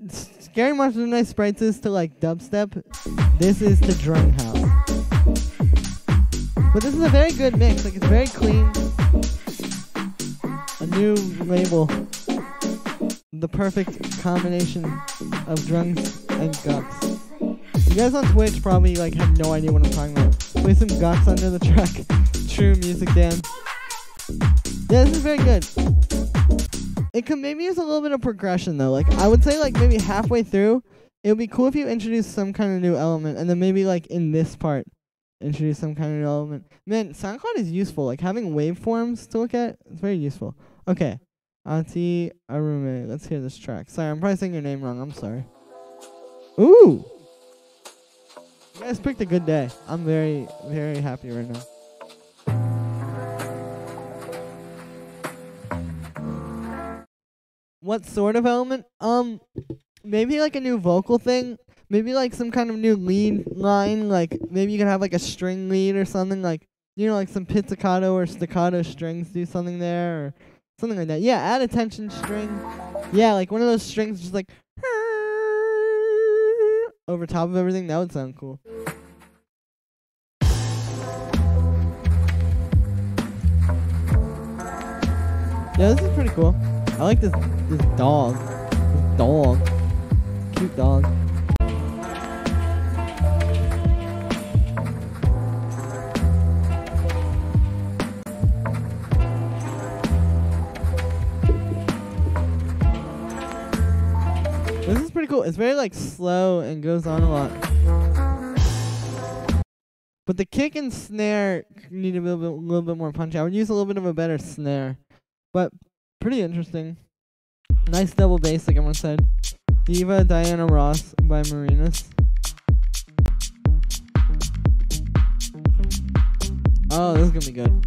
A: Scary Monsters and Nice Sprites is to like dubstep, this is to drung house. But this is a very good mix. Like it's very clean. A new label. The perfect combination of drums and guts. You guys on Twitch probably like have no idea what I'm talking about. Play some guts under the track. True music dance. Yeah, this is very good. It could maybe use a little bit of progression though. Like I would say like maybe halfway through, it would be cool if you introduce some kind of new element, and then maybe like in this part, introduce some kind of new element. Man, SoundCloud is useful. Like having waveforms to look at, it's very useful. Okay. Auntie Arume, let's hear this track. Sorry, I'm probably saying your name wrong. I'm sorry. Ooh! You guys picked a good day. I'm very, very happy right now. What sort of element? Maybe like a new vocal thing. Maybe like some kind of new lead line. Like maybe you could have like a string lead or something. Like, you know, like some pizzicato or staccato strings do something there, or something like that. Yeah, add a tension string. Yeah, like one of those strings just like over top of everything. That would sound cool. Yeah, this is pretty cool. I like this dog. This dog. Cute dog. This is pretty cool. It's very like slow and goes on a lot. But the kick and snare need a little bit more punch. I would use a little bit of a better snare. But pretty interesting. Nice double bass, like everyone said. Diva Diana Ross by Marinas. Oh, this is gonna be good.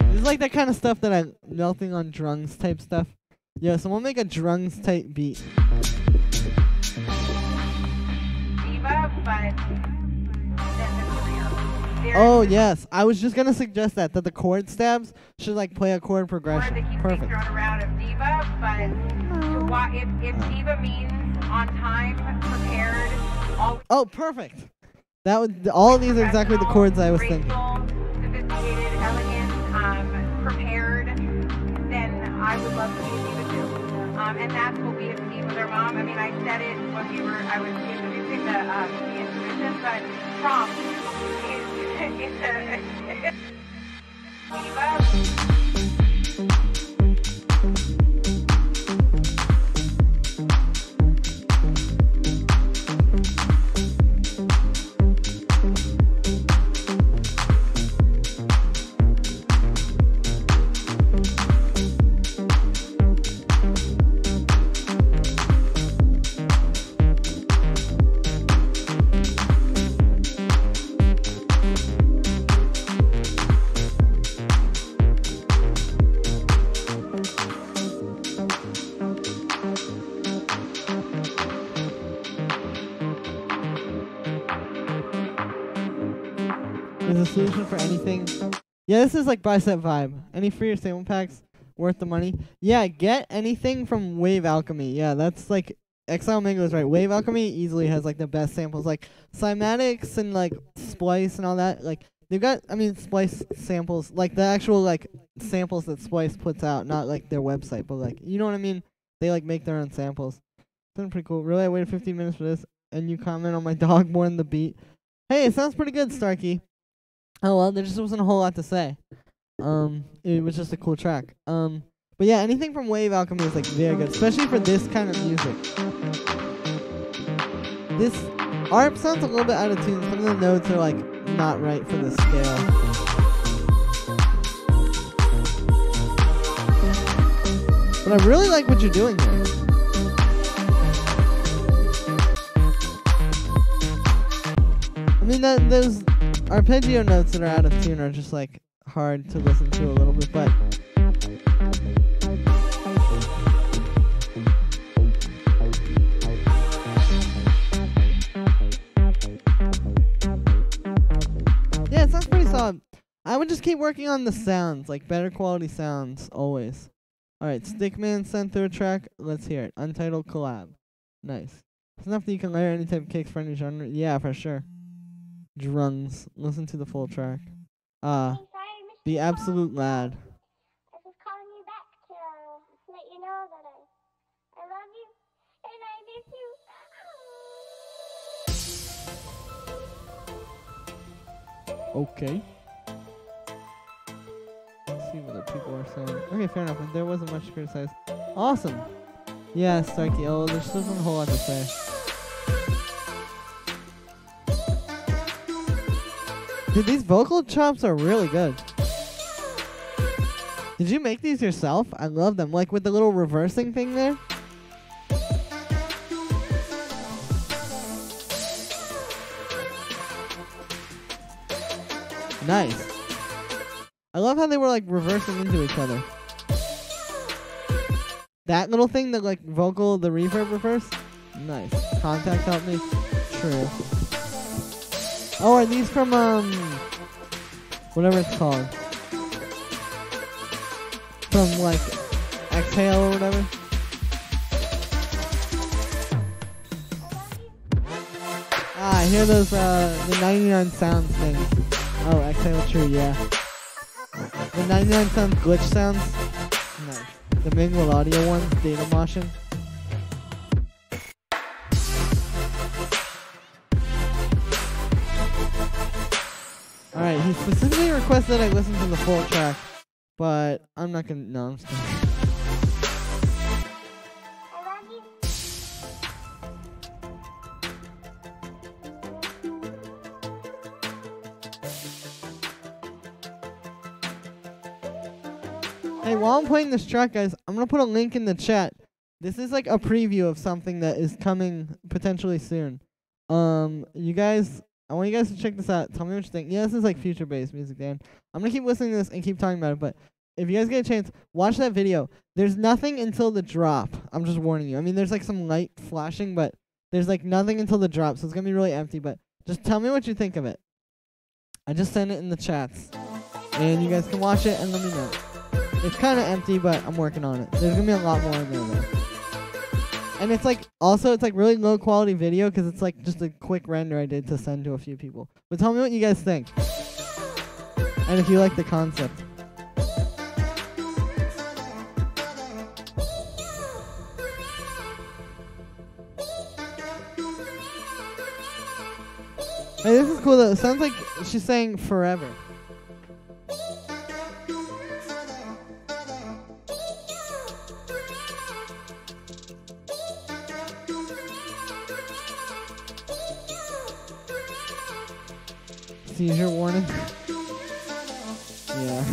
A: This is like that kind of stuff that I'm melting on drums type stuff. Yeah, so we'll make a drums type beat.
B: Diva, but
A: oh yes, I was just gonna suggest that the chord stabs should like play a chord progression. Perfect.
B: Thrown around of diva, but if diva means on time, prepared,
A: oh, perfect. That would all of these are exactly the chords I was thinking.
B: Sophisticated, elegant, prepared, then I would love to be a diva too. And that's what we have seen with our mom. I mean, I said it when I was introducing the intuition, but prompt is diva.
A: There's a solution for anything. Yeah, this is like Bicep Vibe. Any free or sample packs worth the money? Yeah, get anything from Wave Alchemy. Yeah, that's like Exile Mango is right. Wave Alchemy easily has like the best samples, like cymatics and like Splice and all that. Like they've got, I mean, Splice samples, like the actual like samples that Splice puts out, not like their website, but like, you know what I mean? They like make their own samples. It's pretty cool. Really, I waited 15 minutes for this. and you comment on my dog more than the beat. Hey, it sounds pretty good, Starkey. Oh well, there just wasn't a whole lot to say. It was just a cool track. But yeah, anything from Wave Alchemy is like very good, especially for this kind of music. This ARP sounds a little bit out of tune. Some of the notes are like not right for the scale. But I really like what you're doing here. I mean, those arpeggio notes that are out of tune are just like hard to listen to a little bit, but yeah, it sounds pretty solid. I would just keep working on the sounds, like better quality sounds always. Alright, Stickman sent through a track. Let's hear it. Untitled collab. Nice. It's enough that you can layer any type of kicks for any genre. Yeah, for sure. Drums. Listen to the full track. The absolute lad.
E: I was calling you back to let you know that I love you and I miss you.
A: Okay. Let's see what the people are saying. Okay, fair enough. There wasn't much to criticize. Awesome. Yeah, Starkey. Oh, there's still a whole lot to say. Dude, these vocal chops are really good. Did you make these yourself? I love them. Like with the little reversing thing there. Nice. I love how they were like reversing into each other. That little thing, the like vocal, the reverb reverse. Nice. Contact helped me. True. Oh, are these from whatever it's called? From like Exhale or whatever. I hear those the 99 sounds things. Oh, Exhale, true, yeah. The 99 sounds glitch sounds. Nice. The mingled audio ones, data motion. Alright, he specifically requested I listen to the full track, but I'm not gonna. No, I'm just kidding.
E: I love you.
A: Hey, while I'm playing this track, guys, I'm gonna put a link in the chat. This is like a preview of something that is coming potentially soon. You guys, I want you guys to check this out. Tell me what you think. Yeah, this is like future-based music, Dan. I'm gonna keep listening to this and keep talking about it, but if you guys get a chance, watch that video. There's nothing until the drop. I'm just warning you. I mean, there's like some light flashing, but there's like nothing until the drop, so it's gonna be really empty, but just tell me what you think of it. I just sent it in the chats, and you guys can watch it and let me know. It's kind of empty, but I'm working on it. There's gonna be a lot more in there, though. And it's like, also, it's like really low quality video because it's like just a quick render I did to send to a few people. But tell me what you guys think. And if you like the concept. Hey, this is cool though. It sounds like she's saying forever. Seizure warning. Yeah.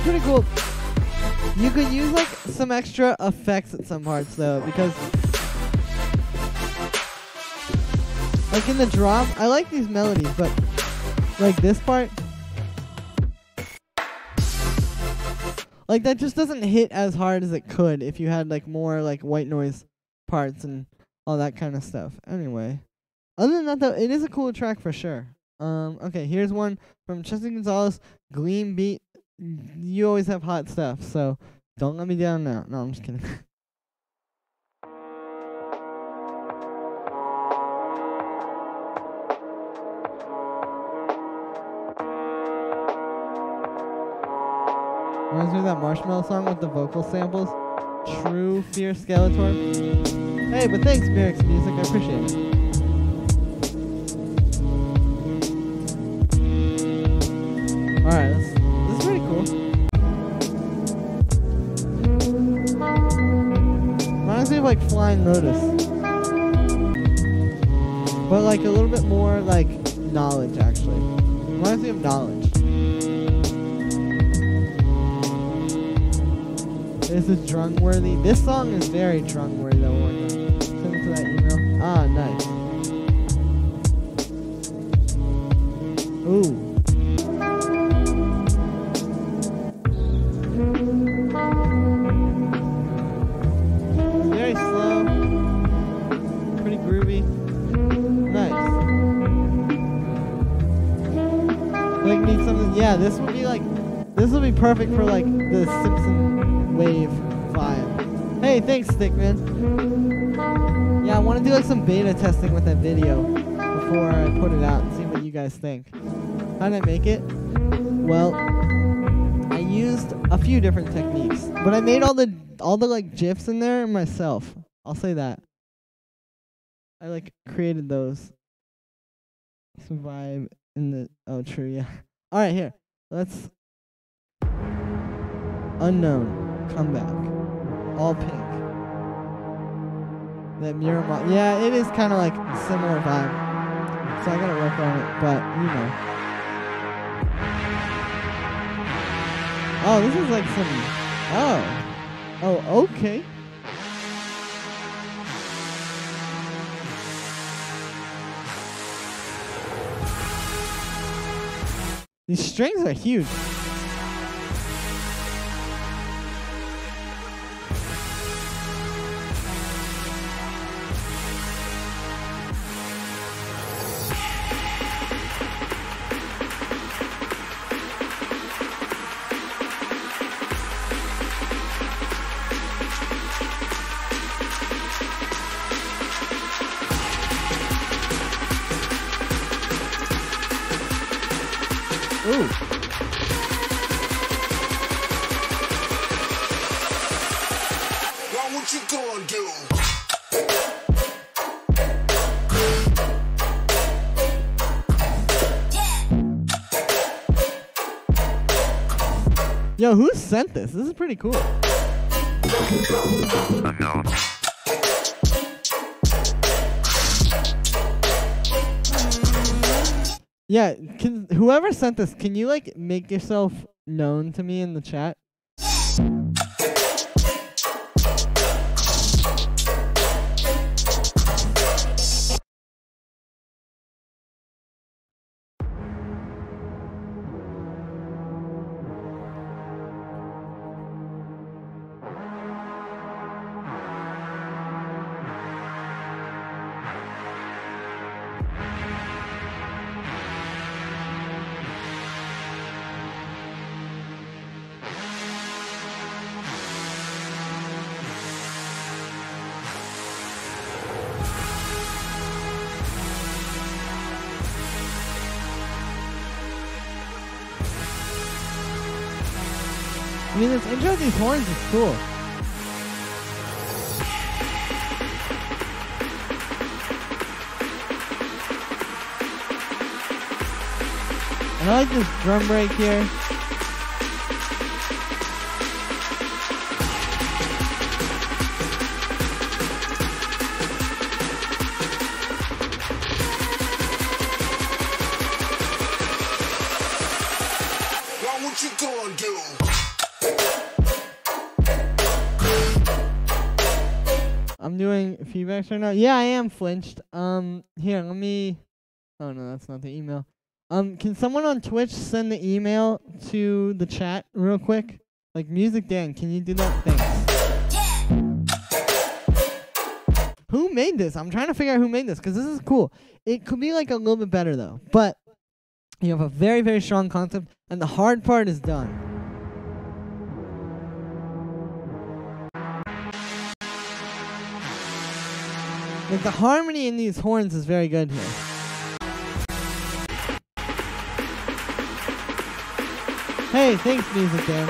A: Pretty cool. You could use like some extra effects at some parts though, because like in the drop, I like these melodies, but like this part, like that just doesn't hit as hard as it could if you had like more like white noise parts and all that kind of stuff. Anyway, Other than that, though, it is a cool track for sure. Okay, here's one from Chester Gonzalez, Gleam Beat. You always have hot stuff, so don't let me down now. No, I'm just kidding. Reminds me of that Marshmallow song with the vocal samples. True Fear Skeletor. Hey, but thanks, Merrick's Music. I appreciate it. Alright, this is pretty cool. Reminds me of like Flying Lotus. But like a little bit more like knowledge, actually. Reminds me of knowledge. This is drunk-worthy. This song is very drunk-worthy, though. Send it to that email. Ah, nice. Ooh. Very slow. Pretty groovy. Nice. Like, need something. Yeah, this would be like. This would be perfect for like the Simpson wave vibe. Hey, thanks, Stickman. Yeah, I want to do like some beta testing with that video before I put it out and see what you guys think. How did I make it? Well, I used a few different techniques, but I made all the like GIFs in there myself. I'll say that. I like created those. Some vibe in the true, yeah. All right, here. Let's Unknown, Comeback, all pink. That Miramar, yeah, it is kind of like a similar vibe. So I gotta work on it, but you know. Oh, this is like some. Oh, okay. These strings are huge. Ooh.
F: Now what you gonna do?
A: Yo, who sent this? This is pretty cool.
G: Unknown.
A: Yeah, whoever sent this, can you like make yourself known to me in the chat? I mean, this intro of these horns is cool. And I like this drum break here.
F: Now what you gonna do?
A: I'm doing feedbacks right now. Yeah, I am flinched. Here, let me. Oh no, that's not the email. Can someone on Twitch send the email to the chat real quick? Like Music Dan, can you do that? Thanks. Who made this? I'm trying to figure out who made this because this is cool. It could be like a little bit better though, but you have a very, very strong concept, and the hard part is done. Like the harmony in these horns is very good here. Hey, thanks, Music Dan.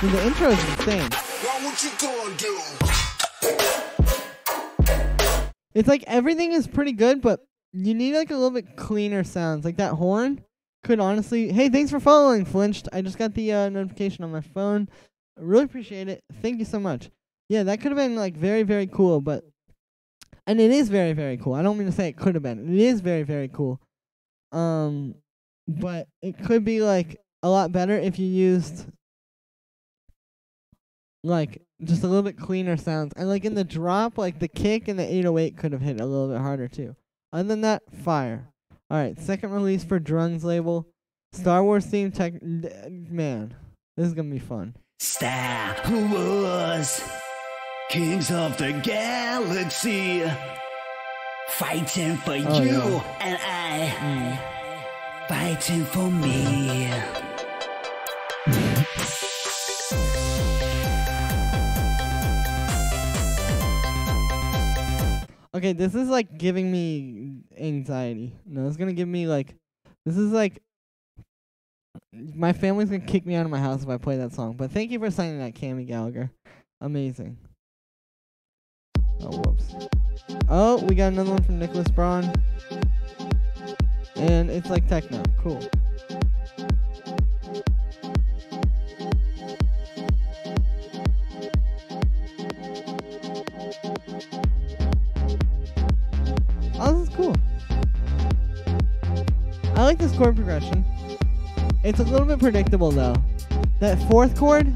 A: Dude, the intro is insane.
F: Now what you gonna do?
A: It's like everything is pretty good, but you need like a little bit cleaner sounds. Like that horn could honestly... Hey, thanks for following, Flinched. I just got the notification on my phone. I really appreciate it. Thank you so much. Yeah, that could have been like very, very cool, but... And it is very, very cool. I don't mean to say it could have been. It is very, very cool. But it could be like a lot better if you used like just a little bit cleaner sounds. And like in the drop, like the kick and the 808 could have hit a little bit harder too. Other than that, fire. Alright, second release for Drungs label. Star Wars theme tech. Man, this is gonna be fun.
G: Star Wars, kings of the galaxy, fighting for you
A: yeah.
G: and I, fighting for me.
A: Okay, this is like giving me anxiety. No, it's gonna give me like, this is like, my family's gonna kick me out of my house if I play that song. But thank you for signing that, Cammy Gallagher. Amazing. Oh, whoops. Oh, we got another one from Nicholas Braun. And it's like techno. Cool. Oh, this is cool. I like this chord progression. It's a little bit predictable though. That fourth chord.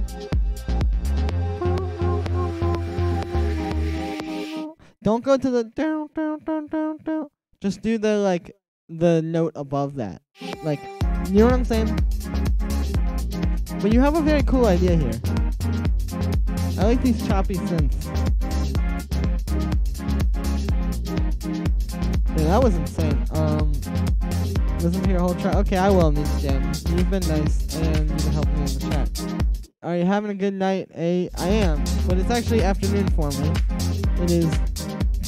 A: Don't go to the down, down, down, down, down. Just do the like the note above that. Like, you know what I'm saying? But you have a very cool idea here. I like these choppy synths. Yeah, that was insane. Listen to your whole track. Okay, I will, Music Dan. You've been nice, and you've been helping me in the chat. Are you having a good night? I am, but it's actually afternoon for me. It is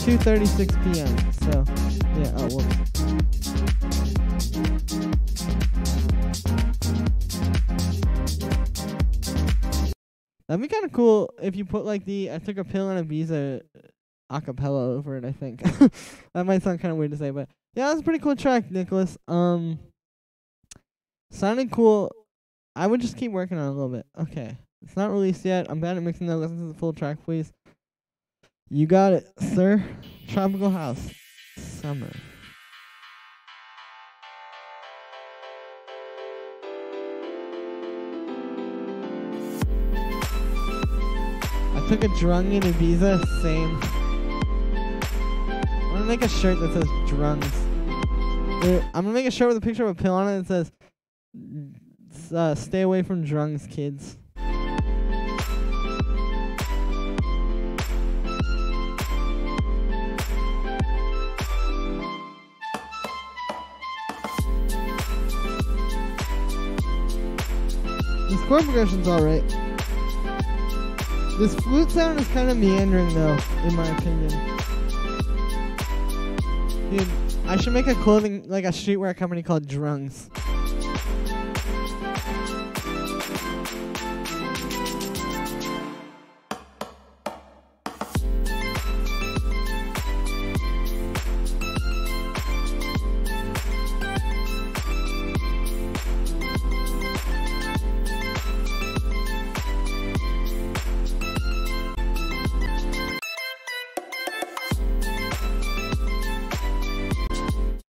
A: 2:36 p.m. So, yeah. Oh, whoops. That'd be kind of cool if you put like the I Took a Pill and Ibiza acapella over it, I think. That might sound kind of weird to say, but yeah, that's a pretty cool track, Nicholas. Sounded cool. I would just keep working on it a little bit. Okay. It's not released yet. I'm bad at mixing though. Listen to the full track, please. You got it, sir. Tropical House. Summer. I took a drung in Ibiza. Same. I'm gonna make a shirt that says drungs. I'm gonna make a shirt with a picture of a pill on it that says stay away from drungs, kids. This chord progression's alright. This flute sound is kind of meandering though, in my opinion. Dude, I should make a clothing, like a streetwear company called Drungs.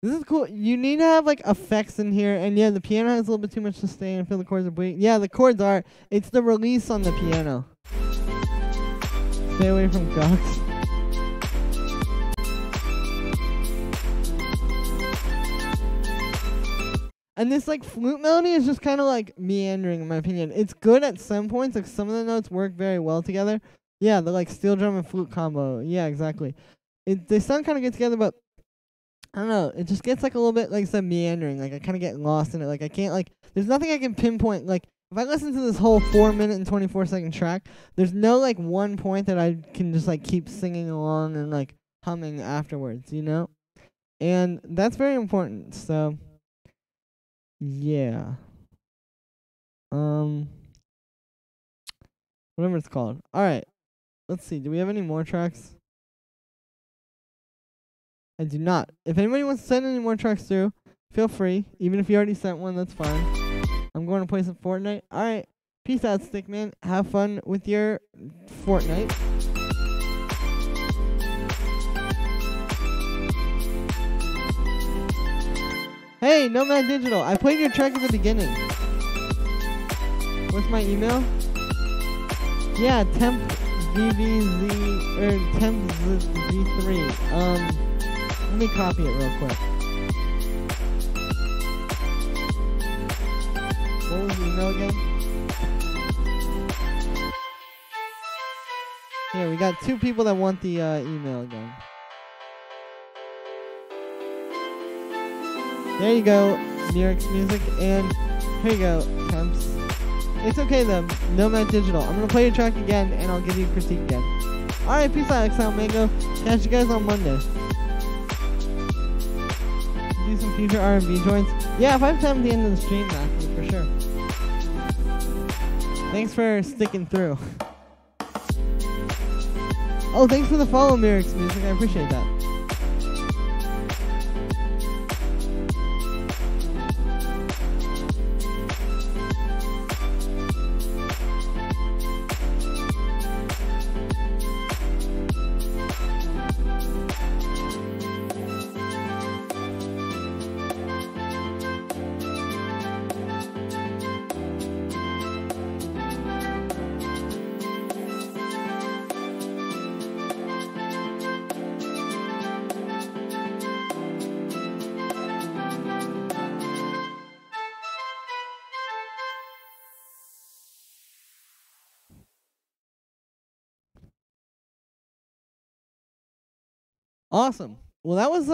A: This is cool. You need to have like effects in here, and yeah, the piano has a little bit too much sustain. I feel the chords are bleeding. Yeah, the chords are. It's the release on the piano. Stay away from gucks. And this like flute melody is just kind of like meandering in my opinion. It's good at some points, like some of the notes work very well together. Yeah, the like steel drum and flute combo. Yeah, exactly. They sound kind of good together, but I don't know. It just gets like a little bit like some meandering. Like I kind of get lost in it. Like I can't like. There's nothing I can pinpoint. Like if I listen to this whole 4-minute and 24-second track, there's no like one point that I can just like keep singing along and like humming afterwards. You know, and that's very important. So yeah. Whatever it's called. All right. Let's see. Do we have any more tracks? I do not. If anybody wants to send any more tracks through, feel free. Even if you already sent one, that's fine. I'm going to play some Fortnite. All right. Peace out, Stickman. Have fun with your Fortnite. Hey, Nomad Digital. I played your track at the beginning. What's my email? Yeah, temp VVZ or temp V3. Let me copy it real quick. What was the email again? Here, we got 2 people that want the email again. There you go, Lyrics Music, and here you go, temps. It's okay though, Nomad Digital. I'm gonna play your track again, and I'll give you a critique again. Alright, peace out, Exile Mango. Catch you guys on Monday. Do some future R&B joints. Yeah, if I have time at the end of the stream, actually, for sure. Thanks for sticking through. Oh, thanks for the follow, Lyrics Music. I appreciate that. Awesome. Well, that was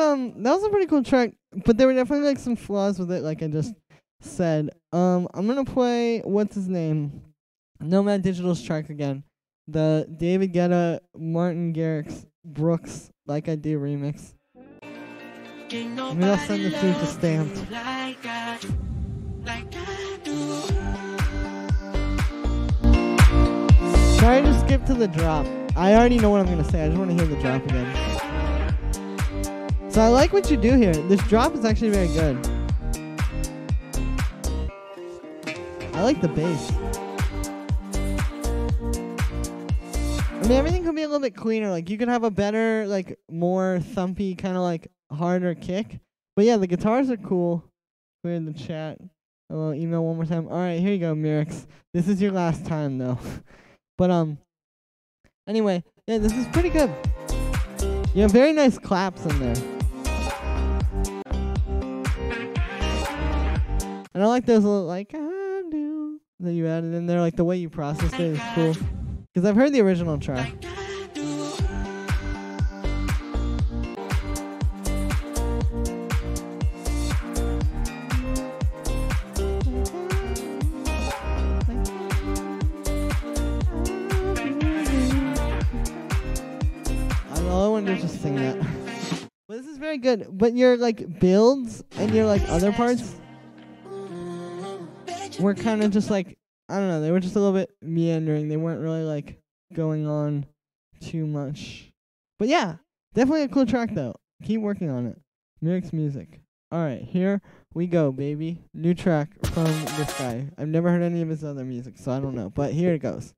A: a pretty cool track, but there were definitely like some flaws with it, like I just said. I'm gonna play what's his name, Nomad Digital's track again, the David Guetta, Martin Garrix, Brooks, Like I Do remix. Maybe I'll send it through to Stamped. Sorry to skip to the drop. I already know what I'm gonna say. I just want to hear the drop again. So I like what you do here. This drop is actually very good. I like the bass. I mean, everything could be a little bit cleaner. Like, you could have a better, like, more thumpy, kind of like harder kick. But yeah, the guitars are cool. Clear in the chat. Hello, email one more time. Alright, here you go, Mirix. This is your last time, though. But, anyway, yeah, this is pretty good. You have very nice claps in there. And I like those little, like, I do, that you added in there. Like, the way you processed it is cool. Because I've heard the original track. All I want to do is just sing that. But this is very good. But your, like, builds and your, like, other parts were kind of just like, I don't know, they were just a little bit meandering. They weren't really like going on too much. But yeah, definitely a cool track though. Keep working on it. Lyrics Music. Alright, here we go, baby. New track from this guy. I've never heard any of his other music, so I don't know. But here it goes.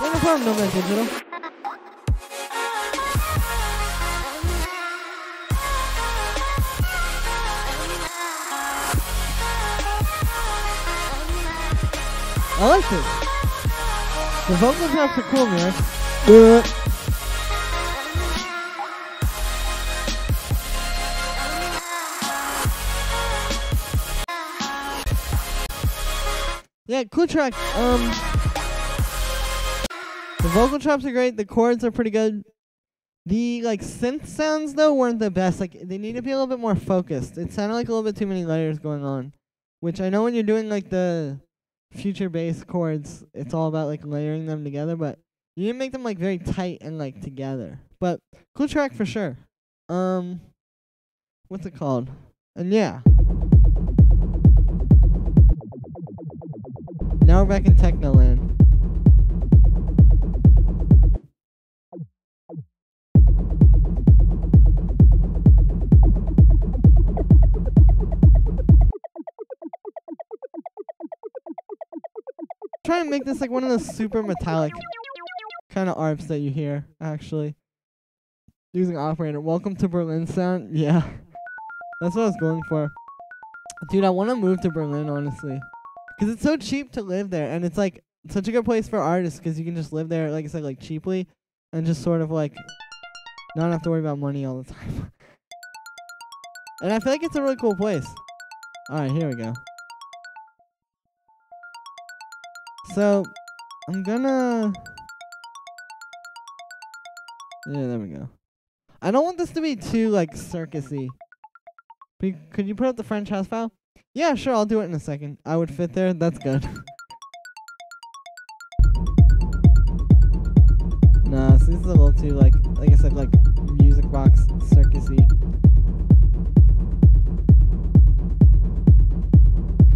A: No problem, Nomad Digital. I like it. The vocal drops are cool, man. Yeah, clue track. The vocal chops are great. The chords are pretty good. The like synth sounds though weren't the best. Like they need to be a little bit more focused. It sounded like a little bit too many layers going on, which I know when you're doing like the future bass chords, it's all about like layering them together. But you need to make them like very tight and like together. But cool track for sure. What's it called? And yeah. Now we're back in Techno land. Try and make this like one of those super metallic kind of arps that you hear, actually. Using operator. Welcome to Berlin sound. Yeah. That's what I was going for. Dude, I want to move to Berlin, honestly. Because it's so cheap to live there. And it's like such a good place for artists because you can just live there, like I said, like cheaply. And just sort of like not have to worry about money all the time. And I feel like it's a really cool place. Alright, here we go. So, I'm gonna... Yeah, there we go. I don't want this to be too, like, circusy. Could you put up the French house file? Yeah, sure, I'll do it in a second. I would fit there, that's good. Nah, so this is a little too, like I said, like, music box circusy.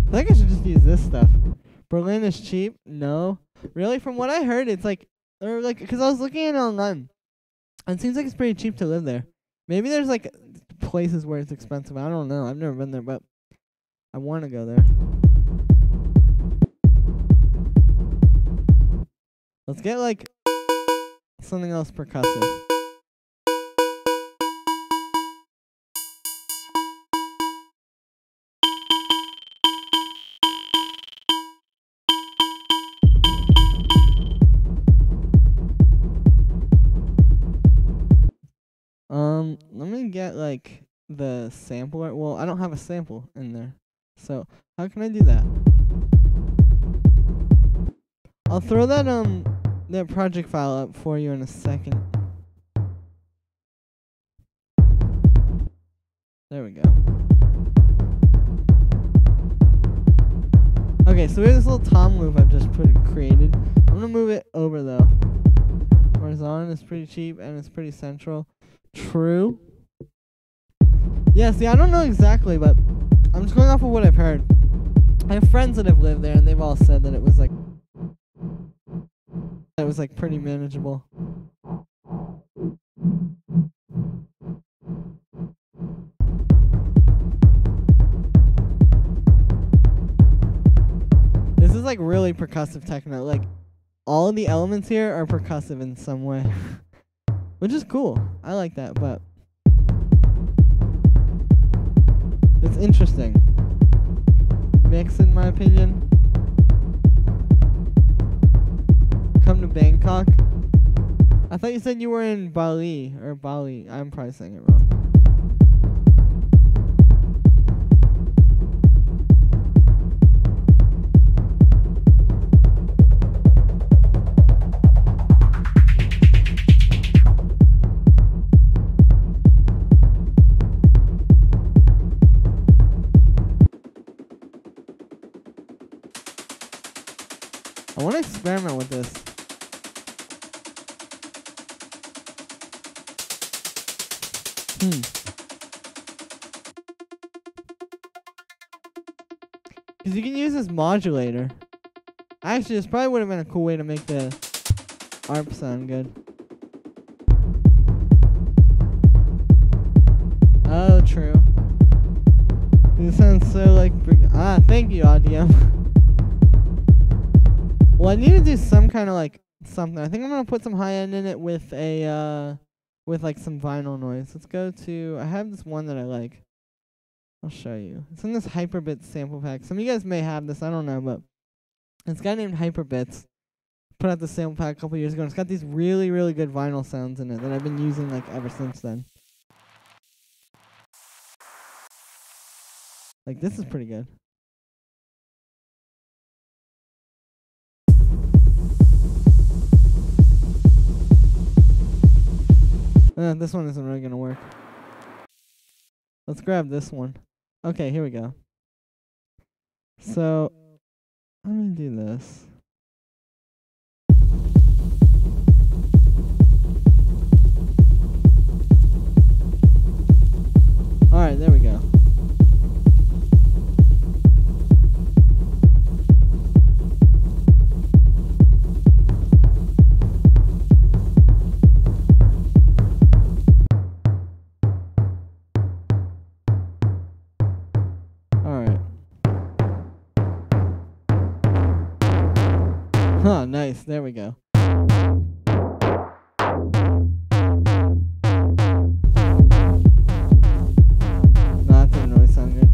A: I think I should just use this stuff. Berlin is cheap? No. Really? From what I heard, it's like, or like, because I was looking at it online. And it seems like it's pretty cheap to live there. Maybe there's like places where it's expensive. I don't know. I've never been there, but I want to go there. Let's get like something else percussive. Let me get like the sampler. Well, I don't have a sample in there. So, how can I do that? I'll throw that project file up for you in a second. There we go. Okay, so we have this little tom loop I've just created. I'm gonna move it over though. Horizon is pretty cheap and it's pretty central. True. Yeah, see, I don't know exactly, but I'm just going off of what I've heard. I have friends that have lived there, and they've all said that it was like pretty manageable. This is like really percussive techno. Like all of the elements here are percussive in some way. Which is cool. I like that, but it's interesting. Mix, in my opinion. Come to Bangkok. I thought you said you were in Bali, or Bali. I'm probably saying it wrong. I want to experiment with this. Because you can use this modulator. Actually, this probably would have been a cool way to make the ARP sound good. Oh, true. This sounds so like... thank you, audio. Well, I need to do some kind of like something. I think I'm gonna put some high end in it with a with like some vinyl noise. Let's go to. I have this one that I like. I'll show you. It's in this Hyperbits sample pack. Some of you guys may have this. I don't know, but it's a guy named Hyperbits. Put out the sample pack a couple years ago. And it's got these really, really good vinyl sounds in it that I've been using like ever since then. Like this is pretty good. This one isn't really gonna work. Let's grab this one. Okay, here we go. So, let me do this. Alright, there we go. Alright. Huh, nice. There we go. That didn't really sound good.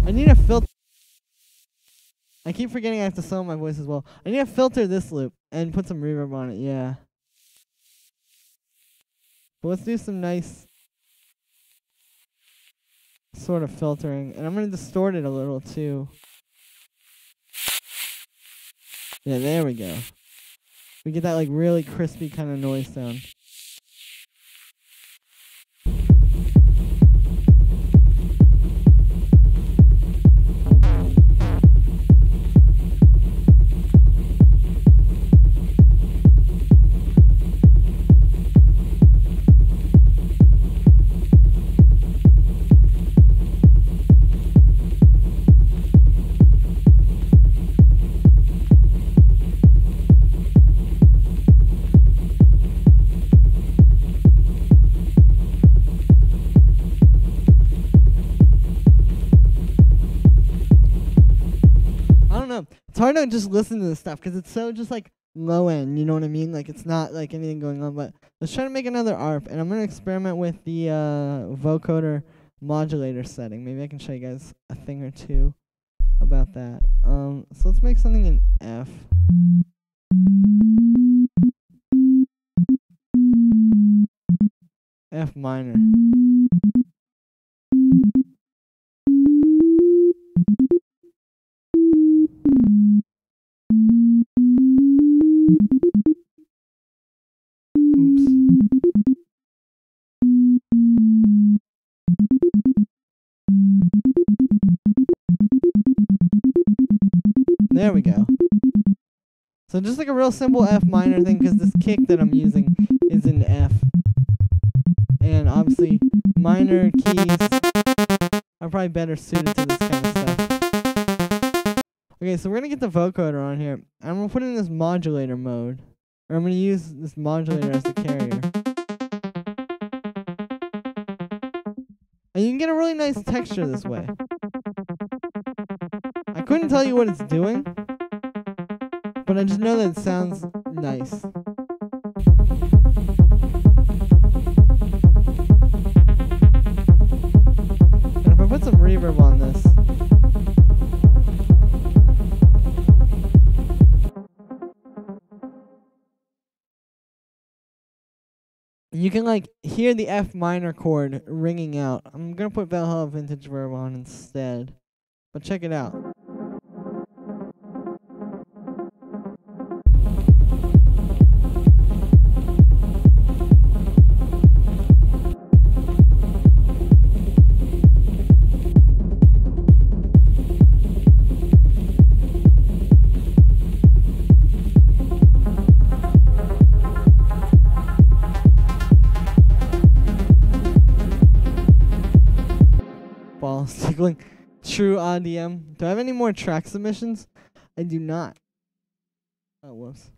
A: I need a filter. I keep forgetting I have to solo my voice as well. I need to filter this loop and put some reverb on it, yeah. But let's do some nice sort of filtering. And I'm going to distort it a little too. Yeah, there we go. We get that like really crispy kind of noise sound. It's hard to just listen to this stuff because it's so just like low end, you know what I mean? Like it's not like anything going on, but let's try to make another ARP, and I'm going to experiment with the vocoder modulator setting. Maybe I can show you guys a thing or two about that. So let's make something in F. F minor. Oops. There we go. So just like a real simple F minor thing, because this kick that I'm using is in F. And obviously, minor keys are probably better suited to this kind of stuff. Okay, so we're going to get the vocoder on here. I'm going to put it in this modulator mode. Or I'm going to use this modulator as the carrier. And you can get a really nice texture this way. I couldn't tell you what it's doing, but I just know that it sounds nice. And if I put some reverb on this, you can like hear the F minor chord ringing out. I'm gonna put Valhalla Vintage Verb on instead, but check it out. Balls tickling. True RDM. Do I have any more track submissions? I do not. Oh, whoops.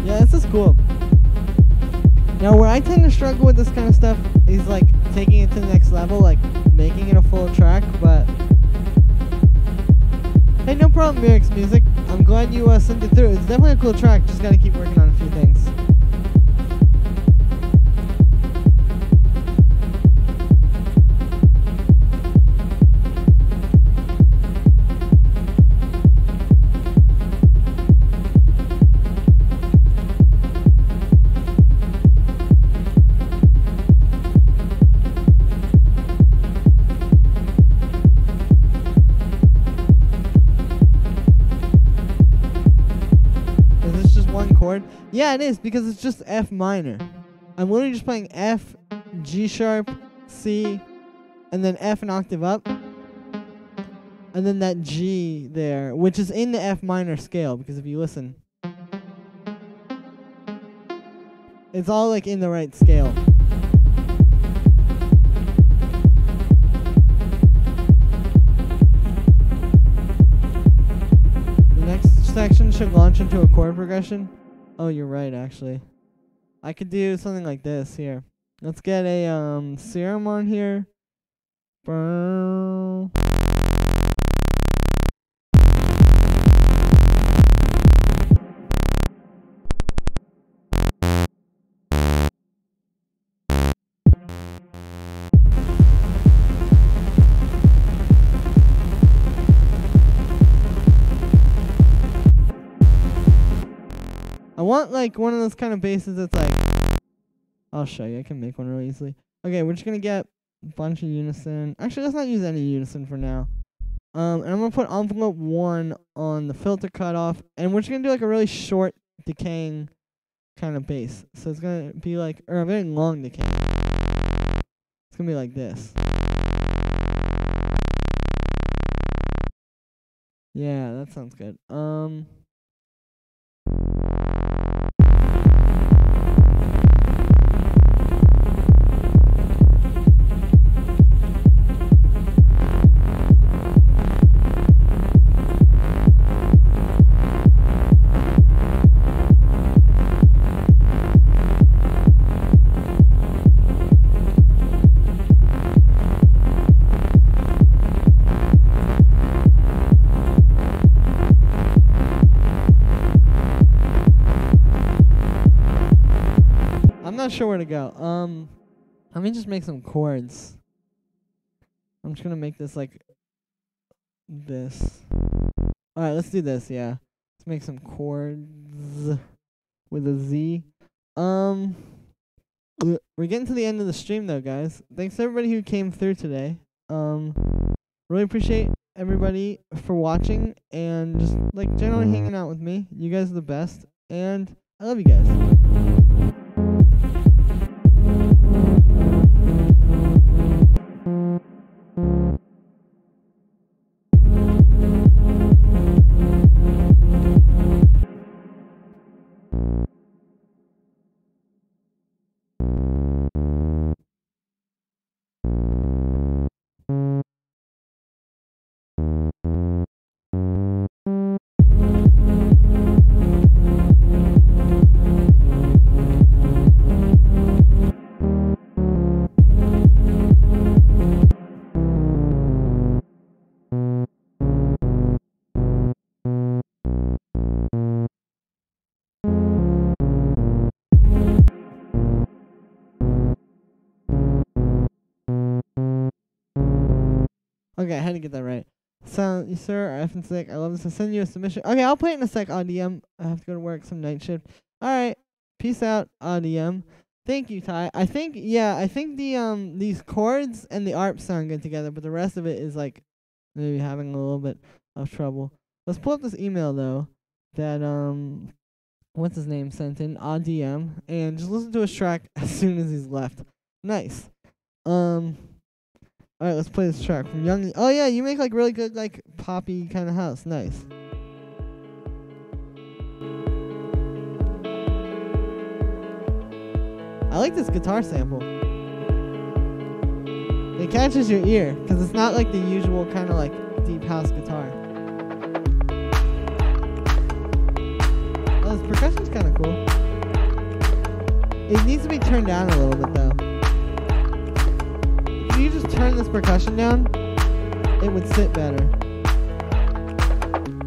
A: Yeah, this is cool. Now, where I tend to struggle with this kind of stuff is like taking it to the next level, like making it a full track, but hey, no problem, Myric's Music. I'm glad you sent it through. It's definitely a cool track, just gotta keep working on a few things. Yeah, it is, because it's just F minor. I'm literally just playing F, G sharp, C, and then F an octave up. And then that G there, which is in the F minor scale, because if you listen, it's all like in the right scale. The next section should launch into a chord progression. Oh, you're right, actually. I could do something like this here. Let's get a serum on here. Brrr. I want like one of those kind of basses that's like, I'll show you, I can make one really easily. Okay, we're just gonna get a bunch of unison. Actually, let's not use any unison for now. And I'm gonna put envelope 1 on the filter cutoff, and we're just gonna do like a really short decaying kind of bass. So it's gonna be like, or a very long decay. It's gonna be like this. Yeah, that sounds good. I'm not sure where to go. Let me just make some chords. I'm just gonna make this like this. Alright, let's do this, yeah. Let's make some chords with a Z. We're getting to the end of the stream though, guys. Thanks to everybody who came through today. Really appreciate everybody for watching and just like generally hanging out with me. You guys are the best, and I love you guys. Okay, I had to get that right. So, you sir are effing sick. I love this. I'll send you a submission. Okay, I'll play it in a sec, ADM. I have to go to work, some night shift. Alright, peace out, ADM. Thank you, Ty. I think the, these chords and the ARP sound good together, but the rest of it is, like, maybe having a little bit of trouble. Let's pull up this email, though, that, what's his name sent in, ADM, and just listen to his track as soon as he's left. Nice. Alright, let's play this track from Young. Oh yeah, you make like really good like poppy kind of house. Nice. I like this guitar sample. It catches your ear because it's not like the usual kind of like deep house guitar. Oh, this percussion's kind of cool. It needs to be turned down a little bit though. If you just turn this percussion down, it would sit better.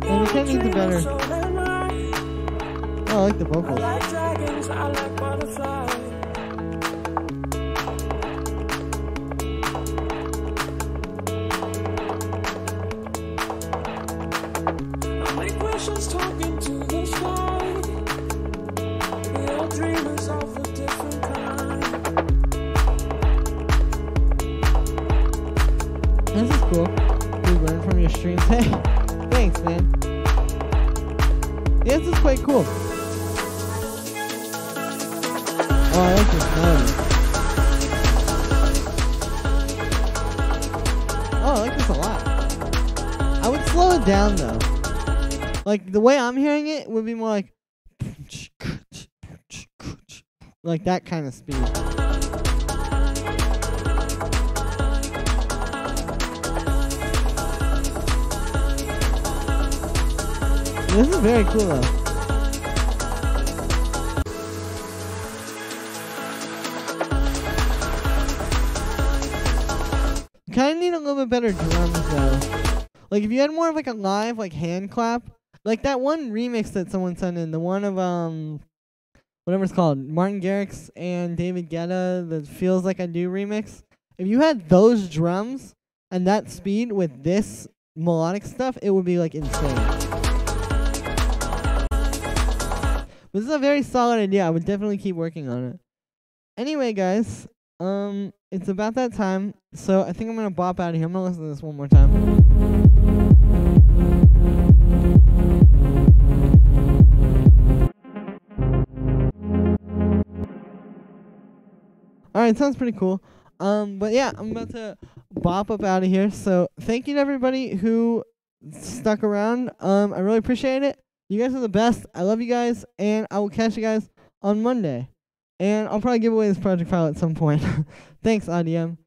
A: And we can't need the better. Oh, I like the vocals.
D: I like dragons, I like butterflies. I make wishes talking to the sky. We are dreamers of a different kind.
A: This is cool. You learn from your streams. Hey, thanks, man. Yeah, this is quite cool. Oh, I like this melody. Oh, I like this a lot. I would slow it down though. Like the way I'm hearing it would be more like that kind of speed. This is very cool though. Kind of need a little bit better drums though. Like if you had more of like a live like hand clap, like that one remix that someone sent in, the one of whatever it's called, Martin Garrix and David Guetta, the Feels Like I Do remix. If you had those drums and that speed with this melodic stuff, it would be like insane. This is a very solid idea. I would definitely keep working on it. Anyway, guys, it's about that time, so I think I'm gonna bop out of here. I'm gonna listen to this one more time. Alright, sounds pretty cool. But yeah, I'm about to bop up out of here. So thank you to everybody who stuck around. I really appreciate it. You guys are the best. I love you guys, and I will catch you guys on Monday. And I'll probably give away this project file at some point. Thanks, IDM.